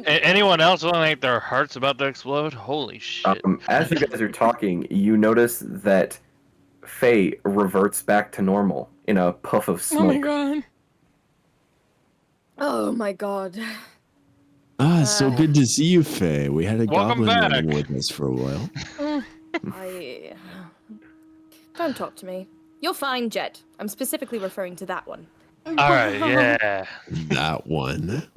Anyone else feeling like their heart's about to explode? Holy shit. As you guys are talking, you notice that Faye reverts back to normal in a puff of smoke. Oh my god. Oh my god. So good to see you, Faye. We had a Welcome goblin back. running with us for a while. Don't talk to me. You're fine, Jett. I'm specifically referring to that one. Alright, yeah. That one.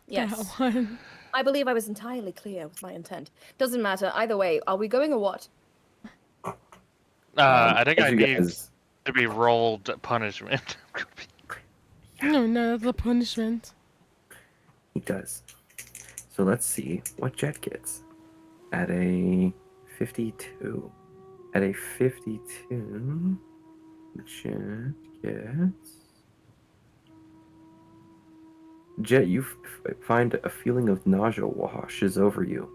Yes. That one. I believe I was entirely clear with my intent. Doesn't matter. Either way, are we going or what? I think as I you need guys- to be rolled punishment. No, the punishment. He does. So let's see what Jett gets. At a 52. At a 52, Jett gets... Jett, you find a feeling of nausea washes over you.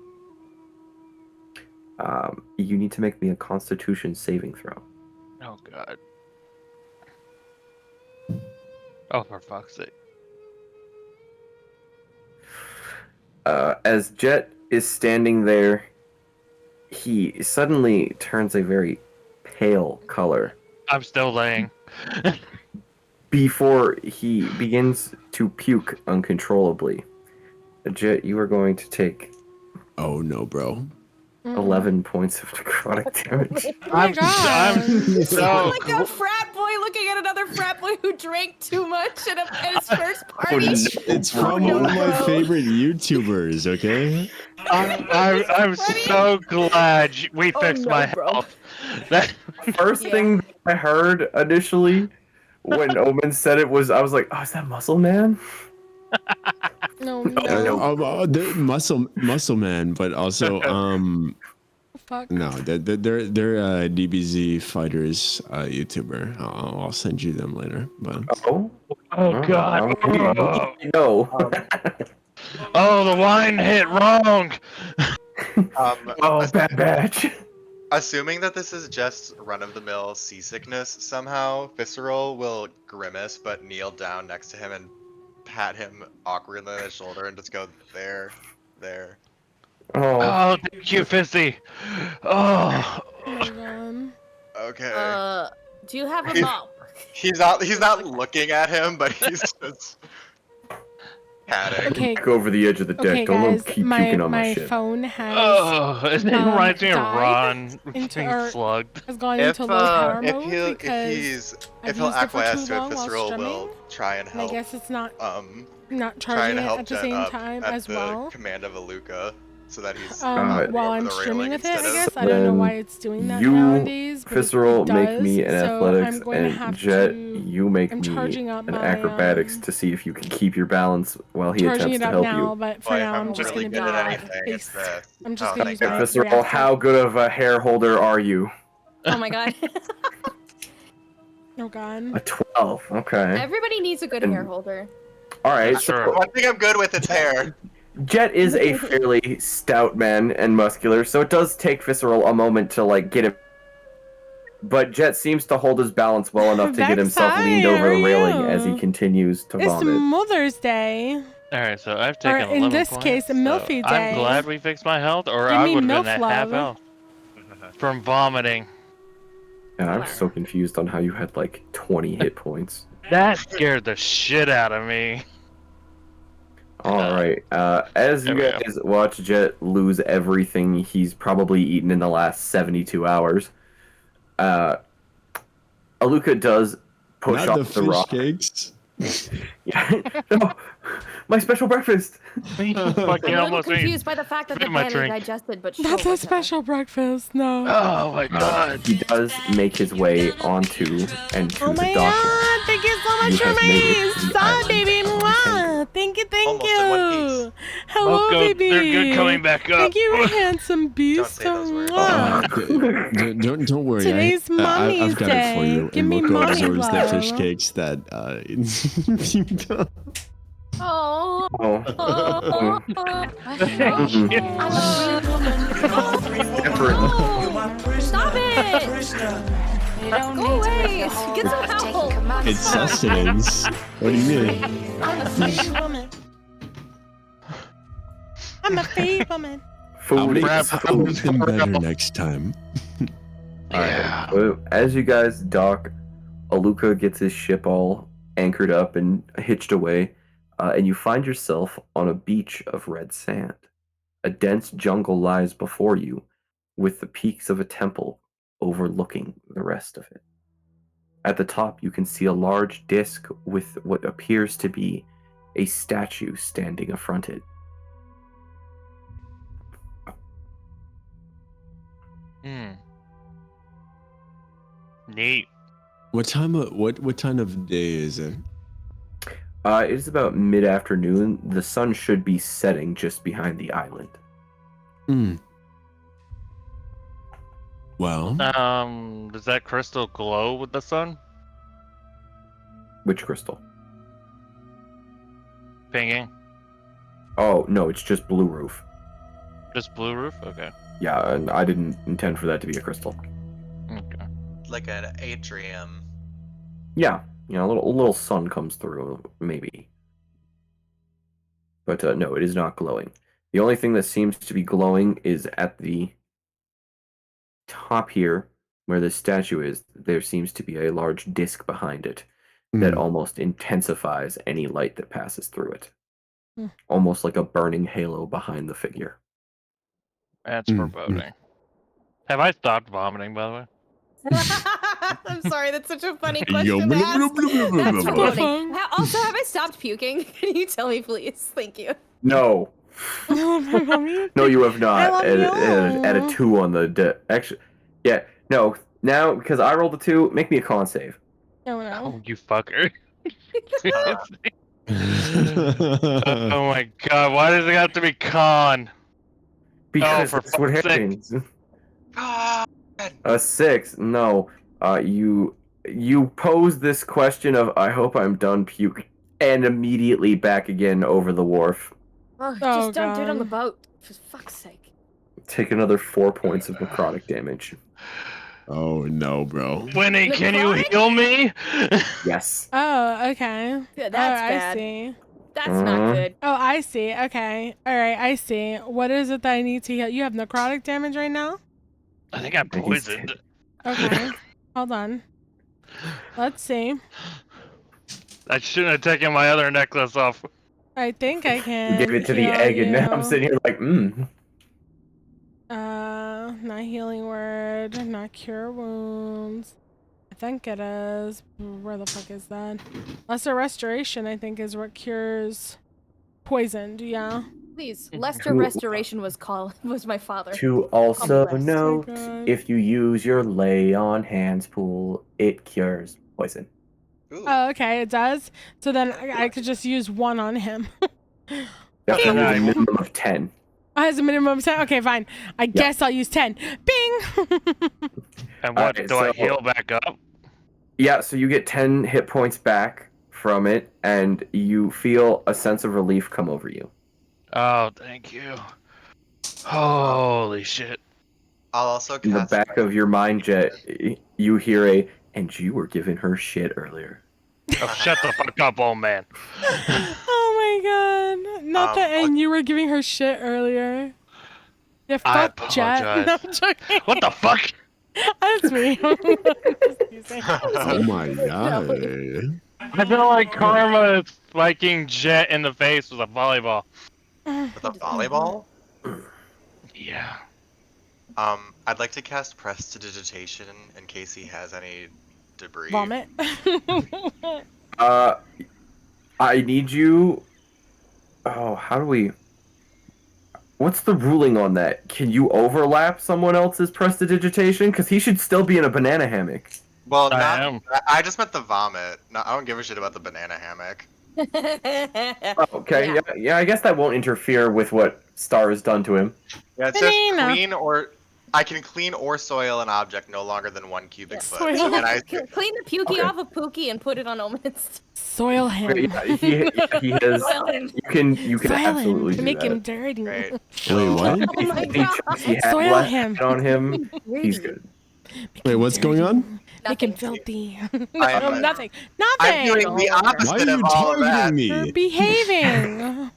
You need to make me a Constitution saving throw. Oh god. Oh, for fuck's sake. As Jett is standing there, he suddenly turns a very pale color I'm still laying. before he begins to puke uncontrollably. Jett, you are going to take Oh no, bro. 11 points of necrotic damage. Oh my god. You So sound like a frat boy looking at another frat boy who drank too much at his first party. It's from one of my favorite YouTubers, okay? I'm so glad we fixed my health. That First thing I heard initially when Omen said it was, I was like, oh, is that Muscle Man? No, The muscle man, but also fuck. no, they're DBZ fighters YouTuber. I'll send you them later. But Oh god. No. Oh, the wine hit wrong. Oh, bad batch. Assuming that this is just run-of-the-mill seasickness, somehow Visceral will grimace but kneel down next to him and pat him awkwardly on the shoulder and just go, there. Oh, thank you, Fizzy. Oh. Oh my god. Okay. Do you have a mop? He's not looking at him, but he's just patting. Okay. Go over the edge of the deck. Okay, Don't let him guys, keep puking on my my shit. phone has It reminds me of died Ron into being our- slugged. has gone into low power mode If because I've he'll used it for acquiesce too to it, long while Visceral will streaming, try and and I help. guess it's not Trying charging to it help at the Jett same up time at as the well. command of Aluka, so that he's While I'm the streaming railing with it, I instead of- guess. I don't know why it's doing that nowadays, but Visceral it does, make me an so athletics, I'm going to and have Jett, to... you make I'm me charging up an my, acrobatics to see if you can keep your balance while he charging attempts it to up help now, you. but for Boy, if now I'm I'm just really going to good at be anything, it's this. I'm just Oh, going to use thank my God. Visceral, reactor. how good of a hair holder are you? Oh my god. Oh god. A 12. Okay. Everybody needs a good hair holder. All right. Sure. One thing I'm good with is hair. Jett is a fairly stout man and muscular, so it does take Visceral a moment to like get him. But Jett seems to hold his balance well enough to get himself Vex, leaned hi, over the how are railing you? as he continues to It's vomit. Mother's Day. Alright, so I've taken Or 11 in this points, case, so Milfy Day. I'm glad we fixed my health, or Give I me would have MILF been at half love. health from vomiting. And I'm so confused on how you had like 20 hit points. That scared the shit out of me. All right. As you There we guys watch Jett lose everything he's probably eaten in the last 72 hours, Aluka does push not off the the fish rock. cakes. Yeah. No, my special breakfast. Fucking I'm a little almost ate confused by the fact that the my pan is drink. digested, but sure. That's a whatever. special breakfast. No. Oh my god. He does make his way onto and to Oh the my dock. god, thank you so much You for have made it my to the side, island baby. Mwah. Thank you, thank Almost in one you. Hello, Moco, baby. they're good coming back up. Thank you, handsome beast. say those words. Mwah. Don't worry. Today's Mommy's I've got it for Day. you. Give And me Moco mommy absorbs the fish love. cakes that you got. Oh. Oh. Stop it! Go away! Get some help! It's sustenance. What do you mean? I'm a Faye woman. I'm a Faye woman. I'll Food make is food. them better next time. Yeah. Well, as you guys dock, Aluka gets his ship all anchored up and hitched away, and you find yourself on a beach of red sand. A dense jungle lies before you, with the peaks of a temple overlooking the rest of it. At the top, you can see a large disc with what appears to be a statue standing affronted. Neat. What time of day is it? It is about mid-afternoon. The sun should be setting just behind the island. Hmm. Well, Does that crystal glow with the sun? Which crystal? Pinging? Oh, no, it's just blue roof. Just blue roof? Okay. Yeah, and I didn't intend for that to be a crystal. Okay. Like an atrium. Yeah, you know, a little sun comes through, maybe. But no, it is not glowing. The only thing that seems to be glowing is at the top here, where the statue is. There seems to be a large disc behind it that almost intensifies any light that passes through it. Almost like a burning halo behind the figure. That's foreboding. Have I stopped vomiting, by the way? I'm sorry, that's such a funny Yo, question to blah, ask. blah, blah, blah, That's blah, blah. foreboding. Also, have I stopped puking? Can you tell me, please? Thank you. No. No, you have I not. love At a you. 2 on the actually, yeah. No, now because I rolled a 2, make me a con save. Oh no. Oh, you fucker. Oh my god, why does it have to be con? Because for that's what fuck's sake. happens. God. A 6. No. You pose this question of I hope I'm done puke, and immediately back again over the wharf. Oh, Oh, just don't do it on the God. boat, for fuck's sake. Take another 4 points of necrotic damage. Oh no, bro. Wynnie, can you heal me? Yes. Oh, okay. Yeah, Oh, that's I bad. see. That's not good. Oh, I see. Okay. All right, I see. What is it that I need to heal? You have necrotic damage right now? I think I'm poisoned. Okay. Hold on. Let's see. I shouldn't have taken my other necklace off. I think I You can. gave it to the heal egg, and now I'm you. sitting here like, Not healing word, not cure wounds. I think it is. Where the fuck is that? Lesser restoration, I think, is what cures poisoned. Yeah. Please, Lester Restoration was my father. To also Call me Lester. note, God. if you use your lay on hands pool, it cures poison. Ooh. Oh, okay, it does. So then I could just use 1 on him. That Bing! has a minimum of 10. Oh, has a minimum of 10? Okay, fine. I guess I'll use 10. Bing! And what, Alright, do I so- heal back up? Yeah, so you get 10 hit points back from it, and you feel a sense of relief come over you. Oh, thank you. Holy shit. I'll also In the cast back of your mind, Jet, you hear a, and you were giving her shit earlier. Oh, shut the fuck up, old man. Oh my god. Not that, and you were giving her shit earlier. Yeah, I fuck Jet. apologize. No, I'm joking. What the fuck? That's me. Oh my god. I feel like Karma is spiking Jet in the face with a volleyball. with a volleyball. Yeah. I'd like to cast Prestidigitation in case he has any debris. Vomit. I need you. Oh, how do we? What's the ruling on that? Can you overlap someone else's prestidigitation? Because he should still be in a banana hammock. Well, I am. I just meant the vomit. No, I don't give a shit about the banana hammock. Oh, okay, yeah, I guess that won't interfere with what Star has done to him. Yeah, it says Banana. clean or I can clean or soil an object no longer than 1 cubic foot. Soil. And I, Clean the pukey Okay. off of Pookie and put it on Omen's. Soil him. Yeah, he has. Soil him. You can Soil absolutely him. do Make that. him dirty. Great. Wait, what? Oh my Any chance he god. had Soil left him. on him, he's good. Wait, what's going on? Make him Nothing. filthy. I'm- Nothing. I'm doing Nothing. the Why opposite are of you all of that. targeting You're me? behaving.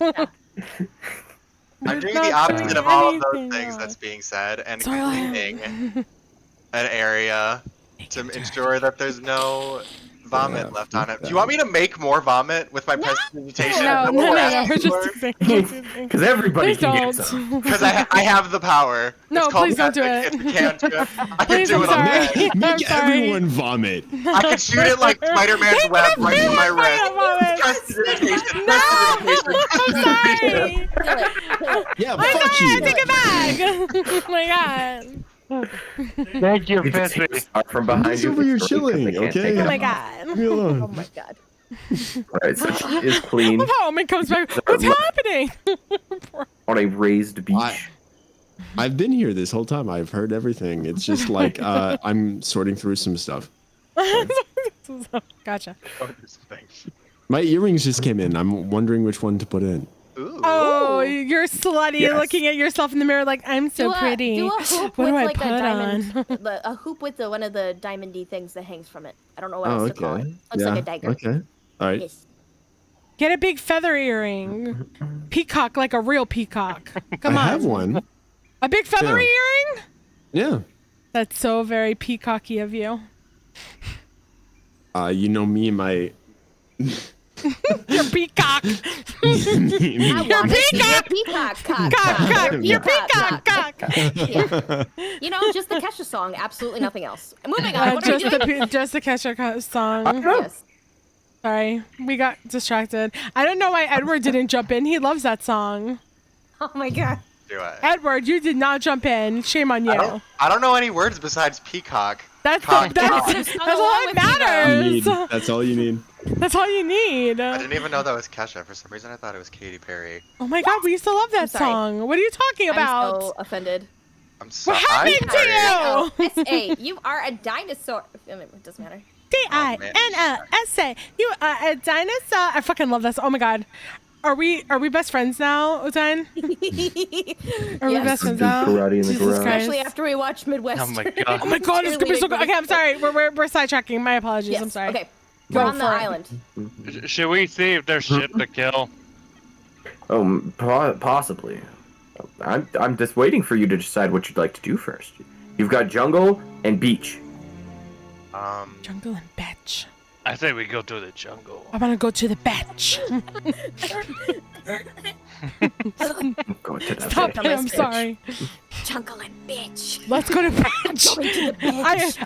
I'm doing Not the opposite doing of all of those anything things wrong. that's being said and Soil cleaning him. an area to ensure that there's no vomit Yeah, left on it. fuck Do you want me to make more vomit with my prestidigitation? No, we're just using. Because everybody Please can get don't. some. Because I have the power. No, It's called please don't do magic. it. It's a cantrip. I can Please, do I'm it on sorry. that. I'm Make sorry. everyone vomit. I can shoot it like Spider-Man's web right in my wrist. Prestidigitation. Prestidigitation. I'm sorry. Yeah, I'm fuck sorry. I you. take it back. Oh my god. Thank you, You can take Fitzy. Star from behind He's you. over here because they chilling, can't take okay? it. Oh my god. Leave me Oh alone. my god. Alright, so she is clean Oh, Omen comes back. What's happening? on a raised beach. I've been here this whole time. I've heard everything. It's just like I'm sorting through some stuff. Gotcha. My earrings just came in. I'm wondering which one to put in. Ooh. Oh, you're slutty Yes. looking at yourself in the mirror like, I'm so pretty. Do a hoop What with do I like put a diamond. on? A hoop with one of the diamondy things that hangs from it. I don't know what Oh, else to call okay. it. Looks Yeah. like a dagger. Okay. All right. Yes. Get a big feather earring. Peacock like a real peacock. Come I on. have one. A big feather Yeah. earring? Yeah. That's so very peacocky of you. You know me and my. You're peacock. me- You're peacock. peacock. Cock. You're peacock. Cock. Yeah. You know, just the Kesha song. Absolutely nothing else. Moving on. What are we doing? Just the Kesha song. Yes. Sorry, we got distracted. I don't know why Edward didn't jump in. He loves that song. Oh my god. Do I? Edward, you did not jump in. Shame on you. I don't know any words besides peacock. That's Cock. all that matters. That's all you need. That's all you need. I didn't even know that was Kesha. For some reason, I thought it was Katy Perry. Oh my god, we used to love that song. What are you talking about? I'm so offended. I'm sorry. What happened to you? S.A. You are a dinosaur. It doesn't matter. D-I-N-O-S-A. You are a dinosaur. I fucking love this. Oh my god. Are we best friends now, Utain? Are we best friends now? Karate in the garage. Especially after we watch Midwest. Oh my god. Oh my god, it's gonna be so good. Okay, I'm sorry. We're sidetracking. My apologies. Yes. I'm sorry. Okay. We're on the for it. island. Should we see if there's shit to kill? Possibly. I'm just waiting for you to decide what you'd like to do first. You've got jungle and beach. Jungle and beach. I say we go to the jungle. I want to go to the beach. Go to the Stop beach. it. I'm sorry. Jungle and bitch. Let's go to beach. Going to the beach.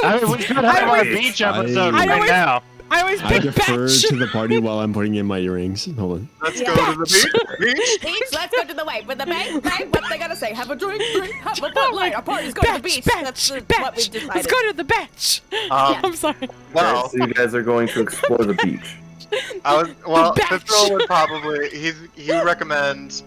I mean, we could have our beach episode right now. I always I pick defer beach. to the party while I'm putting in my earrings. Hold on. Let's go to the beach. Beach, let's go to the way. With the bang, what they gotta say? Have a drink, have a Bud Light. Our party's going to the beach. That's what we've decided. Let's go to the beach. I'm sorry. Well, So you guys are going to explore the beach. Fitzroy would probably he would recommend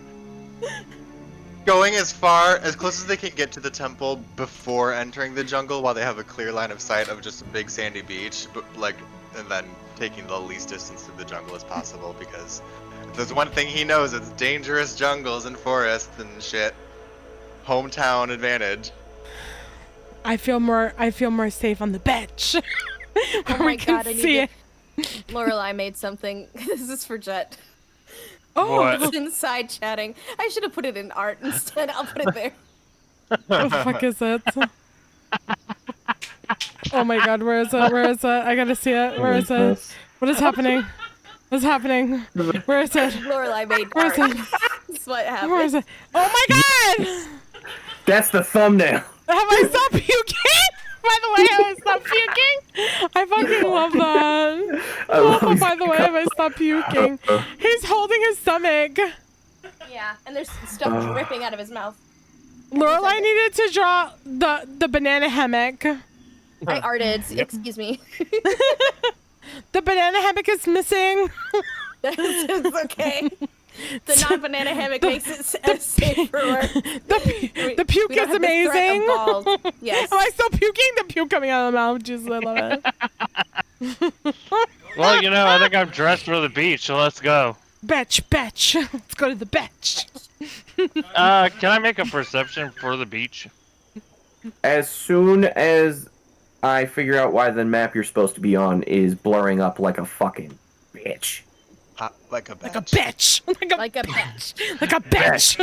going as close as they can get to the temple before entering the jungle, while they have a clear line of sight of just a big sandy beach, and then taking the least distance to the jungle as possible, because if there's one thing he knows, it's dangerous jungles and forests and shit. Hometown advantage. I feel more safe on the beach. Oh my god, I see need to... Lorelai made something. This is for Jett. Oh, What? It's inside chatting. I should have put it in art instead. I'll put it there. what the fuck is it? Oh my god, where is it? Where is it? I gotta see it. Where is it? What is happening? What's happening? Where is it? Lorelai made Where is art. it? That's what happened. Where is it? Oh my god! That's the thumbnail. Have I stopped puking? By the way, have I stopped puking? I fucking love that. Oh, by the way, have I stopped puking? He's holding his stomach. Yeah, and there's stuff dripping out of his mouth. Lorelai needed to draw the banana hammock. I arted. Excuse me. The banana hammock is missing. It's okay. The non-banana hammock makes it safe for work. The puke We don't is have the threat of amazing. balls. Yes. Am I still puking? The puke coming out of my mouth. Jesus, I love it. Well, you know, I think I'm dressed for the beach, so let's go. Betch. Let's go to the betch. Can I make a perception for the beach? As soon as I figure out why the map you're supposed to be on is blurring up like a fucking bitch. Like a Like a bitch. Like a bitch. Like a bitch.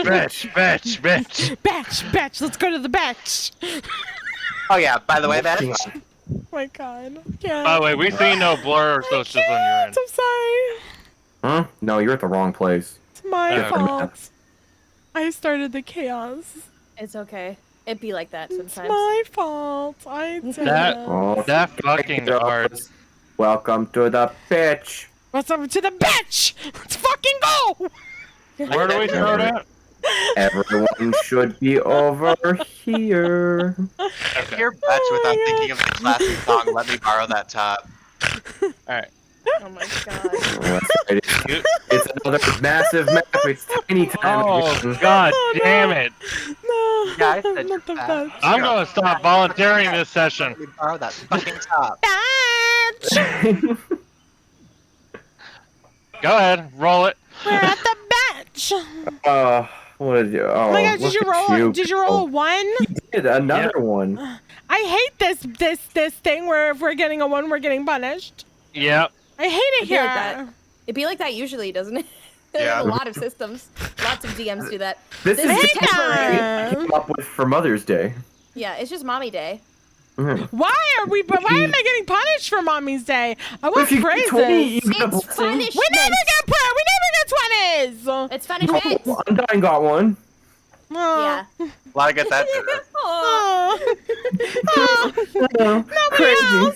Bitch. Betch. Let's go to the betch. Oh yeah, by the way, that Oh my god. Yeah. By the way, we see no blur, so it's just on your end. I'm sorry. Huh? No, you're at the wrong place. It's my Yeah. fault. I started the chaos. It's okay. It be like that It's sometimes. my fault. I did That- it. Oh, That fucking art. welcome to the bitch. What's up to the bitch? Let's fucking go! Where do we start at? Everyone should be over here. if you're Betch without thinking of the classic song, let me borrow that top. Alright. Oh my god. It's another massive map. It's tiny time. Oh, god damn it. No, Yeah, I said not the that. bitch. I'm gonna stop volunteering this session. Let me borrow that fucking top. Bitch! Go ahead, roll it. We're at the bitch! What did you? Oh, Oh my god, look did you at roll? Did you roll a 1? You did another one. I hate this thing where if we're getting a 1, we're getting punished. Yep. I hate it It'd be here. like that. It'd be like that usually, doesn't it? There's Yeah. a lot of systems. Lots of DMs do that. This This is is just temporary. that. came up with for Mother's Day. Yeah, it's just mommy day. Why am I getting punished for Mommy's Day? I want If you get 20, praises. you get a It's blessing. punishment. We never get 20s. It's Spanish bits. Oh, Undyne got one. Yeah. Glad I get that dinner. Crazy.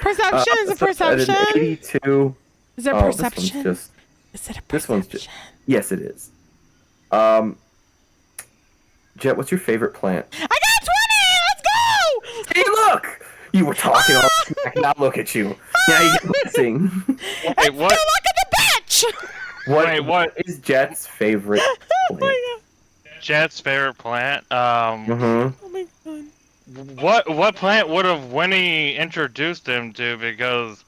Perception? Is it So at an perception? 82. Is it Oh, this one's perception? just- Is it a this one's just- perception? Yes, it is. Jett, what's your favorite plant? I got 20! Let's go! Hey, look! You were talking all smack. Now look at you. Now you get blessing. Wait, what? Look at the bitch! What? is Jett's favorite Oh plant? my Jet's favorite plant. Mm-hmm. Oh my god. What plant would have Wynnie introduced him to? Because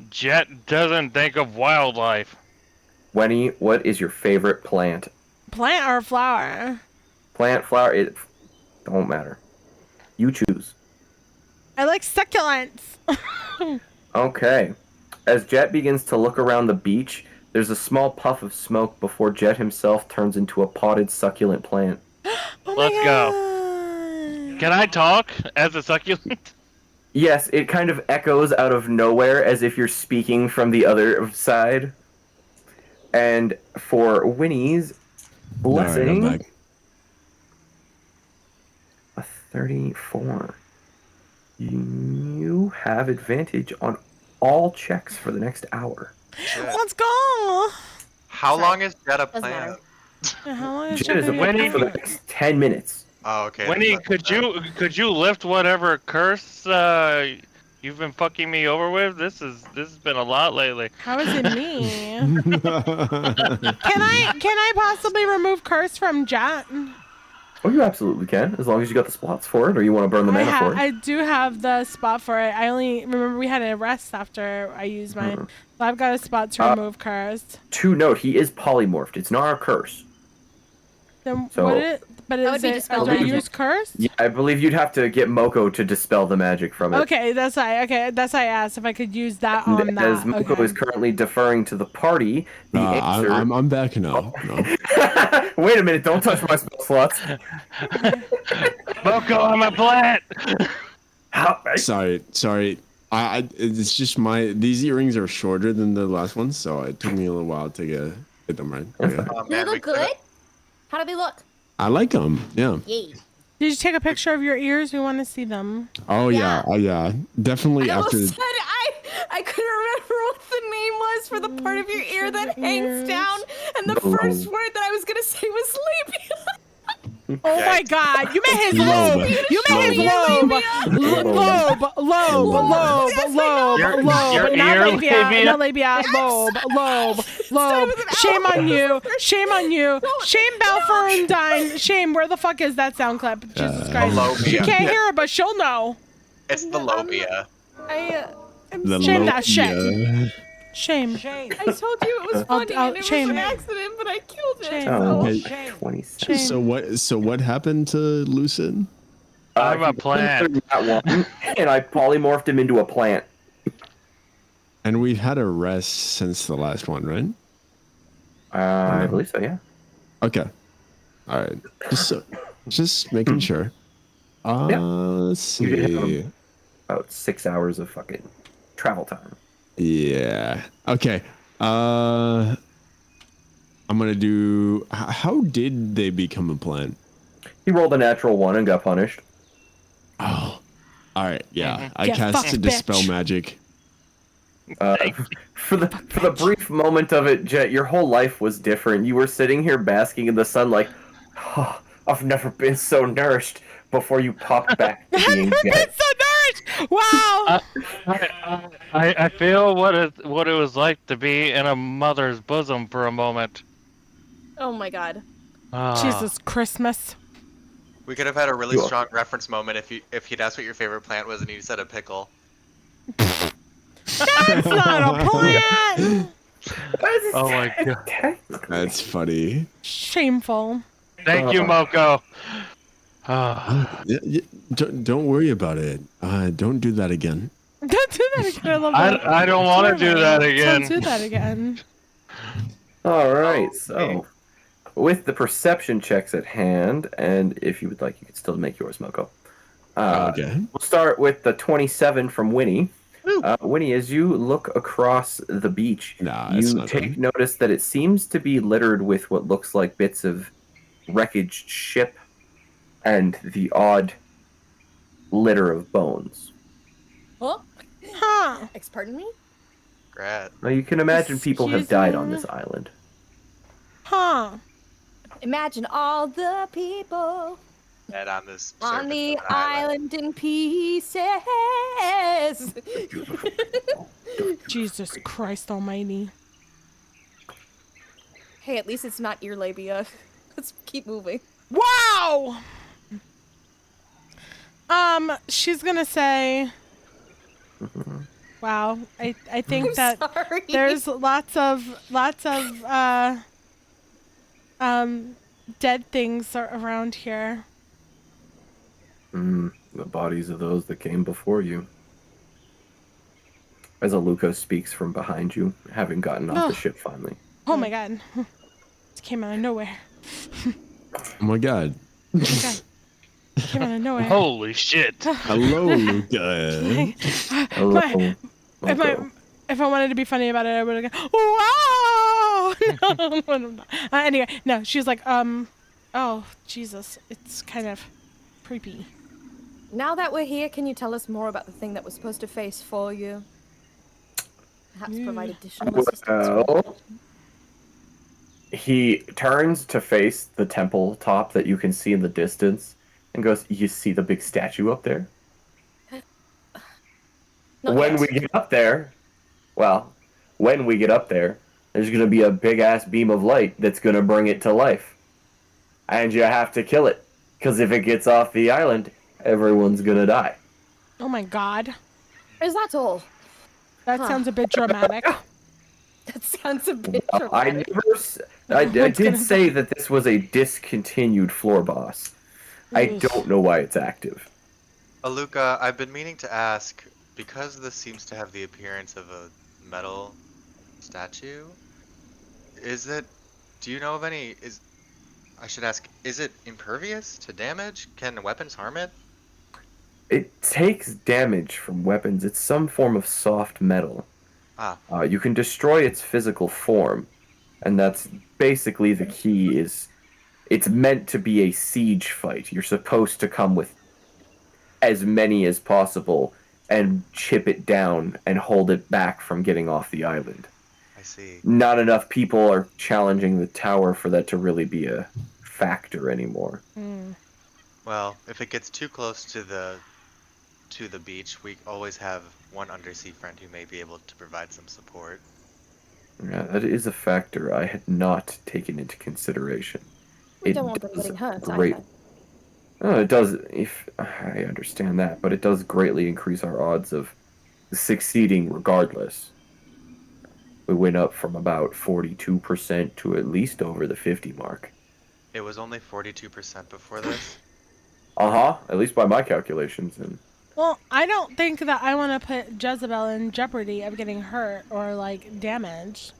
Jett doesn't think of wildlife. Wynnie, what is your favorite plant? Plant or flower? Plant, flower, it don't matter. You choose. I like succulents. Okay. As Jett begins to look around the beach, there's a small puff of smoke before Jett himself turns into a potted succulent plant. Oh Let's my go. god. Can I talk as a succulent? Yes, it kind of echoes out of nowhere as if you're speaking from the other side. And for Winnie's blessing, Alright, a 34. You have advantage on all checks for the next hour. Let's go. How long is Jett a Doesn't plant? matter. How long is Jett is a your Winnie- for the next 10 minutes. Oh, okay. Winnie, that's- could you lift whatever curse you've been fucking me over with? This has been a lot lately. How is it me? Can I possibly remove curse from Jett? Oh, you absolutely can, as long as you got the spots for it, or you want to burn the mana for it. I do have the spot for it. I only remember we had a rest after I used mine. So I've got a spot to remove curse. To note, he is polymorphed. It's not a curse. Then So- would it? But That would is be it? dispel Do I magic. use curse? Yeah, I believe you'd have to get Moco to dispel the magic from it. Okay, that's why. Okay, that's why I asked if I could use that on And that. as Moco Okay. is currently deferring to the party, the answer... I'm back now. No. Wait a minute, don't touch my spell slots. Moco, I'm a plant. How... Sorry. It's just these earrings are shorter than the last ones, so it took me a little while to get them right. Okay. Oh, Do they man, we look could've- good? How do they look? I like them. Yeah. Yay. Did you take a picture of your ears? We want to see them. Oh yeah. Oh yeah. Definitely I after. almost said I couldn't remember what the name was for the part of your ear that hangs down, and the No. first word that I was gonna say was labia. Oh Yeah. my god, you meant his Lobe. lobe. You meant his lobe. Lobe. Your Not ear labia. labia? Not labia. Lobe. Shame on you. Shame on you. Shame Balfour and Dine. Shame. Where the fuck is that sound clip? Jesus Christ. Lobia. She can't hear it, but she'll know. It's the lobia. The Shame that shit. Lobia. Shame. I told you it was funny and it was shame. an accident, but I killed it. Shame. Oh, Okay. 27. Shame. So what happened to Lucid? I'm a he plant. went through that one, and I polymorphed him into a plant. And we've had a rest since the last one, right? I believe so, yeah. Okay. All right. Just making sure. Yeah. Let's You did have see. About 6 hours of fucking travel time. Yeah. Okay. I'm gonna do. How did they become a plant? He rolled a natural 1 and got punished. Oh. All right. Yeah. I Get cast fucked, to dispel bitch. magic. For the brief moment of it, Jett, your whole life was different. You were sitting here basking in the sun like, oh, I've never been so nourished before you popped back to being It's Jett. so nourished. Wow. I feel what it was like to be in a mother's bosom for a moment. Oh my god. Jesus Christmas. We could have had a really You are- strong reference moment if he'd asked what your favorite plant was and you said a pickle. That's not a plant. Oh my god. That's funny. Shameful. Thank you, Moco. Ah. Don't worry about it. Don't do that again. Don't do that again. I love that. I don't want to do that again. Don't do that again. All right, so with the perception checks at hand, and if you would like, you could still make yours, Moco. Okay. We'll start with the 27 from Wynnie. Wynnie, as you look across the beach, Nah, it's you not take done. notice that it seems to be littered with what looks like bits of wreckaged ship and the odd litter of bones. Oh, Huh. pardon me? Grat. Now, you can imagine people have Excuse died on me? this island. Huh. Imagine all the people Dead on this on surface the of an island. island in pieces. Jesus Christ almighty. Hey, at least it's not ear labia. Let's keep moving. Wow! She's gonna say, wow, I think I'm that sorry. there's lots of dead things around here. The bodies of those that came before you. As Aluka speaks from behind you, having gotten off the Ugh. ship finally. Oh my god. It came out of nowhere. Oh my god. It came out of nowhere. Holy shit. Hello, Luca. Hello. Moco. If I wanted to be funny about it, I would have gone, wow! No, I'm not. Anyway, no, she was like, oh, Jesus, it's kind of creepy. Now that we're here, can you tell us more about the thing that was supposed to face for you? Perhaps provide additional assistance. Well, he turns to face the temple top that you can see in the distance and goes, "You see the big statue up there? Not When yet. we get up there, there's going to be a big-ass beam of light that's going to bring it to life. And you have to kill it, because if it gets off the island, everyone's going to die." Oh my god. Is that all? That Huh. sounds a bit dramatic. That sounds a bit I dramatic. I Everyone's did gonna say that this was a discontinued floor boss. I Oof. don't know why it's active. Aluka, I've been meaning to ask, because this seems to have the appearance of a metal statue, do you know of any, I should ask, is it impervious to damage? Can weapons harm it? It takes damage from weapons. It's some form of soft metal. Ah. You can destroy its physical form, and that's basically the key. Is it's meant to be a siege fight. You're supposed to come with as many as possible and chip it down and hold it back from getting off the island. I see. Not enough people are challenging the tower for that to really be a factor anymore. Well, if it gets too close to the beach, we always have one undersea friend who may be able to provide some support. Yeah, that is a factor I had not taken into consideration. We don't want them getting hurt either. Oh, it does. If I understand that, but it does greatly increase our odds of succeeding regardless. We went up from about 42% to at least over the 50 mark. It was only 42% before this. At least by my calculations. And Well, I don't think that I want to put Jezebel in jeopardy of getting hurt or, like, damaged.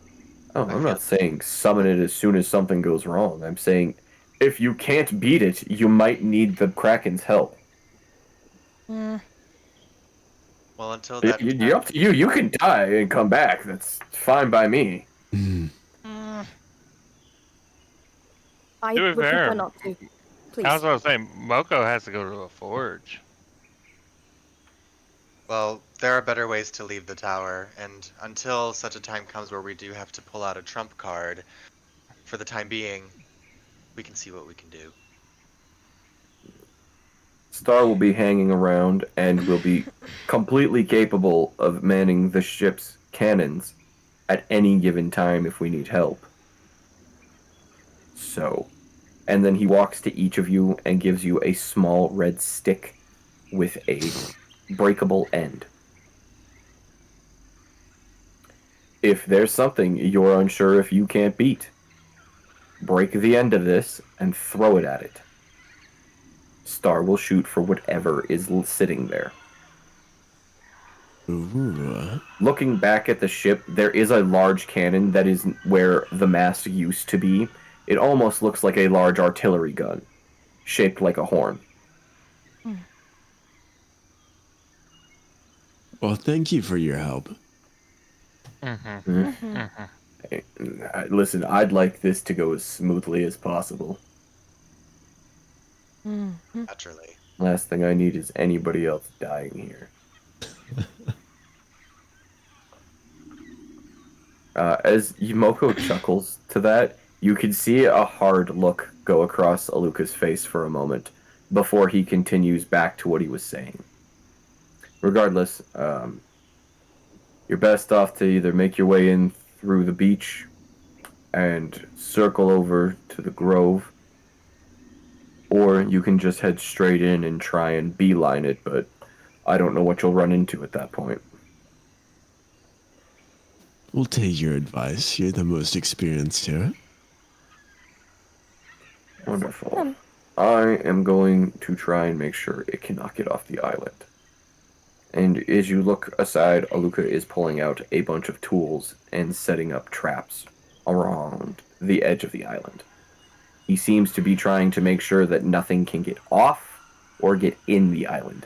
I'm not saying summon it as soon as something goes wrong. I'm saying if you can't beat it, you might need the Kraken's help. Well, until that You're up to you. You can die and come back. That's fine by me. I To be would prefer fair, not to. Please. I was going to say, Moco has to go to a forge. Well, there are better ways to leave the tower, and until such a time comes where we do have to pull out a trump card, for the time being, we can see what we can do. Star will be hanging around and will be completely capable of manning the ship's cannons at any given time if we need help. So, and then he walks to each of you and gives you a small red stick with a breakable end. If there's something you're unsure if you can't beat, break the end of this and throw it at it. Star will shoot for whatever is sitting there. Ooh. Looking back at the ship, there is a large cannon that is where the mast used to be. It almost looks like a large artillery gun, shaped like a horn. Well, thank you for your help. Hey, listen, I'd like this to go as smoothly as possible. Naturally. Last thing I need is anybody else dying here. As Yumoko chuckles to that, you can see a hard look go across Aluka's face for a moment before he continues back to what he was saying. Regardless, you're best off to either make your way in through the beach and circle over to the grove, or you can just head straight in and try and beeline it, but I don't know what you'll run into at that point. We'll take your advice. You're the most experienced here. Wonderful. I am going to try and make sure it cannot get off the island. And as you look aside, Aluka is pulling out a bunch of tools and setting up traps around the edge of the island. He seems to be trying to make sure that nothing can get off or get in the island.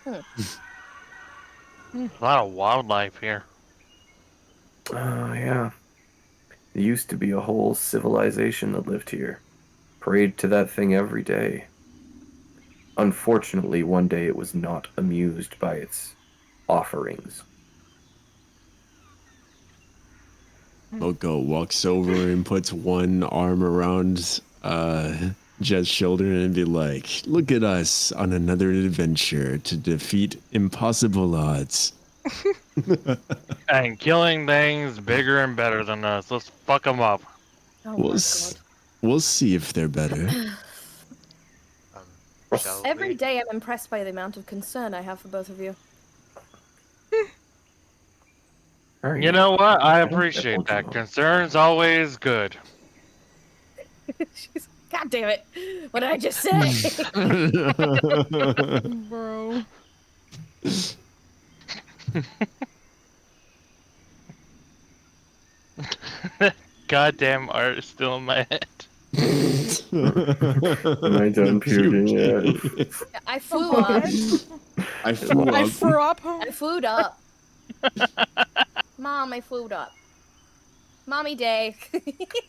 A lot of wildlife here. Oh, yeah. There used to be a whole civilization that lived here. Prayed to that thing every day. Unfortunately, one day it was not amused by its offerings. Moco walks over and puts one arm around Jett's shoulder and be like, look at us on another adventure to defeat impossible odds. And killing things bigger and better than us. Let's fuck them up. We'll see if they're better. Every day I'm impressed by the amount of concern I have for both of you. You know what? I appreciate that. Concern's always good. God damn it. What did I just say? Bro. Goddamn art is still in my head. Am I done puking yet? I flew up. I flew up. I flew up. Mom, I flew up. Mommy day.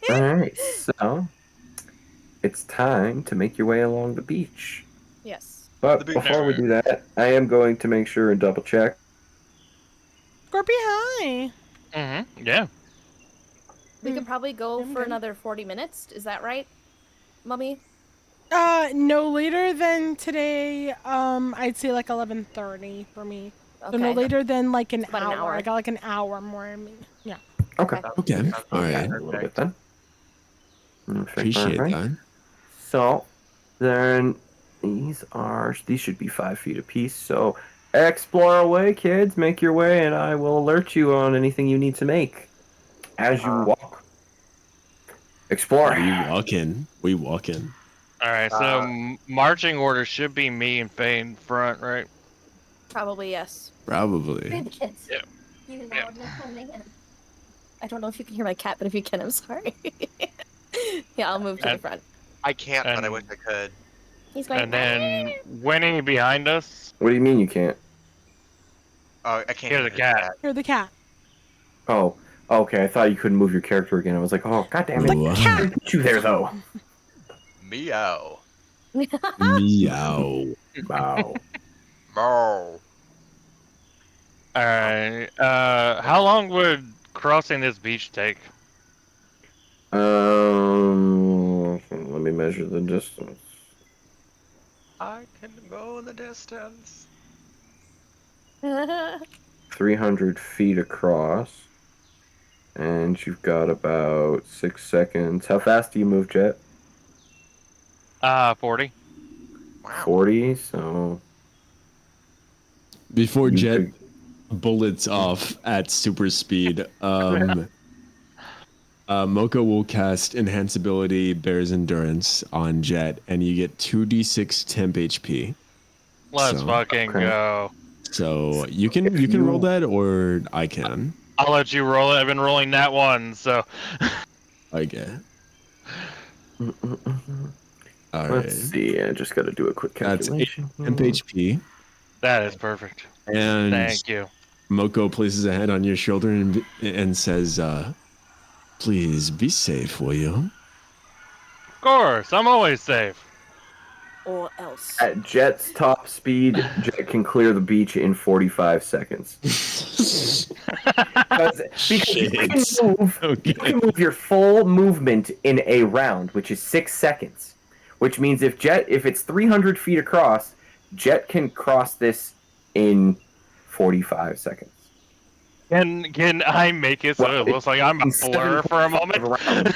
Alright, so it's time to make your way along the beach. Yes. But before we do that, I am going to make sure and double check. Scorpio, hi. Mm-hmm. Yeah. We could probably go for another 40 minutes. Is that right, Mummy? No later than today. I'd say like 11:30 for me. So no later than like an hour. I got like an hour more. I mean, yeah. Okay. Okay. All right. A little bit then. Appreciate that. So, then these should be 5 feet apiece. So, explore away, kids. Make your way, and I will alert you on anything you need to make as you walk. Explore. We walk in. All right. So marching order should be me and Faye in front, right? Probably yes. Probably. Kids. Yeah. I don't know if you can hear my cat, but if you can, I'm sorry. Yeah, I'll move to the front. I can't, but I wish I could. He's going. And then Wynnie behind us. What do you mean you can't? Oh, I can't hear the cat. Hear the cat. Oh, okay. I thought you couldn't move your character again. I was like, oh, goddamn it! The cat. Put you there though. Meow. Meow. Wow. Meow. Alright. How long would crossing this beach take? Let me measure the distance. I can go the distance. 300 feet across. And you've got about 6 seconds. How fast do you move, Jett? 40. Wow. 40, so... Before Jett bullets off at super speed, Moco will cast Enhance Ability Bear's Endurance on Jett, and you get 2d6 temp HP. Let's fucking go. So you can roll that, or I can. I'll let you roll it. I've been rolling that one, so. Okay. All Let's see. I just got to do a quick calculation. That's 8 temp HP. That is perfect. And Thank you. Moco places a hand on your shoulder and says, please be safe, will you? Of course, I'm always safe. Or else. At Jett's top speed, Jett can clear the beach in 45 seconds. because you can move your full movement in a round, which is 6 seconds. Which means if it's 300 feet across, Jett can cross this in 45 seconds. Can I make it so it looks like I'm a blur for a moment?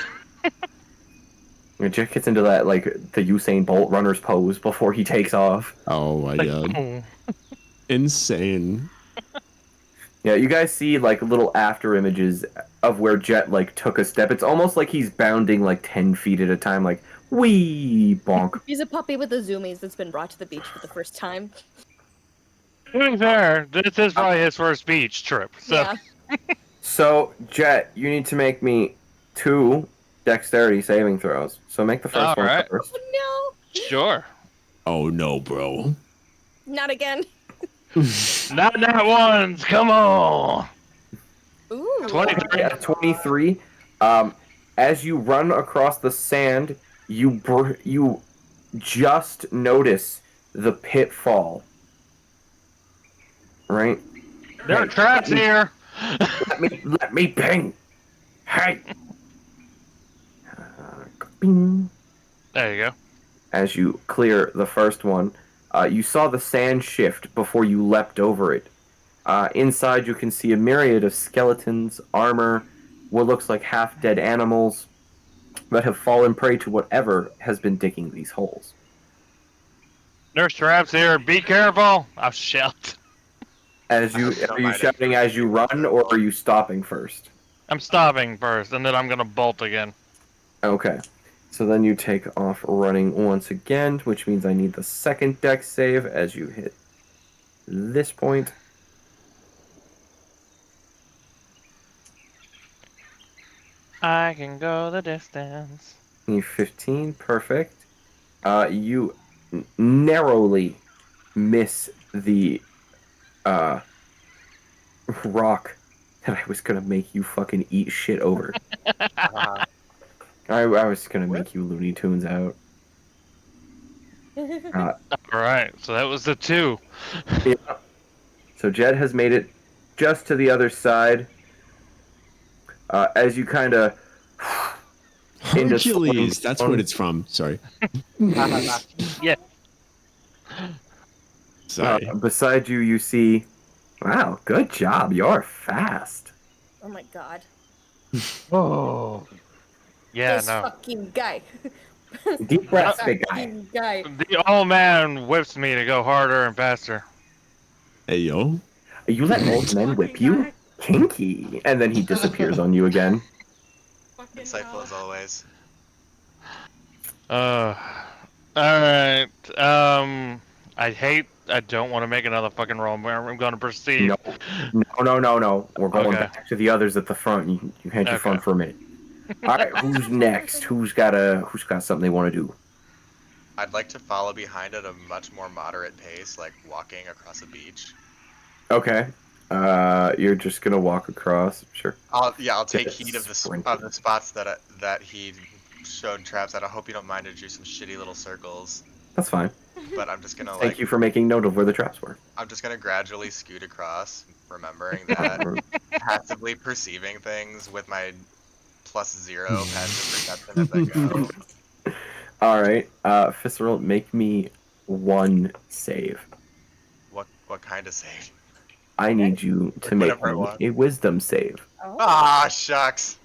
Jett gets into that, like, the Usain Bolt runner's pose before he takes off. Oh my god. Insane. Yeah, you guys see, like, little after images of where Jett, like, took a step. It's almost like he's bounding, like, 10 feet at a time, like, wee bonk. He's a puppy with the zoomies that's been brought to the beach for the first time. To be fair, this is probably his first beach trip. So. Yeah. So, Jett, you need to make me 2 dexterity saving throws. So make the first one Alright. first. No. Sure. Oh no, bro. Not again. Not that ones. Come on. Ooh. 23. Yeah, 23. As you run across the sand, you just notice the pitfall. Right? There are traps here. Let me ping. Hey. Bing. There you go. As you clear the first one, you saw the sand shift before you leapt over it. Inside, you can see a myriad of skeletons, armor, what looks like half-dead animals that have fallen prey to whatever has been digging these holes. There's traps here. Be careful. I'll shout. Are you shouting as you run, or are you stopping first? I'm stopping first, and then I'm gonna bolt again. Okay. So then you take off running once again, which means I need the second dex save as you hit this point. I can go the distance. You 15, perfect. You narrowly miss the rock that I was gonna make you fucking eat shit over. I was gonna make you Looney Tunes out. Alright, so that was the 2. Yeah. So Jett has made it just to the other side. As you kind of Hercules, that's what it's from. Sorry. Yeah. Sorry. Beside you, you see, wow, good job. You're fast. Oh my god. Oh. Yeah, this no. fucking guy. Deep breaths, big guy. Fucking guy. The old man whips me to go harder and faster. Hey, yo. You let old men whip you? Kinky. And then he disappears on you again. Insightful as always. Alright. I don't want to make another fucking roll. I'm going to proceed. No. We're going Okay. back to the others at the front. You had your fun for a minute. All right, who's next? Who's got something they want to do? I'd like to follow behind at a much more moderate pace, like walking across a beach. Okay. You're just gonna walk across. Sure. I'll take heed of the Sprinting. spots that he showed traps at. I hope you don't mind to do some shitty little circles. That's fine. But I'm just gonna Thank you for making note of where the traps were. I'm just gonna gradually scoot across, remembering that passively perceiving things with my +0 passive perception as I go. All right, Visceral, make me 1 save. What kind of save? I need you to make Whatever I want. a Wisdom save. Ah, shucks.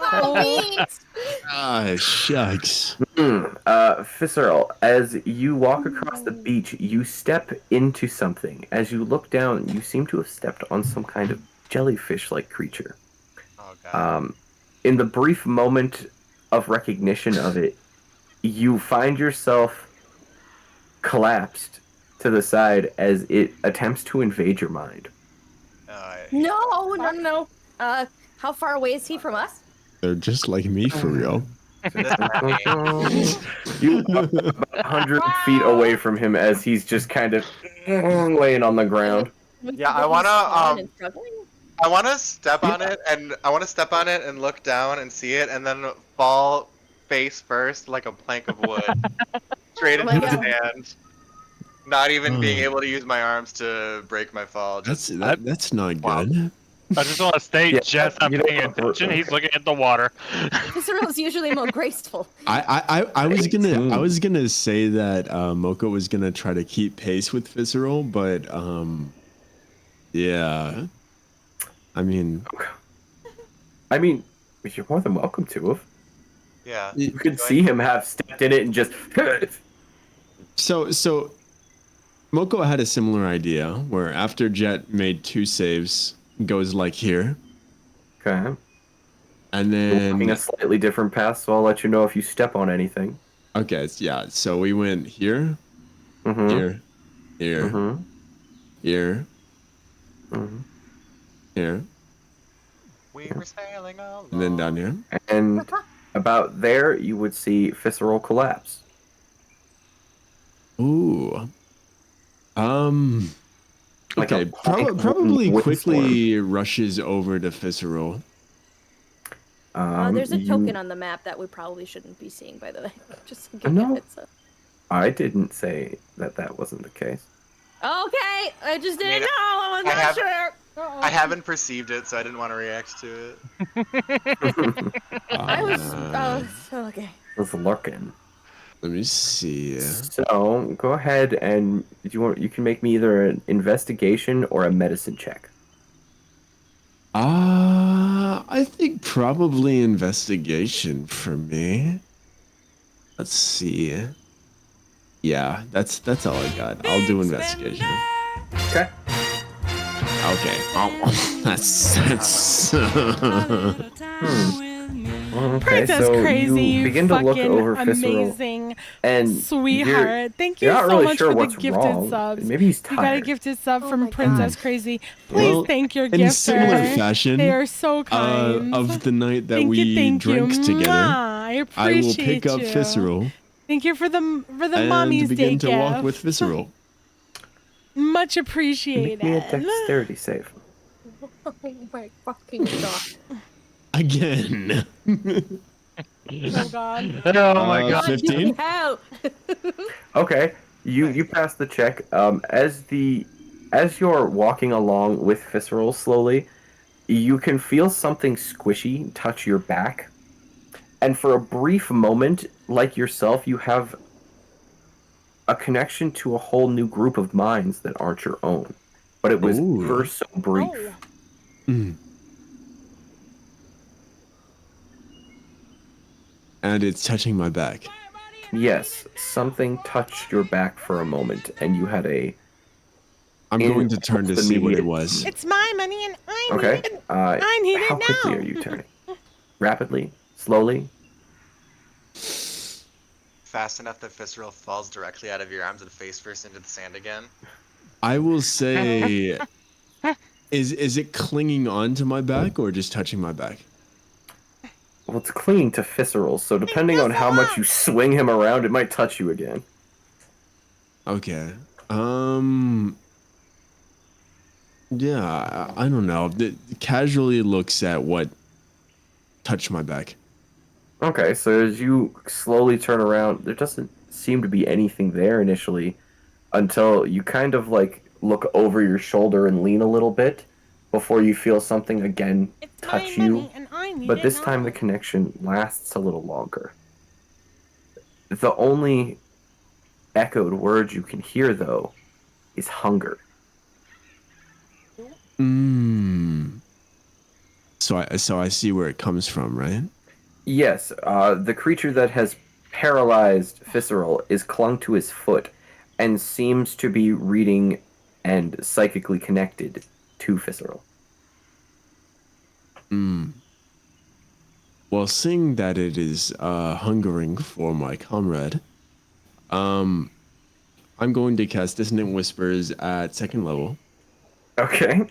Ah, shucks. Visceral, as you walk across the beach, you step into something. As you look down, you seem to have stepped on some kind of jellyfish-like creature. Oh god. In the brief moment of recognition of it, you find yourself collapsed to the side as it attempts to invade your mind. No. How far away is he from us? They're just like me for real. You up about 100 feet away from him as he's just kind of laying on the ground. Yeah, I wanna step on it, and I wanna step on it and look down and see it, and then fall face first like a plank of wood straight into the sand. Not even being able to use my arms to break my fall. That's not good. I just want to state, Jeff, I'm paying attention. He's looking at the water. Visceral's usually more graceful. I was gonna say that Moco was gonna try to keep pace with Visceral, but yeah. I mean, you're more than welcome to have. Yeah. You could see him have stepped in it and just. So Moco had a similar idea where after Jett made 2 saves, goes like here. Okay. And then walking a slightly different path, so I'll let you know if you step on anything. Okay, yeah. So we went here, here, here, here, here. We were sailing along. And then down here. And about there, you would see visceral collapse. Ooh. Like okay, probably quickly rushes over to Visceral. There's a token on the map that we probably shouldn't be seeing, by the way. Just to give No. you a heads up. I didn't say that wasn't the case. Okay, I just didn't know. I was not sure. I haven't perceived it, so I didn't want to react to it. I was okay. I was lurking. Let me see. So go ahead and you can make me either an investigation or a medicine check. I think probably investigation for me. Let's see. Yeah, that's all I got. I'll do investigation. Okay. Okay. Oh, that's. Okay, Princess so Crazy, you begin to look over Visceral, amazing and sweetheart. Thank you you're not so really much sure for the what's gifted wrong. subs. Maybe he's You got a tired. gifted sub from Princess Crazy. Please Well, thank your in gifter. similar fashion, They are so kind. of the night that Thank we you. drank together, Mwah, I will appreciate pick up you. Visceral Thank you for the and mommy's begin day to walk gift. with Visceral. Much appreciated. Make me a dexterity save. Oh my fucking god. Again. Oh god. Oh my god. 15? Hell. Okay, you pass the check. As you're walking along with Visceral slowly, you can feel something squishy touch your back, and for a brief moment, like yourself, you have a connection to a whole new group of minds that aren't your own. But it was ever so brief. Mm. And it's touching my back. Yes, something touched your back for a moment, and you had a. I'm going to turn to see what it was. It's my money and I need Okay. it. I need it how quickly now. are you turning? Rapidly? Slowly? Fast enough that Visceral falls directly out of your arms and face first into the sand again. I will say, is it clinging onto my back or just touching my back? Well, it's clinging to Visceral, so depending on how much you swing him around, it might touch you again. Okay. Yeah, I don't know. It casually looks at what touched my back. Okay, so as you slowly turn around, there doesn't seem to be anything there initially until you kind of like look over your shoulder and lean a little bit before you feel something again touch you. But this time the connection lasts a little longer. The only echoed word you can hear, though, is hunger. So I see where it comes from, right? Yes, the creature that has paralyzed Visceral is clung to his foot and seems to be reading and psychically connected to Visceral. Well, seeing that it is hungering for my comrade, I'm going to cast Dissonant Whispers at 2nd level. Okay.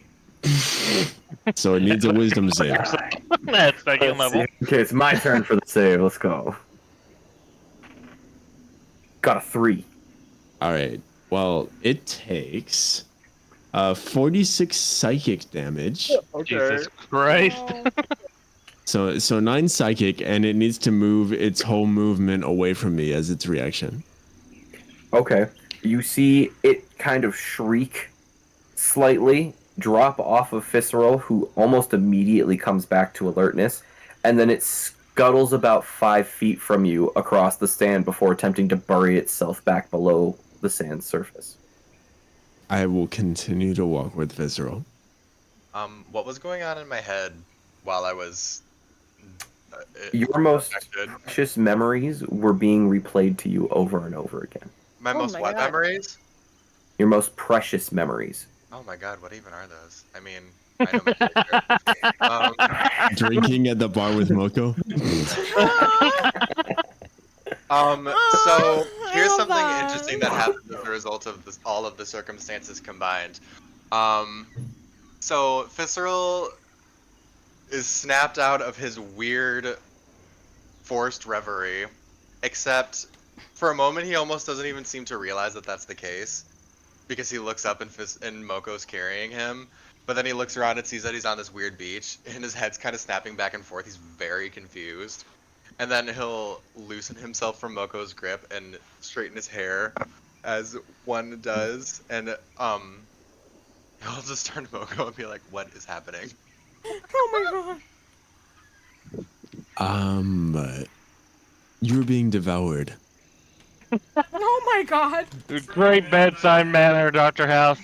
So it needs a wisdom save. That's second Let's level. see. Okay, it's my turn for the save. Let's go. Got a 3. All right. Well, it takes 46 psychic damage. Jesus Christ. So 9 psychic, and it needs to move its whole movement away from me as its reaction. Okay. You see it kind of shriek slightly, drop off of Visceral, who almost immediately comes back to alertness, and then it scuttles about 5 feet from you across the sand before attempting to bury itself back below the sand surface. I will continue to walk with Visceral. What was going on in my head while I was Your most affected? precious memories were being replayed to you over and over again. My most my what God. memories? Your most precious memories. Oh my god, what even are those? I mean, I know my character. Drinking at the bar with Moco. So here's love something that. interesting that happened as a result of this, all of the circumstances combined. So Visceral is snapped out of his weird forced reverie, except for a moment he almost doesn't even seem to realize that that's the case, because he looks up and Moco's carrying him, but then he looks around and sees that he's on this weird beach, and his head's kind of snapping back and forth. He's very confused. And then he'll loosen himself from Moco's grip and straighten his hair, as one does, and he'll just turn to Moco and be like, "What is happening?" Oh my god. You're being devoured. Oh my god. Great bedside manner, Dr. House.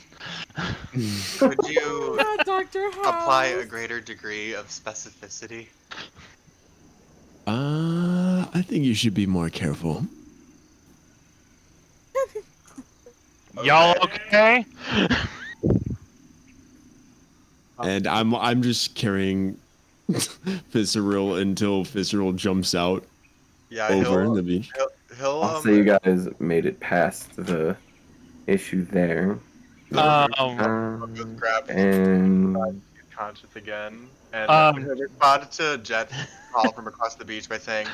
Could you Yeah, Dr. House. apply a greater degree of specificity? I think you should be more careful. Y'all okay? And I'm just carrying Visceral until Visceral jumps out Yeah, over the beach. he'll I'll say you guys made it past the issue there. grab And Conscious again, and he'll respond to Jett's call from across the beach by saying,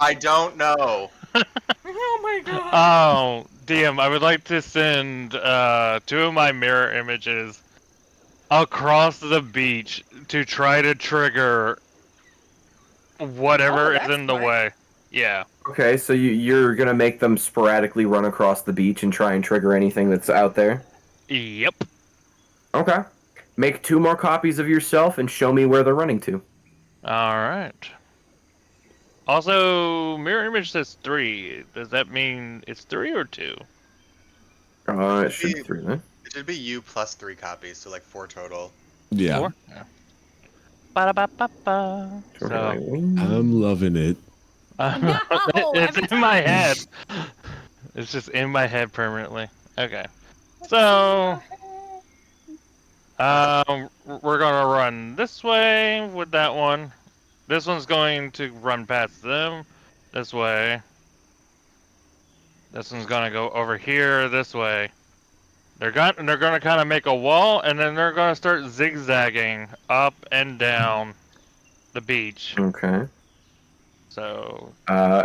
"I don't know." Oh my god. Oh, DM, I would like to send 2 of my mirror images across the beach to try to trigger whatever is that's in the smart. way. Yeah. okay, so you're gonna make them sporadically run across the beach and try and trigger anything that's out there? Yep. Okay. Make 2 more copies of yourself and show me where they're running to. Alright. Also, mirror image says 3. Does that mean it's 3 or 2? It should be 3 then. It should be you plus 3 copies, so like 4 total. Yeah. 4? Yeah. Ba-da-ba-ba-ba. So, I'm loving it. it's every in my head. It's just in my head permanently. Okay. So, we're gonna run this way with that one. This one's going to run past them this way. This one's gonna go over here this way. They're gonna kind of make a wall, and then they're gonna start zigzagging up and down the beach. Okay. So,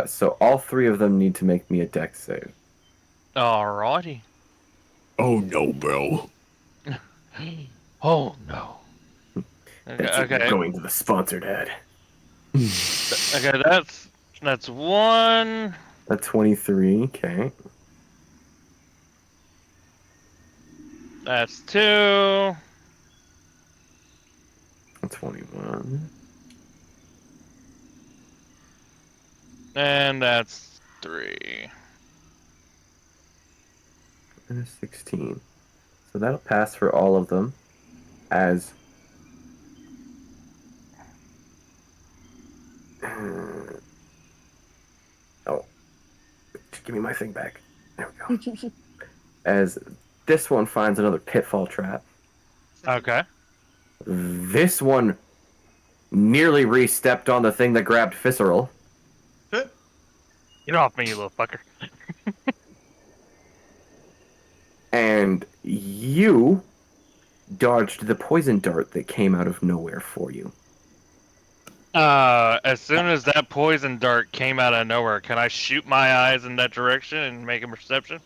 So all 3 of them need to make me a dex save. alrighty. Oh no, bro. Oh no. That's it, Okay. going to the sponsored ad. Okay, that's 1. A 23, okay. That's 2. A 21. And that's 3. And a 16. So that'll pass for all of them as... Oh. Just give me my thing back. There we go. As this one finds another pitfall trap. Okay. This one nearly re-stepped on the thing that grabbed Visceral. Get off me, you little fucker. And you dodged the poison dart that came out of nowhere for you. As soon as that poison dart came out of nowhere, can I shoot my eyes in that direction and make a perception?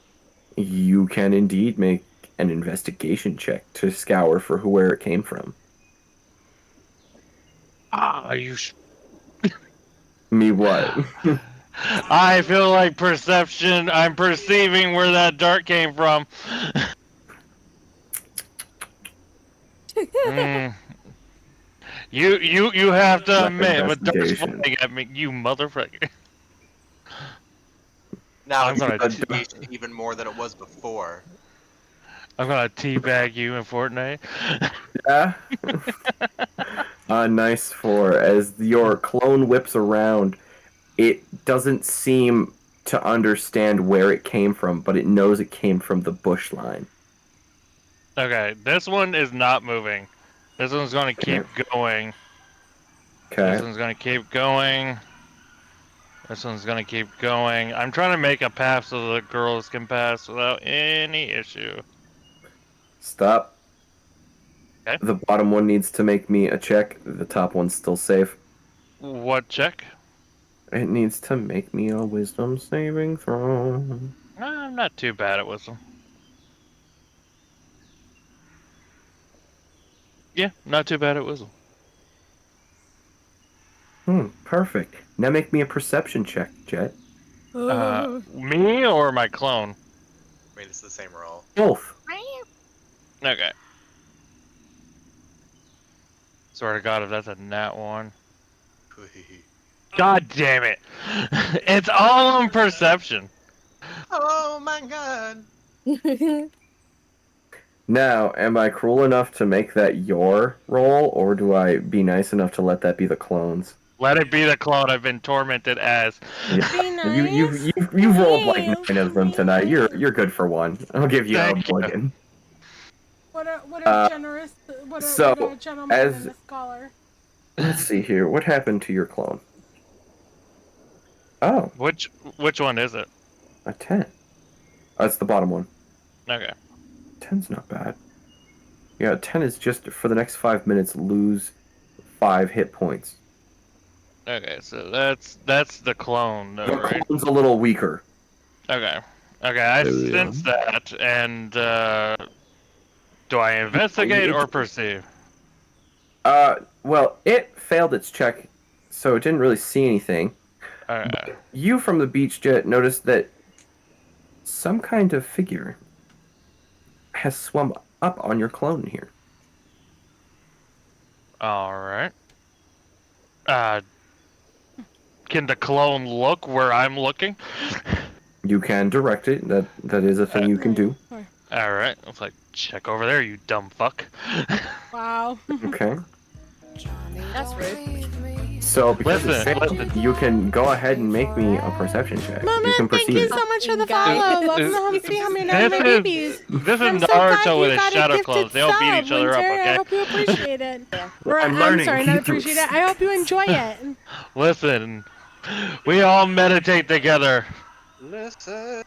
You can indeed make an investigation check to scour for where it came from. Ah, Me what? I feel like perception. I'm perceiving where that dart came from. Mm. You have to admit, with darts Investigation. flying at me, you motherfucker. Now I'm it's gonna going to be even more than it was before. I'm gonna teabag you in Fortnite. Yeah. Nice for as your clone whips around. It doesn't seem to understand where it came from, but it knows it came from the bush line. Okay, this one is not moving. This one's gonna keep going. Okay. This one's gonna keep going. This one's gonna keep going. I'm trying to make a path so the girls can pass without any issue. Stop. Okay. The bottom one needs to make me a check. The top one's still safe. What check? It needs to make me a wisdom saving throw. I'm not too bad at whistle. Yeah, not too bad at whistle. Perfect. Now make me a perception check, Jett. Me or my clone? I mean, it's the same roll. Both. Okay. Swear to God, if that's a nat one. God damn it! It's all on perception. Oh my god! Now, am I cruel enough to make that your roll, or do I be nice enough to let that be the clone's? Let it be the clone I've been tormented as. Yeah. Be nice. You've rolled like Please. 9 of them tonight. You're good for one. I'll give you a Thank you. mulligan. What a generous, what a gentleman as- and a scholar. Let's see here. What happened to your clone? Oh, Which one is it? a 10. That's the bottom one. Okay. 10's not bad. Yeah, 10 is just for the next 5 minutes lose 5 hit points. Okay, so that's the clone, though, The right? clone's a little weaker. Okay. Okay, I sense that, and do I investigate or perceive? Well, it failed its check, so it didn't really see anything. Okay. You from the beach, Jett, noticed that some kind of figure has swum up on your clone here. All right. Can the clone look where I'm looking? You can direct it. That is a thing you can do. All right. I was like, check over there, you dumb fuck. Wow. Okay. That's rude. So because Listen, it failed, you can go ahead and make me a perception check. Mama, You can thank perceive you it. so much for the Guys. follow. Welcome home, sweet home, my babies. This I'm is so glad Naruto you with his got a shadow gifted clones. They all beat sub, each other up, Winter. I okay? hope you appreciate it. I'm learning. sorry, not appreciate it. I hope you enjoy it. Listen, we all meditate together. Listen,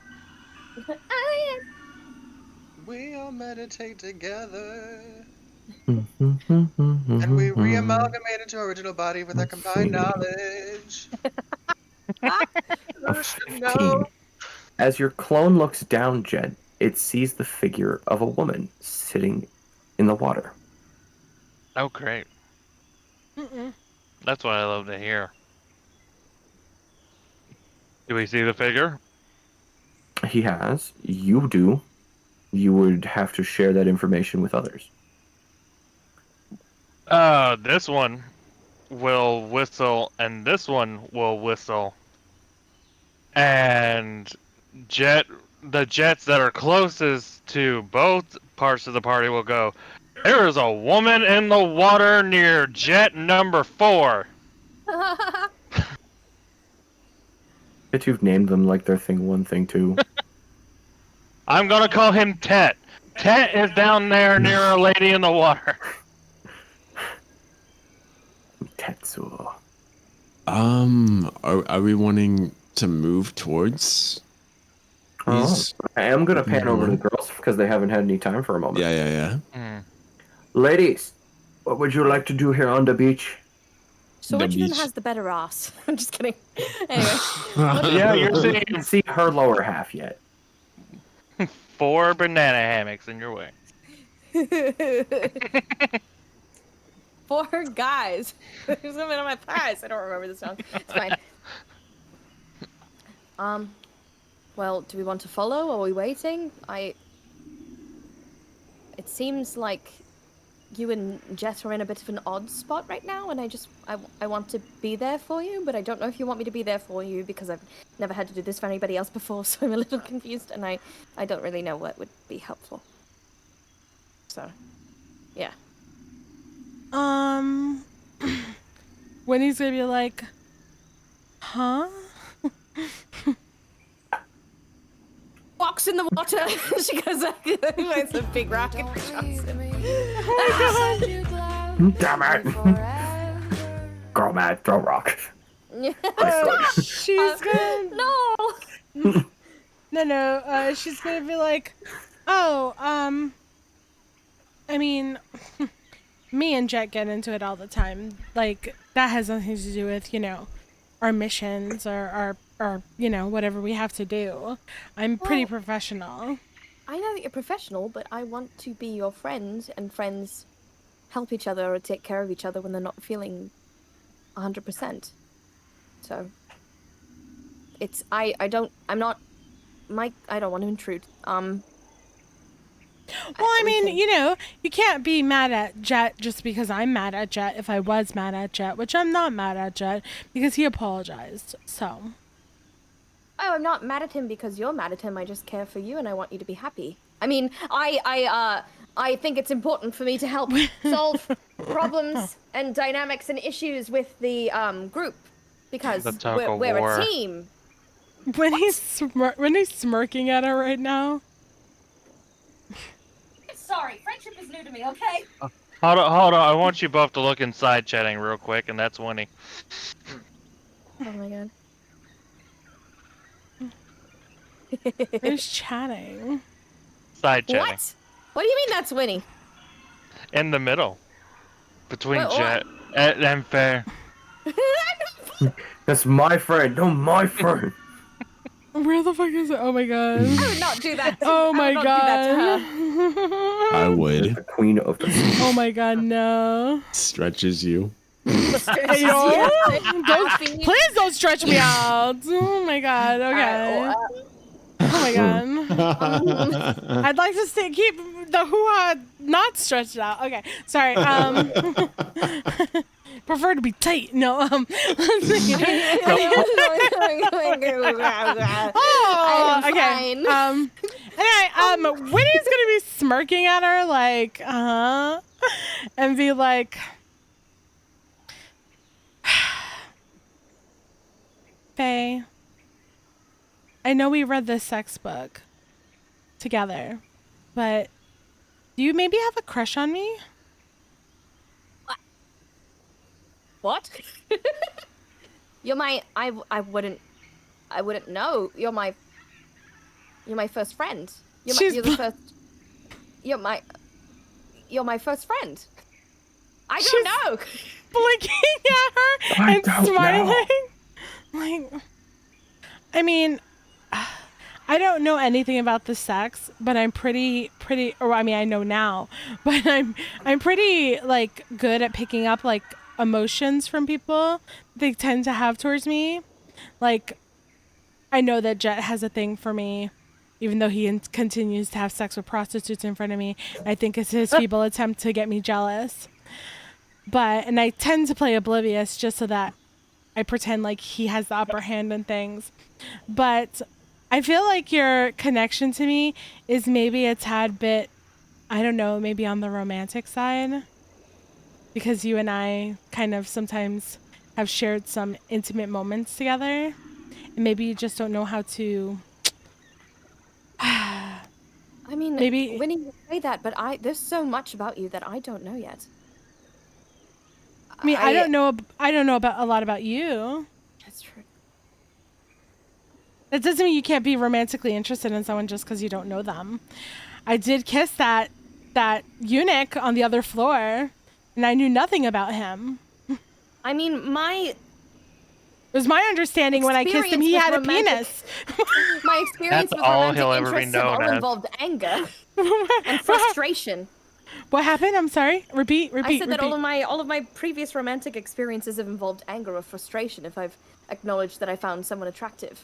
we all meditate together. And we re-amalgamate into our original body with our combined knowledge. A 15. As your clone looks down, Jett, it sees the figure of a woman sitting in the water. Oh, great. That's what I love to hear. Do we see the figure? He has. You do. You would have to share that information with others. This one will whistle, and this one will whistle. And the jets that are closest to both parts of the party will go, there is a woman in the water near jet number 4. Bet you've named them like they're thing 1, thing 2. I'm gonna call him Tet. Tet is down there near a lady in the water. Tetsuo. Are we wanting to move towards these? I am going to pan over to the girls because they haven't had any time for a moment. Yeah. Ladies, what would you like to do here on the beach? So The which of them beach. has the better ass? I'm just kidding. Anyway. Yeah, you're You seeing can't see her lower half yet. 4 banana hammocks in your way. 4 guys. There's something on my thighs. I don't remember the song. It's fine. Well, do we want to follow? Are we waiting? It seems like you and Jett are in a bit of an odd spot right now, and I want to be there for you, but I don't know if you want me to be there for you because I've never had to do this for anybody else before, so I'm a little confused, and I don't really know what would be helpful. So, yeah. Winnie's gonna be like, huh? Walks in the water. She goes like, it's a big rock and shots him. Damn it! Girl mad, throw rock. She's gonna no. She's gonna be like, oh, I mean, me and Jett get into it all the time. Like that has nothing to do with our missions or whatever we have to do. I'm pretty professional. I know that you're professional, but I want to be your friend, and friends help each other or take care of each other when they're not feeling 100%. So I don't want to intrude. Well, I mean, you can't be mad at Jett just because I'm mad at Jett if I was mad at Jett, which I'm not mad at Jett because he apologized, so. Oh, I'm not mad at him because you're mad at him. I just care for you and I want you to be happy. I mean, I think it's important for me to help solve problems and dynamics and issues with the group because we're a team. When he's smirking at her right now. Sorry, friendship is new to me, okay? Hold on. I want you both to look inside chatting real quick, and that's Wynnie. Oh my god. Who's chatting? Side chatting. What? What do you mean that's Wynnie? In the middle. Between Wait, Jett and Faye. That's my friend, no my friend. Where the fuck is it? Oh my god. I would not do that. Oh my god. I would. The queen of the Oh my god, no. Stretches you. Please don't stretch me out. Oh my god, okay. Oh my god. I'd like to keep the hoo-ha not stretched out. Okay, sorry. Prefer to be tight. No, Oh, okay. Anyway, Winnie's gonna be smirking at her like, and be like, Faye, I know we read this sex book together, but do you maybe have a crush on me? What? You're my I wouldn't know. You're my first friend. You're my first friend. I don't know. Blinking at her and smiling. Like, I mean, I don't know anything about the sex, but I'm pretty, or I mean, I know now, but I'm pretty like good at picking up like emotions from people they tend to have towards me. Like, I know that Jett has a thing for me, even though he continues to have sex with prostitutes in front of me. I think it's his feeble attempt to get me jealous. And I tend to play oblivious just so that I pretend like he has the upper hand in things. But I feel like your connection to me is maybe a tad bit, I don't know, maybe on the romantic side. Because you and I kind of sometimes have shared some intimate moments together. And maybe you just don't know how to... I mean, maybe Winnie would say that, but there's so much about you that I don't know yet. I mean, I don't know about a lot about you. That's true. That doesn't mean you can't be romantically interested in someone just because you don't know them. I did kiss that eunuch on the other floor, and I knew nothing about him. I mean, my It was my understanding when I kissed him, he had a penis. my experience That's with all romantic he'll ever be interests have known all as. involved anger and frustration. What happened? I'm sorry. Repeat. I said that all of my previous romantic experiences have involved anger or frustration if I've acknowledged that I found someone attractive.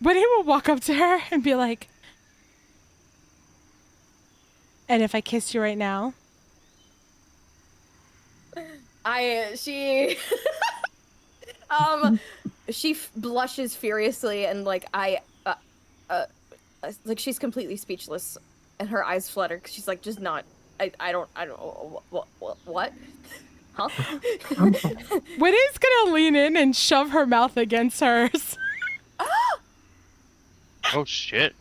Wynnie will walk up to her and be like, and if I kissed you right now? She blushes furiously and like like she's completely speechless and her eyes flutter because she's like just not I don't what huh. Winnie's gonna lean in and shove her mouth against hers. Oh shit.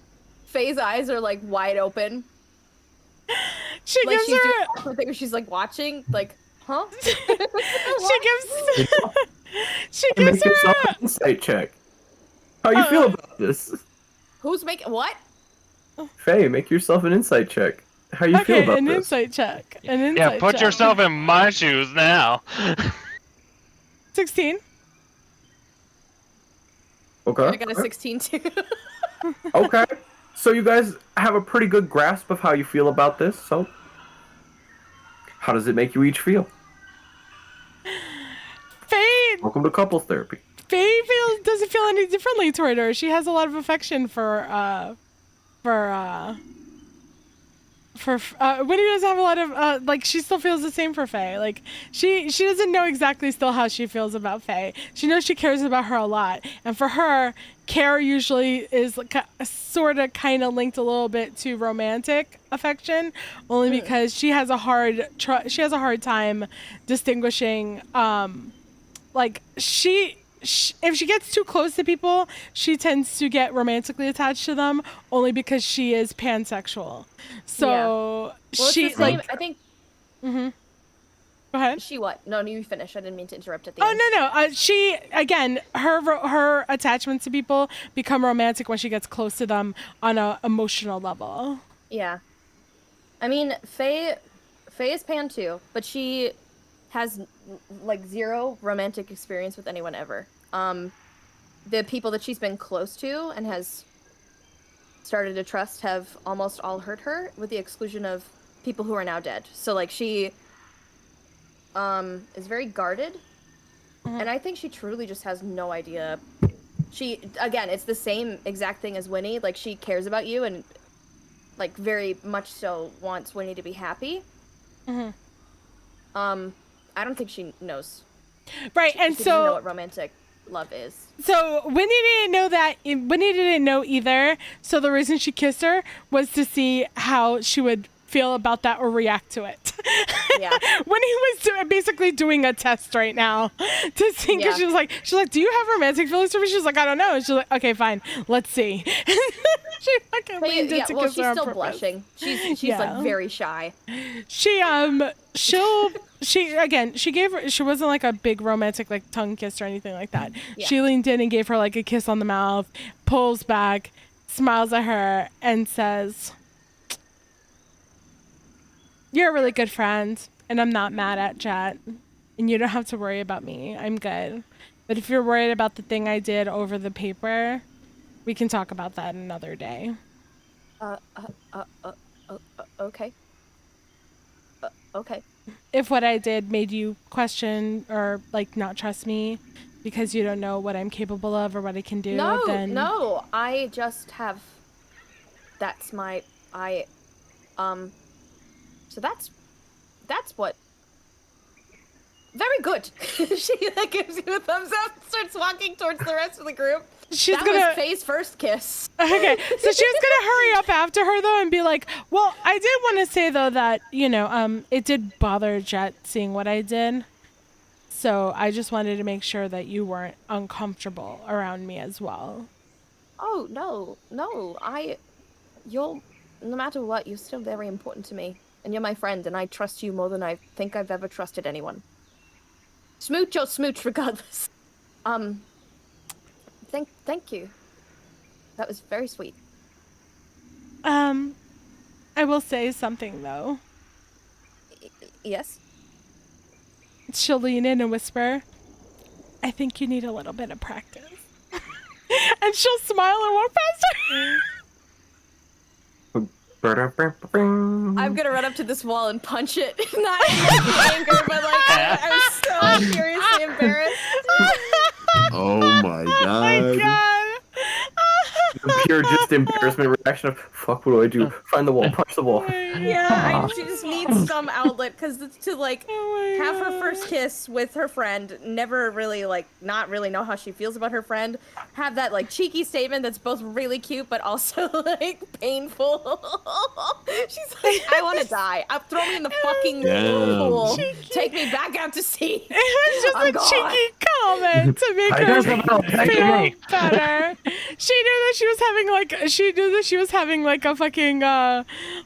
Faye's eyes are like wide open. She Like gives she's doing her awkward thing where she's like watching like huh. she Make gives yourself her an insight check. How you feel about this? Who's making what? Faye, make yourself an insight check. How you feel about an this? insight check. An insight Yeah, put check. yourself in my shoes now. 16. Okay. I got a 16 too. Okay. So you guys have a pretty good grasp of how you feel about this, so how does it make you each feel? Faye Welcome to couples therapy. doesn't feel any differently toward her. She has a lot of affection for Winnie does have a lot of like she still feels the same for Faye. Like she doesn't know exactly still how she feels about Faye. She knows she cares about her a lot, and for her, care usually is like sort of kind of linked a little bit to romantic affection, only because she has a hard time distinguishing like if she gets too close to people, she tends to get romantically attached to them only because she is pansexual. So Well, she it's the same, like I think. Go ahead. She what? No, you finish. I didn't mean to interrupt at the Oh end. no. She again, her attachments to people become romantic when she gets close to them on a emotional level. Yeah. I mean, Faye is pan too, but she has like zero romantic experience with anyone ever. The people that she's been close to and has started to trust have almost all hurt her, with the exclusion of people who are now dead. So like she is very guarded, and I think she truly just has no idea. She, again, it's the same exact thing as Wynnie. Like she cares about you and like very much so wants Wynnie to be happy. I don't think she knows. Right, She and doesn't so know what romantic love is. So Winnie didn't know that. Winnie didn't know either. So the reason she kissed her was to see how she would feel about that or react to it. Yeah. Winnie was basically doing a test right now to see, because Yeah. she's like, do you have romantic feelings for me? She's like, I don't know. And she's like, okay, fine, let's see. She fucking leaned in to well, kiss she's her on still purpose. blushing. She's Yeah. like very shy. She wasn't like a big romantic like tongue kiss or anything like that. Yeah. She leaned in and gave her like a kiss on the mouth, pulls back, smiles at her, and says, "You're a really good friend, and I'm not mad at Jett, and you don't have to worry about me. I'm good. But if you're worried about the thing I did over the paper, we can talk about that another day." Okay. Okay. If what I did made you question or like not trust me because you don't know what I'm capable of or what I can do, then No, I just have. That's my. So that's what. Very good. She like gives you a thumbs up and starts walking towards the rest of the group. That was Faye's first kiss. Okay, so she was gonna hurry up after her though and be like, "Well, I did want to say though that it did bother Jett seeing what I did, so I just wanted to make sure that you weren't uncomfortable around me as well." Oh no, you'll, no matter what, you're still very important to me, and you're my friend, and I trust you more than I think I've ever trusted anyone. Smooch or smooch, regardless. Thank you. That was very sweet. I will say something though. Yes. She'll lean in and whisper, I think you need a little bit of practice. And she'll smile and walk past her. I'm gonna run up to this wall and punch it. Not in anger, but like I was so furiously embarrassed. Oh my god. Oh my god. The pure just embarrassment reaction of, fuck, what do I do? Find the wall, punch the wall. Yeah, she just needs some outlet because to like Oh my have her God. first kiss with her friend, never really like not really know how she feels about her friend, have that like cheeky statement that's both really cute but also like painful. She's like, I want to die. Throw me in the fucking pool. Take me back out to sea. It was just I'm a gone. cheeky comment to make I her don't know. feel better. She knew that she was having like a fucking I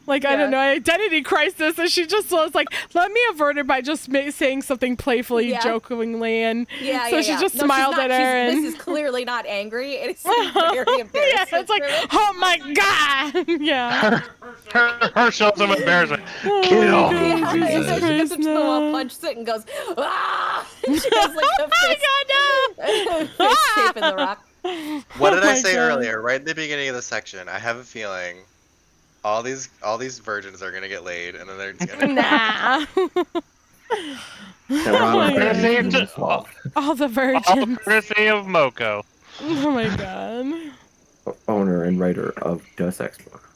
don't know, identity crisis, and she just was like, let me avert it by just saying something playfully, jokingly, and so she just smiled at her. And this is clearly not angry. It's very embarrassing. yeah, it's like, oh my god, yeah. Her shows of embarrassment. Oh Kill. my Yeah, God, so Jesus she gets Christ, up to the wall, no. punches it, and goes, ah! And she does like a Oh my fist, god, no! fist shape in the rock. What did Oh I my say God. earlier? Right in the beginning of the section, I have a feeling all these virgins are gonna get laid, and then they're gonna. Nah. All All the the virgins. courtesy of Moco. Oh my god. Owner and writer of the sex book.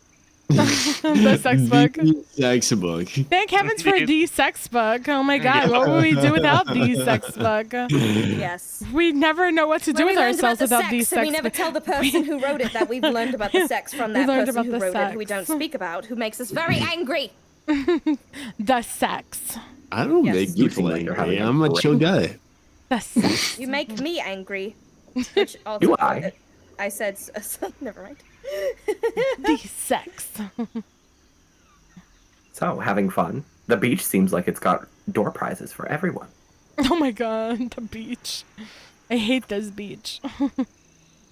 The sex book. The sex book. Thank heavens for the sex book. Oh my god, what would we do without the sex book? Yes. We never know what to do When with we learned ourselves about the without the sex, and we sex never book. tell the person who wrote it that we've learned about the sex from We that learned person about who the wrote it, who we sex. don't speak about, who makes us very angry. The sex. I don't Yes. make You people seem like you're angry. having a I'm a great- chill guy. The sex. You make me angry. Which also Do I? I said, never mind. The sex. So, having fun. The beach seems like it's got door prizes for everyone. Oh my god, the beach. I hate this beach.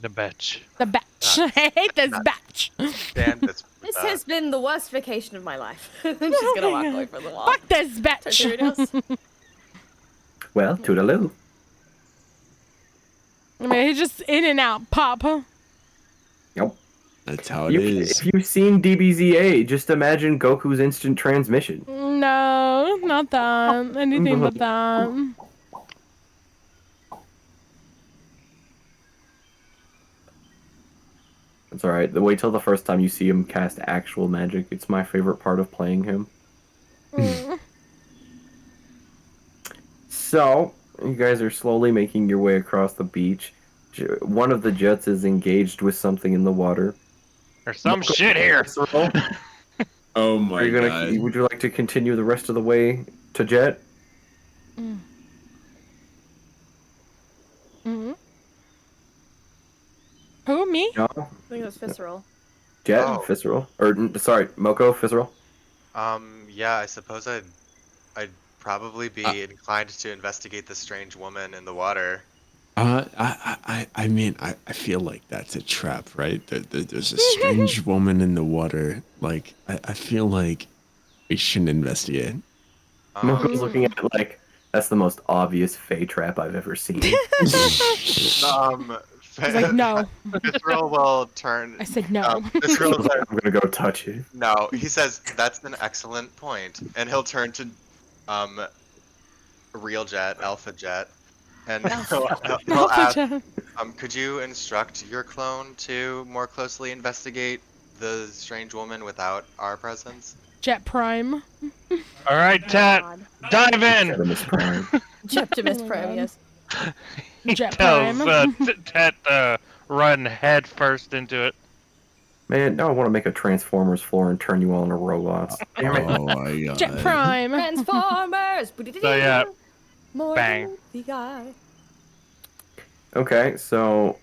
The bitch. The batch. I hate this batch. Stand this. This has been the worst vacation of my life. I'm just gonna walk away from the wall. Fuck this batch. Turn to everyone else. Well, toodaloo. I mean, he's just in and out, pop. Yep. That's how it is. If you've seen DBZA, just imagine Goku's instant transmission. No, not that. Anything but that. It's alright. Wait till the first time you see him cast actual magic. It's my favorite part of playing him. So, you guys are slowly making your way across the beach. One of the jets is engaged with something in the water. There's some shit here. Visceral, Oh my are you gonna? god. Would you like to continue the rest of the way to Jet? Mm-hmm. Who, me? No, I think it was visceral. Jet, Oh. Visceral, or sorry, Moco, Visceral. Yeah, I suppose I'd probably be inclined to investigate the strange woman in the water. I mean, I feel like that's a trap, right? There's a strange woman in the water. Like, I feel like we shouldn't investigate. Moco's looking at it like that's the most obvious Faye trap I've ever seen. He's like, no. Visceral will turn. I said no. Visceral will turn. I'm gonna go touch it. No, he says that's an excellent point, and he'll turn to, real Jet, Alpha Jet, and he'll ask, could you instruct your clone to more closely investigate the strange woman without our presence? Jet Prime. All right, Tat, dive in. Septimus Prime. Jeptimus Oh my Prime, God. yes. Jet Tells Prime. Tat run head first into it. Man, now I want to make a Transformers floor and turn you all into robots. Damn it. Oh my god. Jet Prime. Transformers! So yeah, More bang. than the eye. Okay, so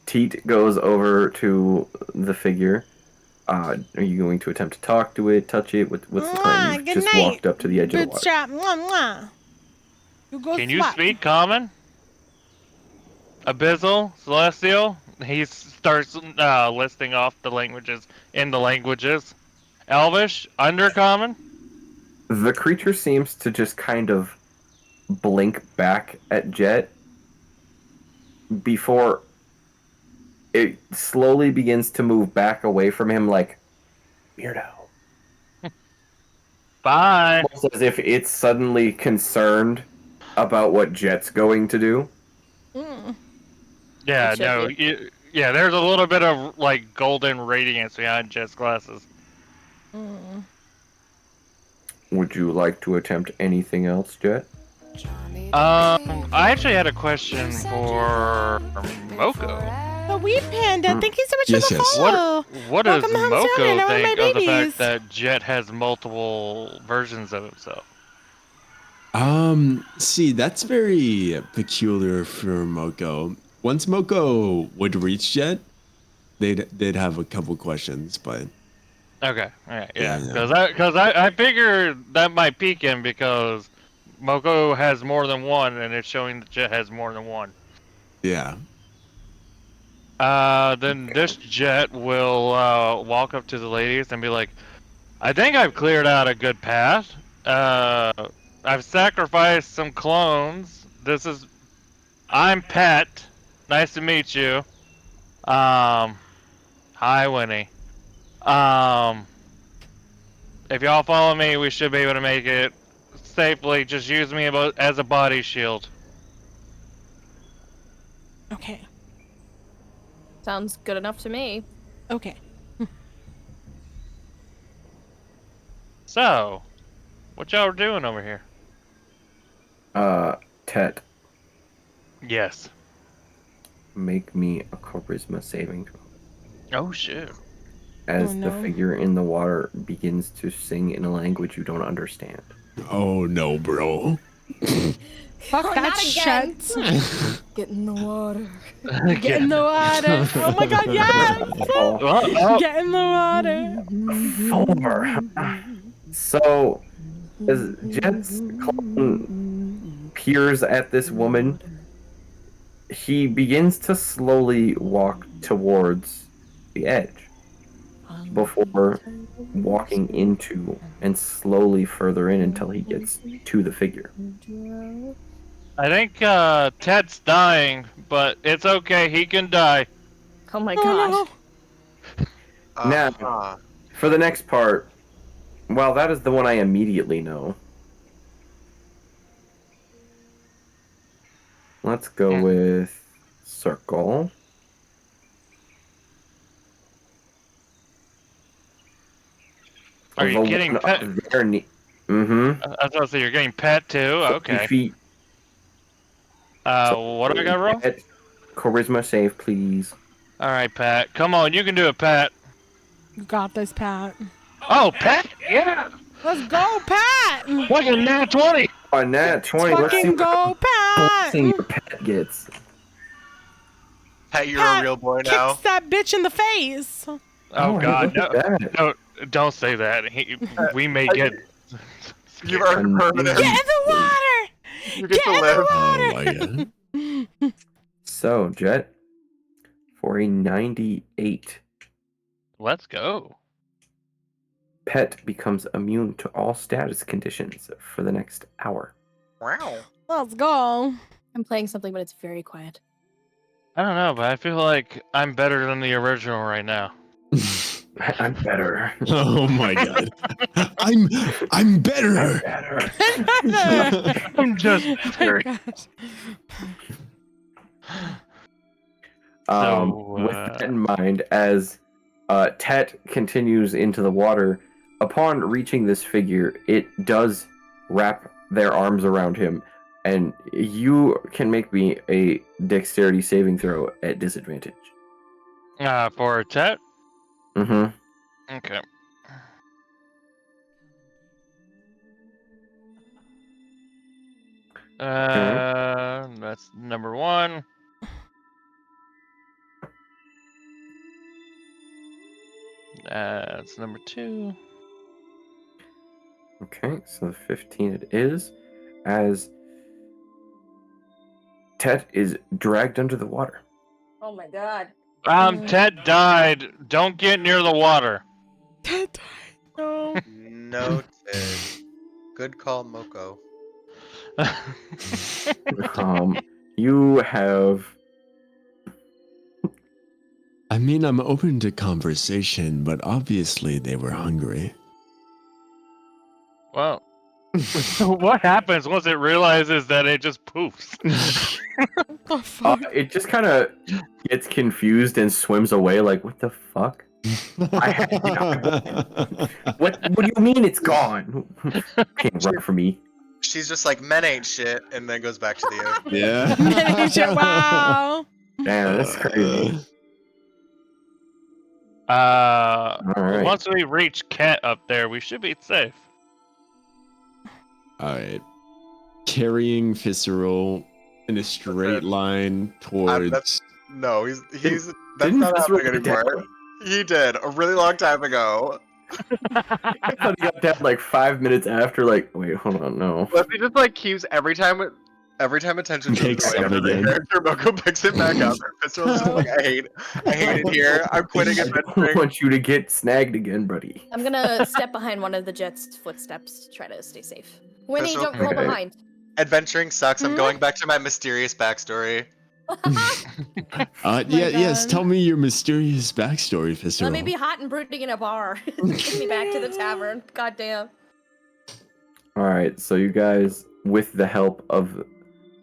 Teat goes over to the figure. Are you going to attempt to talk to it, touch it? What's the plan? You've Good just night. walked up to the edge of the water. Bootstrap. Mwah, mwah. You go Can you swap. speak Common? Abyssal, Celestial. He starts listing off the languages in the languages. Elvish, Undercommon. The creature seems to just kind of blink back at Jett before it slowly begins to move back away from him like, weirdo. Bye. Almost as if it's suddenly concerned about what Jett's going to do. Yeah, It should no, yeah, there's a little bit of like golden radiance behind Jett's glasses. Would you like to attempt anything else, Jett? I actually had a question for Moco. The wee panda, thank you so much Yes, for the yes. follow. What does Welcome home, Moco Sonia, and all my think of the babies. fact that Jett has multiple versions of himself? See, that's very peculiar for Moco. Once Moco would reach Jett, they'd have a couple questions, but Okay, alright, yeah. Yeah. Because I figured that might pique him because Moco has more than one and it's showing that Jett has more than one. yeah. Then this Jett will walk up to the ladies and be like, I think I've cleared out a good path. I've sacrificed some clones. I'm Pet. Nice to meet you. Hi Wynnie. If y'all follow me, we should be able to make it safely. Just use me as a body shield. Okay. Sounds good enough to me. Okay. So, what y'all are doing over here? Tet, Yes. make me a charisma saving throw. Oh shit. As Oh, the no. figure in the water begins to sing in a language you don't understand. Oh no, bro. Fuck Oh, that not again. shit. Get in the water. Get in the water. Oh my god, yes! Oh, Get in the water. 4. So, as Jett's clone peers at this woman, he begins to slowly walk towards the edge before walking into and slowly further in until he gets to the figure. I think Ted's dying, but it's okay. He can die. Oh my Oh gosh. no. Now, for the next part, well, that is the one I immediately know. Let's go with circle. Are you getting pet? Mm-hmm. I was gonna say you're getting pet too. Okay. Feet. What do I got to roll? Charisma save, please. All right, Pat. Come on, you can do it, Pat. You got this, Pat. Oh, Pat! Yeah. Let's go, Pat! Look at nat 20. Oh, nat 20. Let's see Fucking go, what Pat! blessing your pet gets. Hey, you're Pat a real boy now. kicks that bitch in the face. Oh God, look no, at that. no, don't say that. We may get. You've earned permanent. Get in the water! You Get get to in live. the water! Oh my god. So, Jett, for a 98, Let's go. pet becomes immune to all status conditions for the next hour. Wow. Let's go. I'm playing something, but it's very quiet. I don't know, but I feel like I'm better than the original right now. I'm better. Oh my god. I'm better. Better. I'm just very. With that in mind, as Tet continues into the water, upon reaching this figure, it does wrap their arms around him, and you can make me a dexterity saving throw at disadvantage. For Tet? Mm-hmm. Okay. That's number 1. That's number 2. Okay, so the 15 it is, as Tet is dragged under the water. Oh my god. Ted died. Don't get near the water. No. Noted. Good call, Moco. You have. I mean, I'm open to conversation, but obviously they were hungry. Well, what happens once it realizes that it just poofs? The fuck? It just kind of gets confused and swims away. Like, what the fuck? What do you mean it's gone? Can't run for me. She's just like, men ain't shit, and then goes back to the ocean. Yeah. Wow. Damn, that's crazy. Alright. Once we reach Cat up there, we should be safe. All right. Carrying Visceral in a straight line towards. No, he's that's Didn't not Visceral happening get anymore. He did a really long time ago. I thought he got down like 5 minutes after. Like, wait, hold on, no. But he just like keeps every time attention Picks away up from the again. character, Moco picks it back up. And Visceral's just like, I hate it here. I'm quitting I don't adventuring. want you to get snagged again, buddy. I'm gonna step behind one of the Jett's footsteps to try to stay safe. Wynnie, Visceral, don't fall okay. behind. Adventuring sucks. I'm going back to my mysterious backstory. Yes. God. Tell me your mysterious backstory, Visceral. Let me be hot and brooding in a bar. Take me back to the tavern. Goddamn. Alright, so you guys, with the help of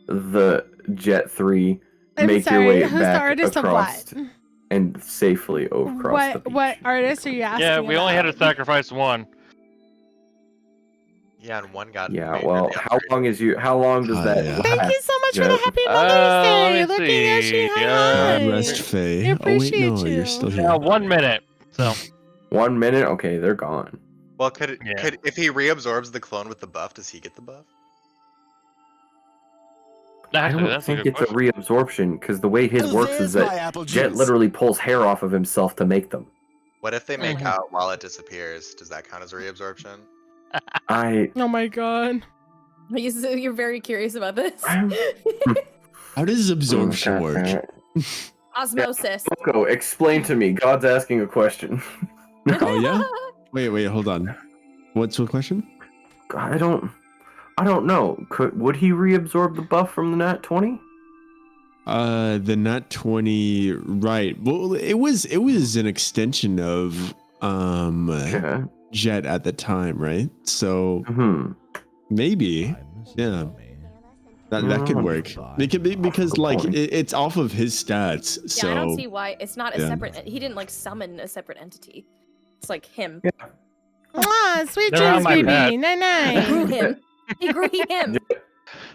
the Jett 3, I'm make sorry, your way who's the back artist of across what? and safely across the beach. What artist are you asking? Yeah, we only had to about? sacrifice one. Yeah, and one got. Yeah, made well, really how upgraded. how long does that yeah. last? Thank you so much for the Jett? happy Mother's Day. let me Look at see. Yoshi. God God rest Faye. I Oh wait, appreciate no, you. you're still here. Yeah, 1 minute. So 1 minute? Okay, they're gone. Well, could Yeah. if he reabsorbs the clone with the buff, does he get the buff? I actually, don't that's a think good it's a question. reabsorption, because the way his works is that Jett literally pulls hair off of himself to make them. What if they make Mhm. out while it disappears? Does that count as a reabsorption? I Oh my god. You're very curious about this. How does absorption work? Osmosis. Moco, explain to me. God's asking a question. Oh yeah. Wait, hold on. What's the question? I don't know. Would he reabsorb the buff from the nat 20? The nat 20, right? Well, it was an extension of Yeah. Jett at the time, right? So Hmm. maybe, yeah, that could work. It could be because like it's off of his stats. Yeah, So I don't see why it's not a yeah. separate. He didn't like summon a separate entity. It's like him. Yeah. Mwah, sweet They're on dreams, my baby. pad. He Night grew night. him. He grew him.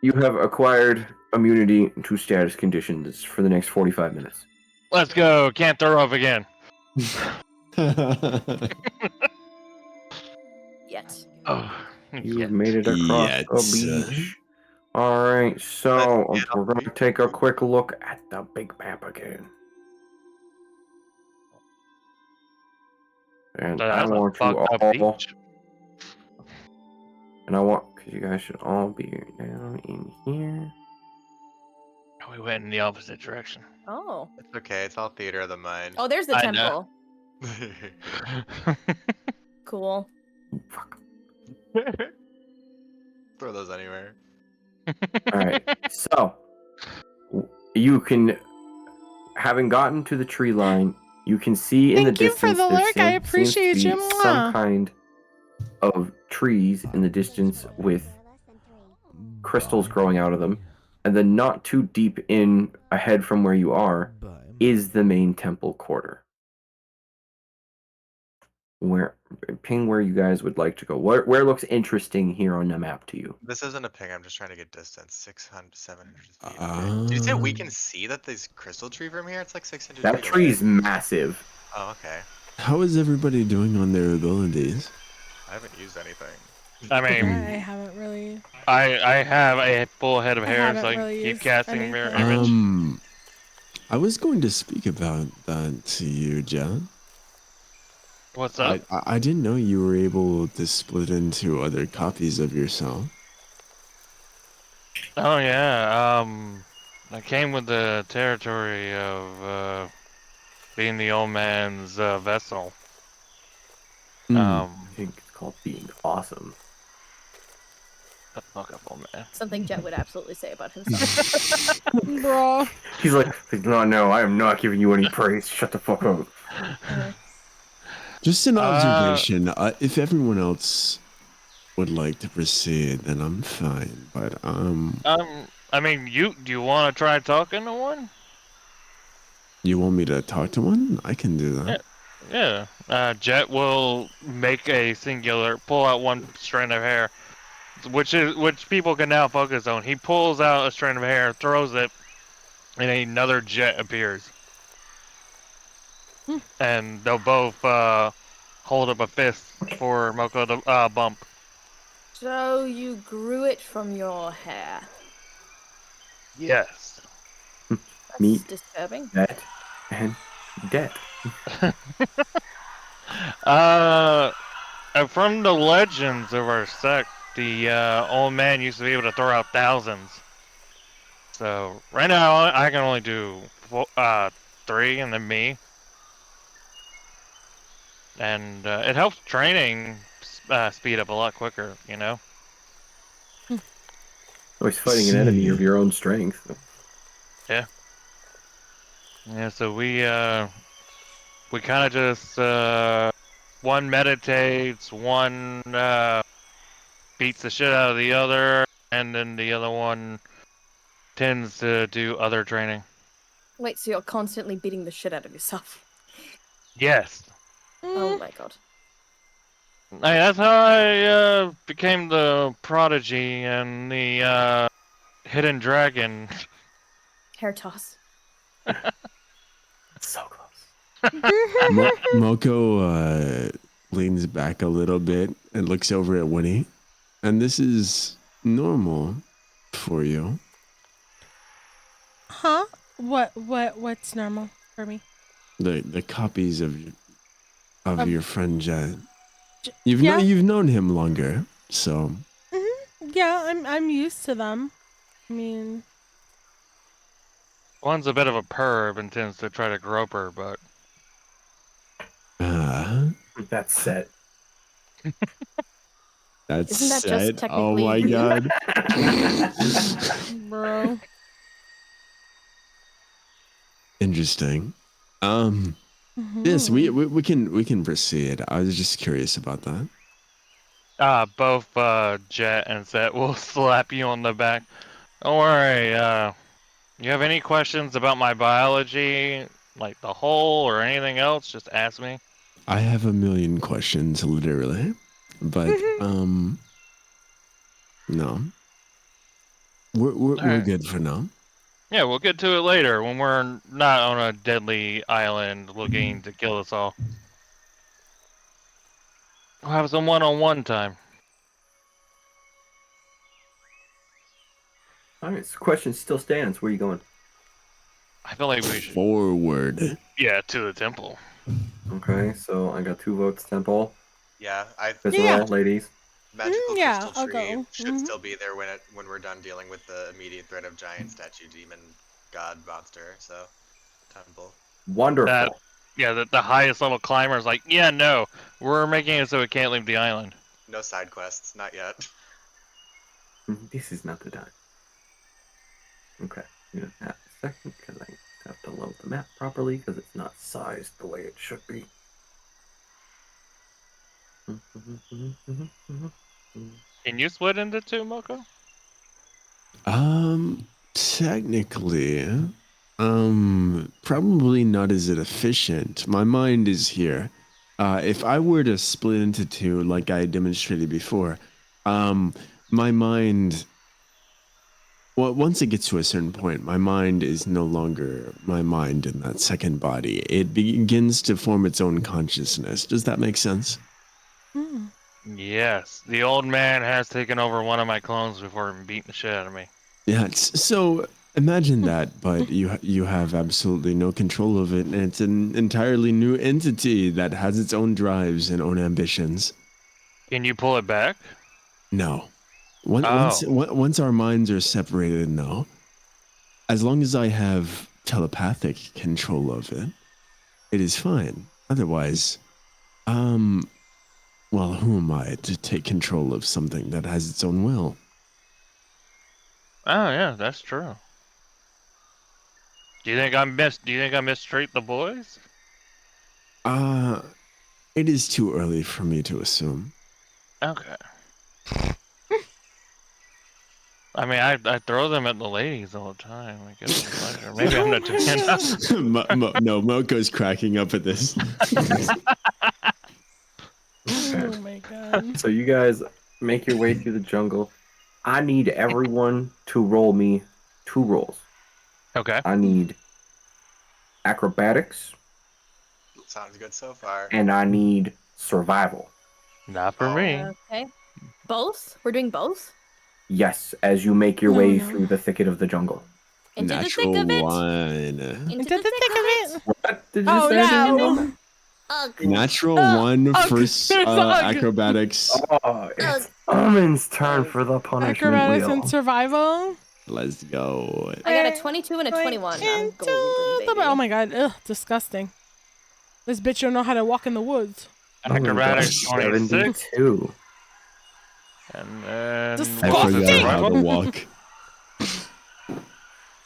You have acquired immunity to status conditions for the next 45 minutes. Let's go. Can't throw up again. Yet. Oh, You've yeah. made it across Yet. the beach. Alright, so Let's get we're up going to the take a quick look at the big map again. And I That's a want you fucked up all, beach. and I want, because you guys should all be down in here. We went in the opposite direction. Oh. It's okay. It's all theater of the mind. Oh, there's the I know. temple. Cool. Fuck. Throw those anywhere. Alright, so you can, having gotten to the tree line, you can see in the Thank you for distance the there lurk, I seems to appreciate be you. Mwah. some kind of trees in the distance with crystals growing out of them, and then not too deep in ahead from where you are is the main temple quarter. Ping where you guys would like to go. Where looks interesting here on the map to you? This isn't a ping. I'm just trying to get distance. 600, 700 feet. Okay. Did you say we can see that this crystal tree from here? It's like 600 That feet tree's away. massive. Oh, okay. How is everybody doing on their abilities? I haven't used anything. I Yeah, mean, I haven't really. I have a full head of I hair, haven't so I really keep used casting mirror anything. image. I was going to speak about that to you, John. What's up? I didn't know you were able to split into other copies of yourself. Oh yeah, I came with the territory of being the old man's vessel. I think it's called being awesome. Shut the fuck up, old man. Something Jett would absolutely say about himself. Bro. He's like, no, I am not giving you any praise. Shut the fuck up. Just an observation. If everyone else would like to proceed, then I'm fine. But I mean, do you want to try talking to one? you want me to talk to one? I can do that. Yeah. Jett will make a pull out one strand of hair, which people can now focus on. He pulls out a strand of hair, throws it, and another Jett appears. And they'll both hold up a fist for Moco to bump. So you grew it from your hair. Yes. That's Meat. disturbing. That and debt. From the legends of our sect, the old man used to be able to throw out thousands. So right now I can only do 3, and then me. And it helps training speed up a lot quicker, you know? Always fighting an enemy of your own strength. Yeah. Yeah, so we kind of just, one meditates, one beats the shit out of the other, and then the other one tends to do other training. Wait, so you're constantly beating the shit out of yourself? Yes. Oh my god. Hey, that's how I became the prodigy and the hidden dragon. Hair toss. So close. Moco leans back a little bit and looks over at Wynnie. And this is normal for you. Huh? What's normal for me? The copies of your friend Jett. Yeah. You've known him longer, so. Yeah, I'm used to them. I mean, One's a bit of a perv and tends to try to grope her, but That's set. That's Isn't that just set. Oh my technically- god. bro. Interesting. Yes, we can proceed. I was just curious about that. both Jett and Set will slap you on the back. Don't worry, you have any questions about my biology, like the whole or anything else, just ask me. I have a million questions, literally, but no, we're right. good for now. Yeah, we'll get to it later when we're not on a deadly island looking to kill us all. We'll have some one-on-one time. Alright, so question still stands. Where are you going? I feel like we should. Forward. Yeah, to the temple. Okay, so I got 2 votes, Temple. Yeah, Visceral, ladies. Magical yeah, crystal I'll tree go. should still be there when we're done dealing with the immediate threat of giant statue demon god monster. So, temple. Wonderful. The highest level climber is like, yeah, no, we're making it so it can't leave the island. No side quests, not yet. This is not the time. Okay, I'm gonna have a second because I have to load the map properly because it's not sized the way it should be. Can you split into 2, Moco? Technically, probably not as efficient. My mind is here. If I were to split into 2, like I demonstrated before, my mind. Well, once it gets to a certain point, my mind is no longer my mind in that second body. It begins to form its own consciousness. Does that make sense? Yes, the old man has taken over one of my clones before beating the shit out of me. Yeah. So imagine that, but you have absolutely no control of it, and it's an entirely new entity that has its own drives and own ambitions. Can you pull it back? No. Once our minds are separated, no. As long as I have telepathic control of it, it is fine. Otherwise, well, who am I to take control of something that has its own will? Oh yeah, that's true. Do you think I mistreat the boys? It is too early for me to assume. Okay. I mean, I throw them at the ladies all the time. I guess pleasure. Maybe I'm not doing enough. No, Moco's cracking up at this. Oh my god. So you guys make your way through the jungle. I need everyone to roll me 2 rolls. Okay. I need acrobatics Sounds good so far. and I need survival. Not for me. Okay. Both? We're doing both? Yes, as you make your way No. through the thicket of the jungle. Into Natural the thick of it. one. Into the thick of it. What did you Oh say? no. Ugh. Natural one for acrobatics. Oh, it's Almond's turn for the punishment Acrobatics wheel. and survival. Let's go. I got a 22 and a 21. I'm Into golden, the- baby. oh my god, ugh, disgusting. This bitch don't know how to walk in the woods. Acrobatics 26. 72. And then I Disgusting. forgot how to walk.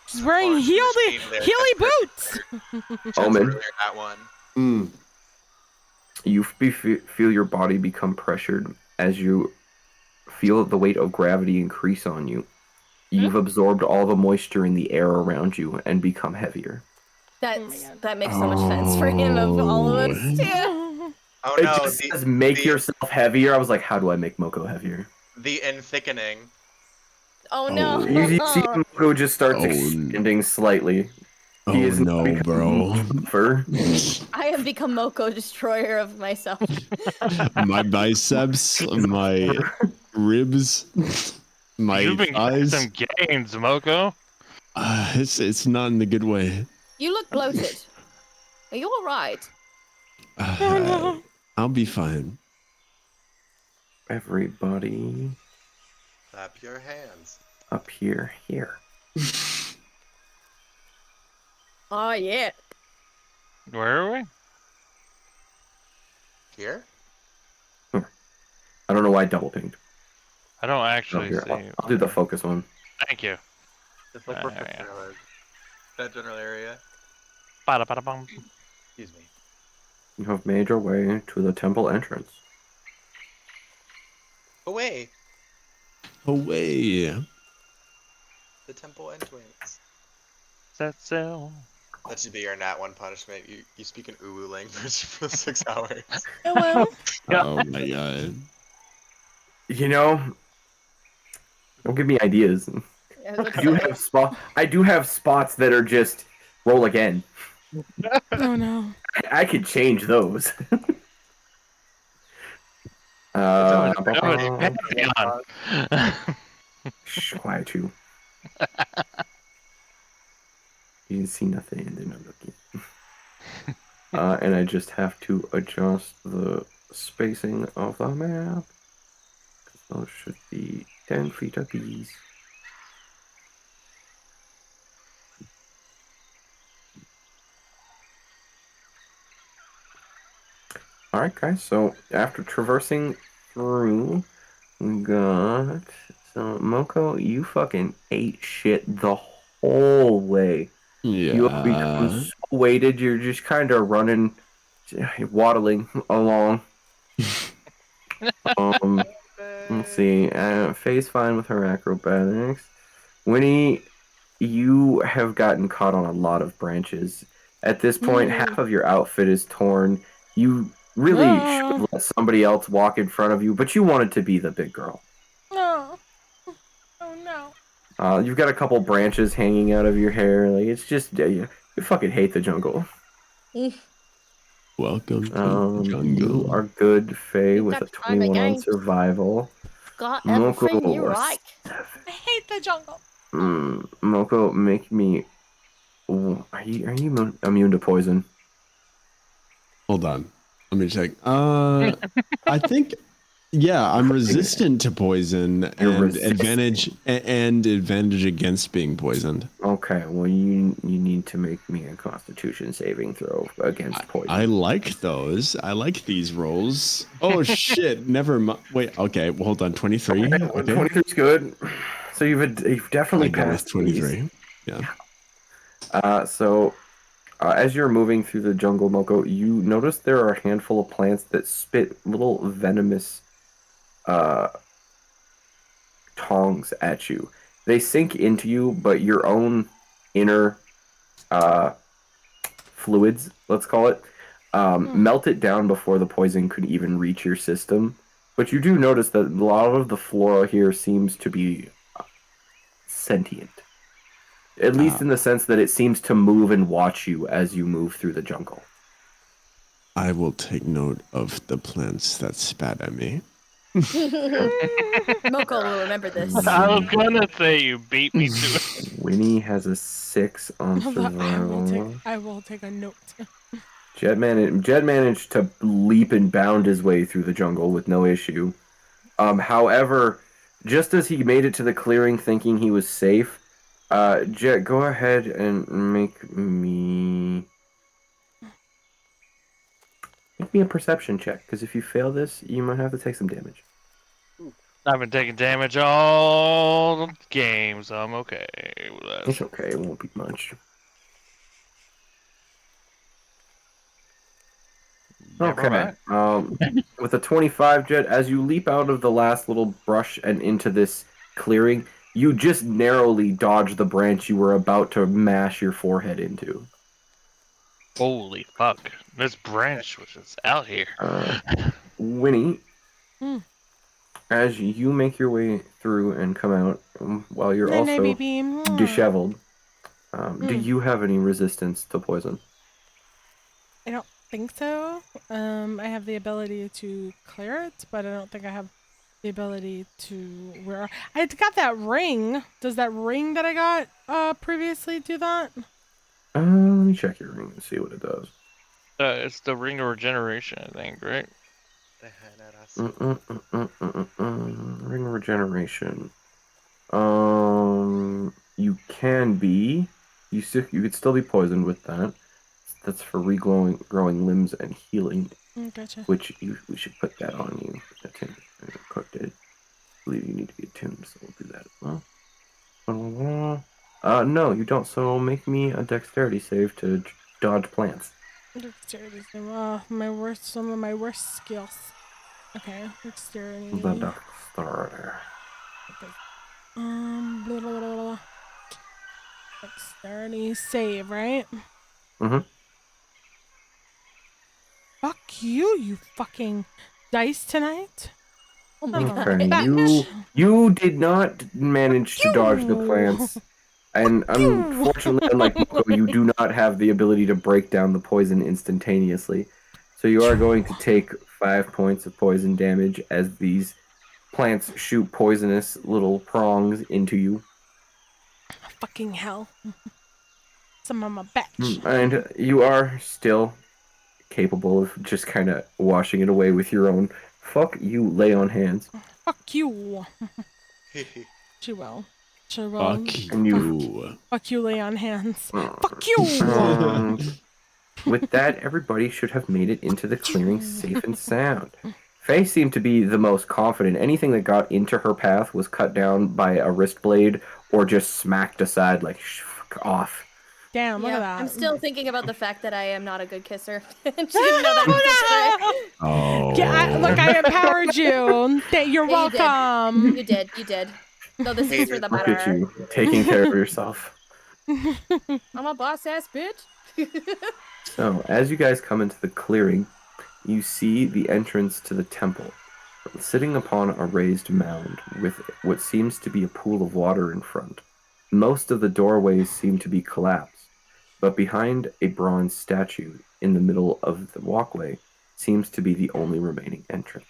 She's wearing Or heely screen there, boots. Omen. Earlier, that one. Mm. You feel your body become pressured as you feel the weight of gravity increase on you. You've absorbed all the moisture in the air around you and become heavier. That makes so much sense for him of all of us. Yeah. Oh It no, just says make yourself heavier. I was like, how do I make Moco heavier? the thickening. Oh no. You see Moco just starts Oh, expanding slightly. Oh He is now no, becoming bro. tougher. I have become Moco, destroyer of myself. My biceps, my ribs, my you've been getting thighs. some gains, Moco. It's not in the good way. You look bloated. Are you alright? I'll be fine. Everybody Clap your hands. up here. Oh yeah. Where are we? Here? I don't know why I double pinged. I don't Oh, actually here, see. I'll do the focus one. Thank you. Just like Ah, we're yeah. that general area. Bada bada bum. Excuse me. You have made your way to the temple entrance. Away! Away. The temple entrance. Set sail. That should be your nat 1 punishment. You speak an uwu language for 6 hours. Hello. Oh my god. You know, don't give me ideas. I do have spots that are just roll again. Oh no. I could change those. Quiet you. You can see nothing and they're not looking. And I just have to adjust the spacing of the map. Those should be 10 feet apiece. Alright guys, so after traversing through, we got... So, Moco, you fucking ate shit the whole way. Yeah. You have become so weighted, you're just kind of running, waddling along. Let's see. Faye's fine with her acrobatics. Wynnie, you have gotten caught on a lot of branches. At this point, half of your outfit is torn. You really should let somebody else walk in front of you, but you wanted to be the big girl. No. Oh no. You've got a couple branches hanging out of your hair. Like it's just you fucking hate the jungle. Welcome to the jungle. You are good, Faye, with a 21 on survival. Got Moco, everything you like. I hate the jungle. Moco, make me. Ooh, are you immune to poison? Hold on. Let me check. I think, yeah, I'm resistant to poison and advantage against being poisoned. Okay, well you need to make me a Constitution saving throw against poison. I like those. I like these rolls. Oh shit! Never mind. Wait. Okay. Well, hold on. 23. Okay. 23's good. So you've definitely I go with passed these. 23. Yeah. As you're moving through the jungle, Moco, you notice there are a handful of plants that spit little venomous tongs at you. They sink into you, but your own inner fluids, let's call it, melt it down before the poison could even reach your system. But you do notice that a lot of the flora here seems to be sentient. At least in the sense that it seems to move and watch you as you move through the jungle. I will take note of the plants that spat at me. Moco will remember this. I was gonna say you beat me to it. Wynnie has a 6 on survival. I will take a note. Jett managed to leap and bound his way through the jungle with no issue. However, just as he made it to the clearing thinking he was safe, Jett, go ahead and make me a perception check, because if you fail this, you might have to take some damage. I've been taking damage all games. So I'm okay with that. It's okay, it won't be much. Okay. With a 25, Jett, as you leap out of the last little brush and into this clearing, you just narrowly dodge the branch you were about to mash your forehead into. Holy fuck. This branch was just out here. Wynnie, as you make your way through and come out, while you're also disheveled, do you have any resistance to poison? I don't think so. I have the ability to clear it, but I don't think I have the ability to I got that ring. Does that ring that I got previously do that? Let me check your ring and see what it does. It's the ring of regeneration, I think, right? Ring of regeneration. You can be. You could still be poisoned with that. That's for growing limbs and healing. Gotcha. Which we should put that on you. Cooked it. I believe you need to be attuned, so we'll do that as well. No, you don't. So make me a dexterity save to dodge plants. Dexterity save. Some of my worst skills. Okay, dexterity. The dexterity. Okay. Blah, blah, blah, blah. Dexterity save, right? Mm-hmm. Fuck you, you fucking dice tonight. Oh my god. Okay, you did not manage to dodge the plants. And unfortunately, unlike Moco, you do not have the ability to break down the poison instantaneously. So you are going to take 5 points of poison damage as these plants shoot poisonous little prongs into you. Fucking hell. Some of my bitch. And you are still capable of just kind of washing it away with your own fuck you lay on hands. Fuck you. She will. Fuck you. Fuck you lay on hands. Fuck you. With that, everybody should have made it into the clearing safe and sound. Faye seemed to be the most confident. Anything that got into her path was cut down by a wrist blade or just smacked aside like fuck off. Damn, look at that. I'm still thinking about the fact that I am not a good kisser. She didn't know that. Oh. Yeah, look, I empowered you. You're welcome. You did. No, this is for the Look at better. you, taking care of yourself. I'm a boss ass bitch. So, as you guys come into the clearing, you see the entrance to the temple. Sitting upon a raised mound with what seems to be a pool of water in front. Most of the doorways seem to be collapsed, but behind a bronze statue in the middle of the walkway seems to be the only remaining entrance.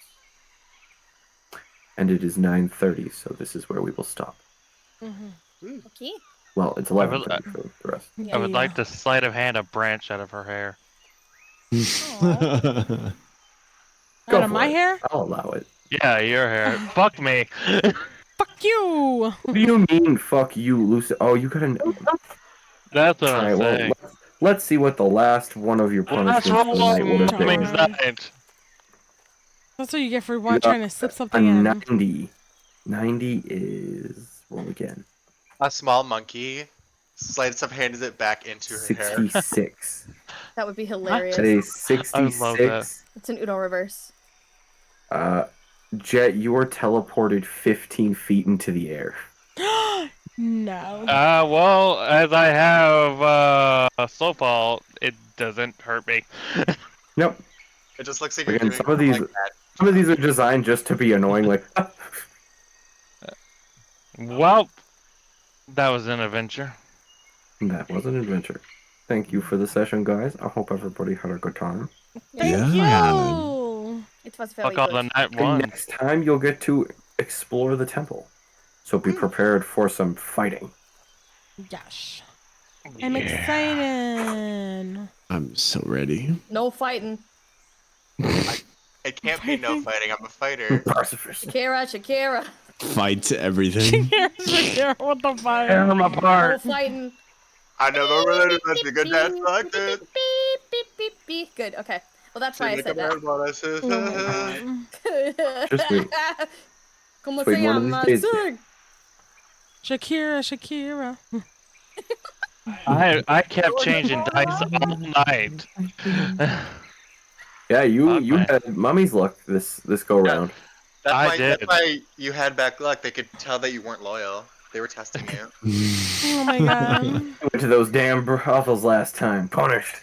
And it is 9:30, so this is where we will stop. Okay. Well, it's 11:30 for the rest. I would like to sleight of hand a branch out of her hair. Out of my hair? I'll allow it. Yeah, your hair. Fuck me. Fuck you. What do you mean, fuck you, Lucy? Oh, you got an... That's what I'm saying. Well, let's see what the last one of your punishments for the night would have been. That's what you get for trying to slip something in. 90. 90 is Roll again. A small monkey slides up, hands it back into her hair. 66. That would be hilarious. At a I would love that. 66, It's an Uno reverse. Jet, you are teleported 15 feet into the air. No. Well, as I have slow fall, it doesn't hurt me. Nope. It just looks like you're Again, doing some of these are designed just to be annoying. Like, Well, that was an adventure. that was an adventure. Thank you for the session, guys. I hope everybody had a good time. Thank Yeah. you. It was very Fuck all good. the night And ones. next time, you'll get to explore the temple. So be prepared for some fighting. Gosh. I'm excited. I'm so ready. No fighting. It can't be no fighting. I'm a fighter. Pacifist. Shakira. Fight everything. What the fuck? Tear 'em No apart. fighting. I never related to a good dance like this. Beep, beep, beep, beep. Good. Okay. Well, that's why I said that. Just wait. Como Just wait se one of llama? these days. Sing. Shakira. I kept changing dice all night. Yeah, you Okay. had mummy's luck this go round. Did. That's why you had back luck. They could tell that you weren't loyal. They were testing you. Oh my god. Went to those damn brothels last time. Punished.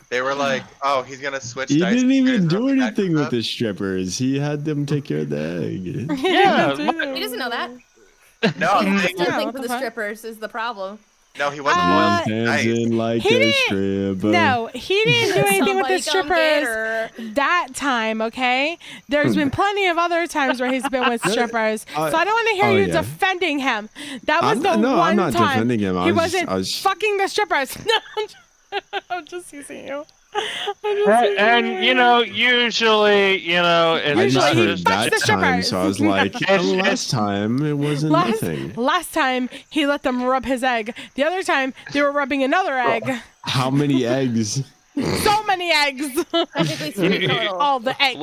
They were like, "Oh, he's gonna switch." He dice didn't because even of do the anything back with the strippers. He had them take care of the egg. Yeah. He doesn't know that. No, He has they- to Yeah, think what for the the fuck? strippers is the problem. no, he wasn't loyal to the dice. Dancing like He a didn't- stripper. No, he didn't do anything with the Somebody come get strippers her. that time, okay? There's been plenty of other times where he's been with strippers. So I don't want to hear oh, you yeah. defending him. That was I'm- the no, one I'm not time defending him. he wasn't fucking the strippers. No, I'm just using you. And you know, usually, you know, it's I Usually just he heard fucks that the time, strippers. so I was like, last time it wasn't nothing. Last time he let them rub his egg. The other time they were rubbing another egg. How many eggs? So many eggs. Technically three total. All the eggs.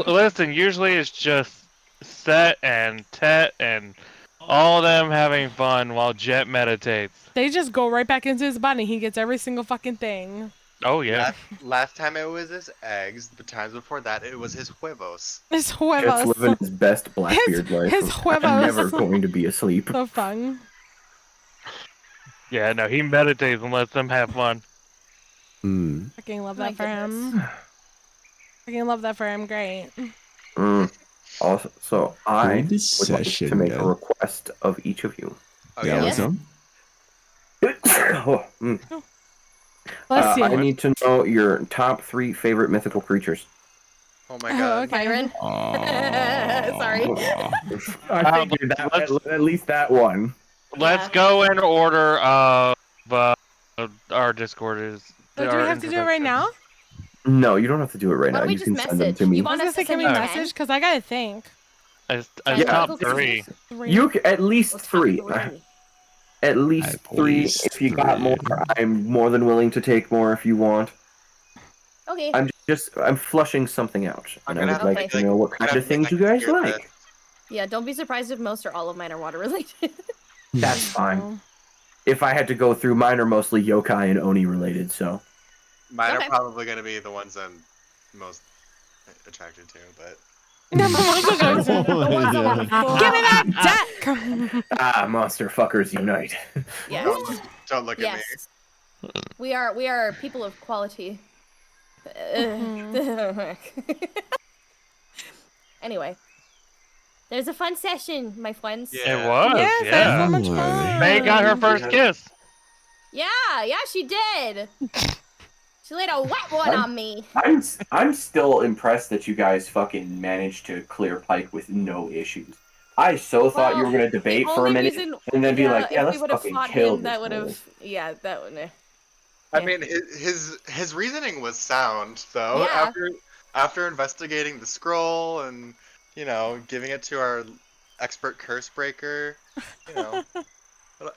Listen, usually it's just Set and Tet and all of them having fun while Jet meditates. They just go right back into his body. He gets every single fucking thing. Oh yeah. Last time it was his eggs. The times before that, it was his huevos. His Just huevos. living his best Blackbeard life. his I'm huevos. never going to be asleep. So fun. Yeah, no, he meditates and lets them have fun. Fucking love My that for him. goodness. Fucking love that for him. Great. Also, so I Good would like session, to make man. a request of each of you. Oh, Yeah, yeah. what's up? Let's see. I need to know your top 3 favorite mythical creatures. Oh my god. okay. Byron. Sorry. I figured that at least that one. Let's go in order of our Discord is. So do we have to do it right now? No, you don't have to do it right Why now. don't we You just can send them message? to me. You I was want gonna us say, to can send we you message? Because I gotta think. As Yeah. top 3. You at least What's 3. happening? At least 3. least If you got 3. more, I'm more than willing to take more if you want. Okay. I'm flushing something out, and I gonna would have to like make, to know what kind of things you guys like. Yeah, don't be surprised if most or all of mine are water related. That's fine. If I had to go through, mine are mostly yokai and oni related, so. Mine Okay. are probably gonna be the ones I'm most attracted to, but Give me that deck. Ah, monster fuckers unite. Yes. don't look at me. Yes. We are people of quality. Anyway. There's a fun session, my friends. Yeah. It was. Yes, yeah. that's so much Don't fun. worry. May got her first kiss. Yeah, she did. She laid a wet one on me. I'm still impressed that you guys fucking managed to clear Pike with no issues. I so thought you were gonna debate for a minute and then be like, yeah, if let's we would have fucking fought kill him, that would this. have, yeah, that would. I mean, his reasoning was sound, though. Yeah. After investigating the scroll and giving it to our expert curse breaker,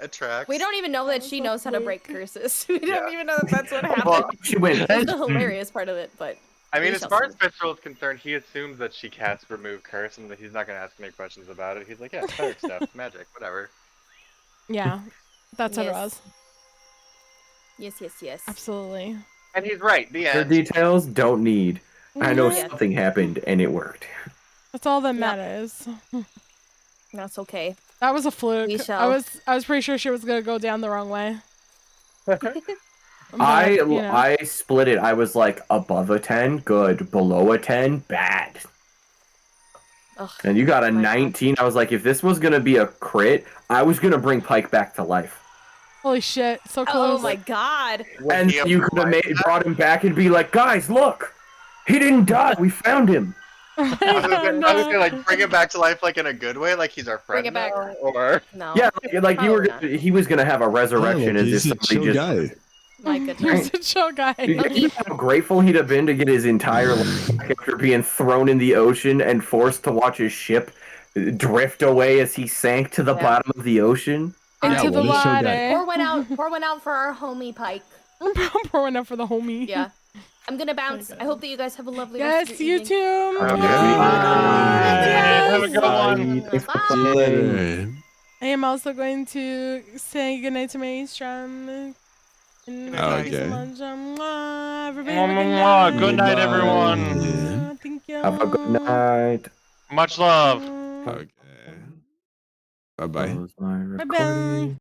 it tracks. We don't even know that she knows how to break curses. We don't even know that that's what happened. Well, She wins. That's the hilarious part of it, but. I mean, we as shall far see. as Visceral is concerned, he assumes that she casts remove curse and that he's not going to ask any questions about it. He's like, yeah, cleric stuff, magic, whatever. Yeah, that's what it Yes. was. Yes. Absolutely. And he's right. The The end. details don't need. I know Yeah, something happened and it worked. that's all that Yep. matters. That's okay. That was a fluke. We I shall. was pretty sure she was gonna go down the wrong way. I But, you know. I split it. I was like above a 10, good. Below a 10, bad. Ugh, And you got a my God. 19. I was like, if this was gonna be a crit, I was gonna bring Pike back to life. Holy shit, so Oh close. my God. And he you could have applied that? brought him back and be like, guys, look, he didn't die. We found him. I was gonna like bring him back to life like in a good way, like he's our friend Bring it back. now, or No. Yeah, like you were. Probably He was gonna have a resurrection Yeah, as if he's a somebody chill just. guy. My He's goodness. a chill guy. You know how grateful he'd have been to get his entire life back after being thrown in the ocean and forced to watch his ship drift away as he sank to the Yeah. bottom of the ocean. Into Yeah, the what a chill guy. water. Pour one out for our homie Pike. Pour one out for the homie. Yeah. I'm gonna bounce. I hope that you guys have a lovely rest of Yes, your you evening. too. Yeah. Have a good one. Thanks for Bye. playing. I am also going to say goodnight to my strum. And thank you so Okay. much. Everybody have a good night. Good night, Goodbye. everyone. Thank you. Have a good night. Much love. Okay. Bye bye. Close my Bye-bye. recording.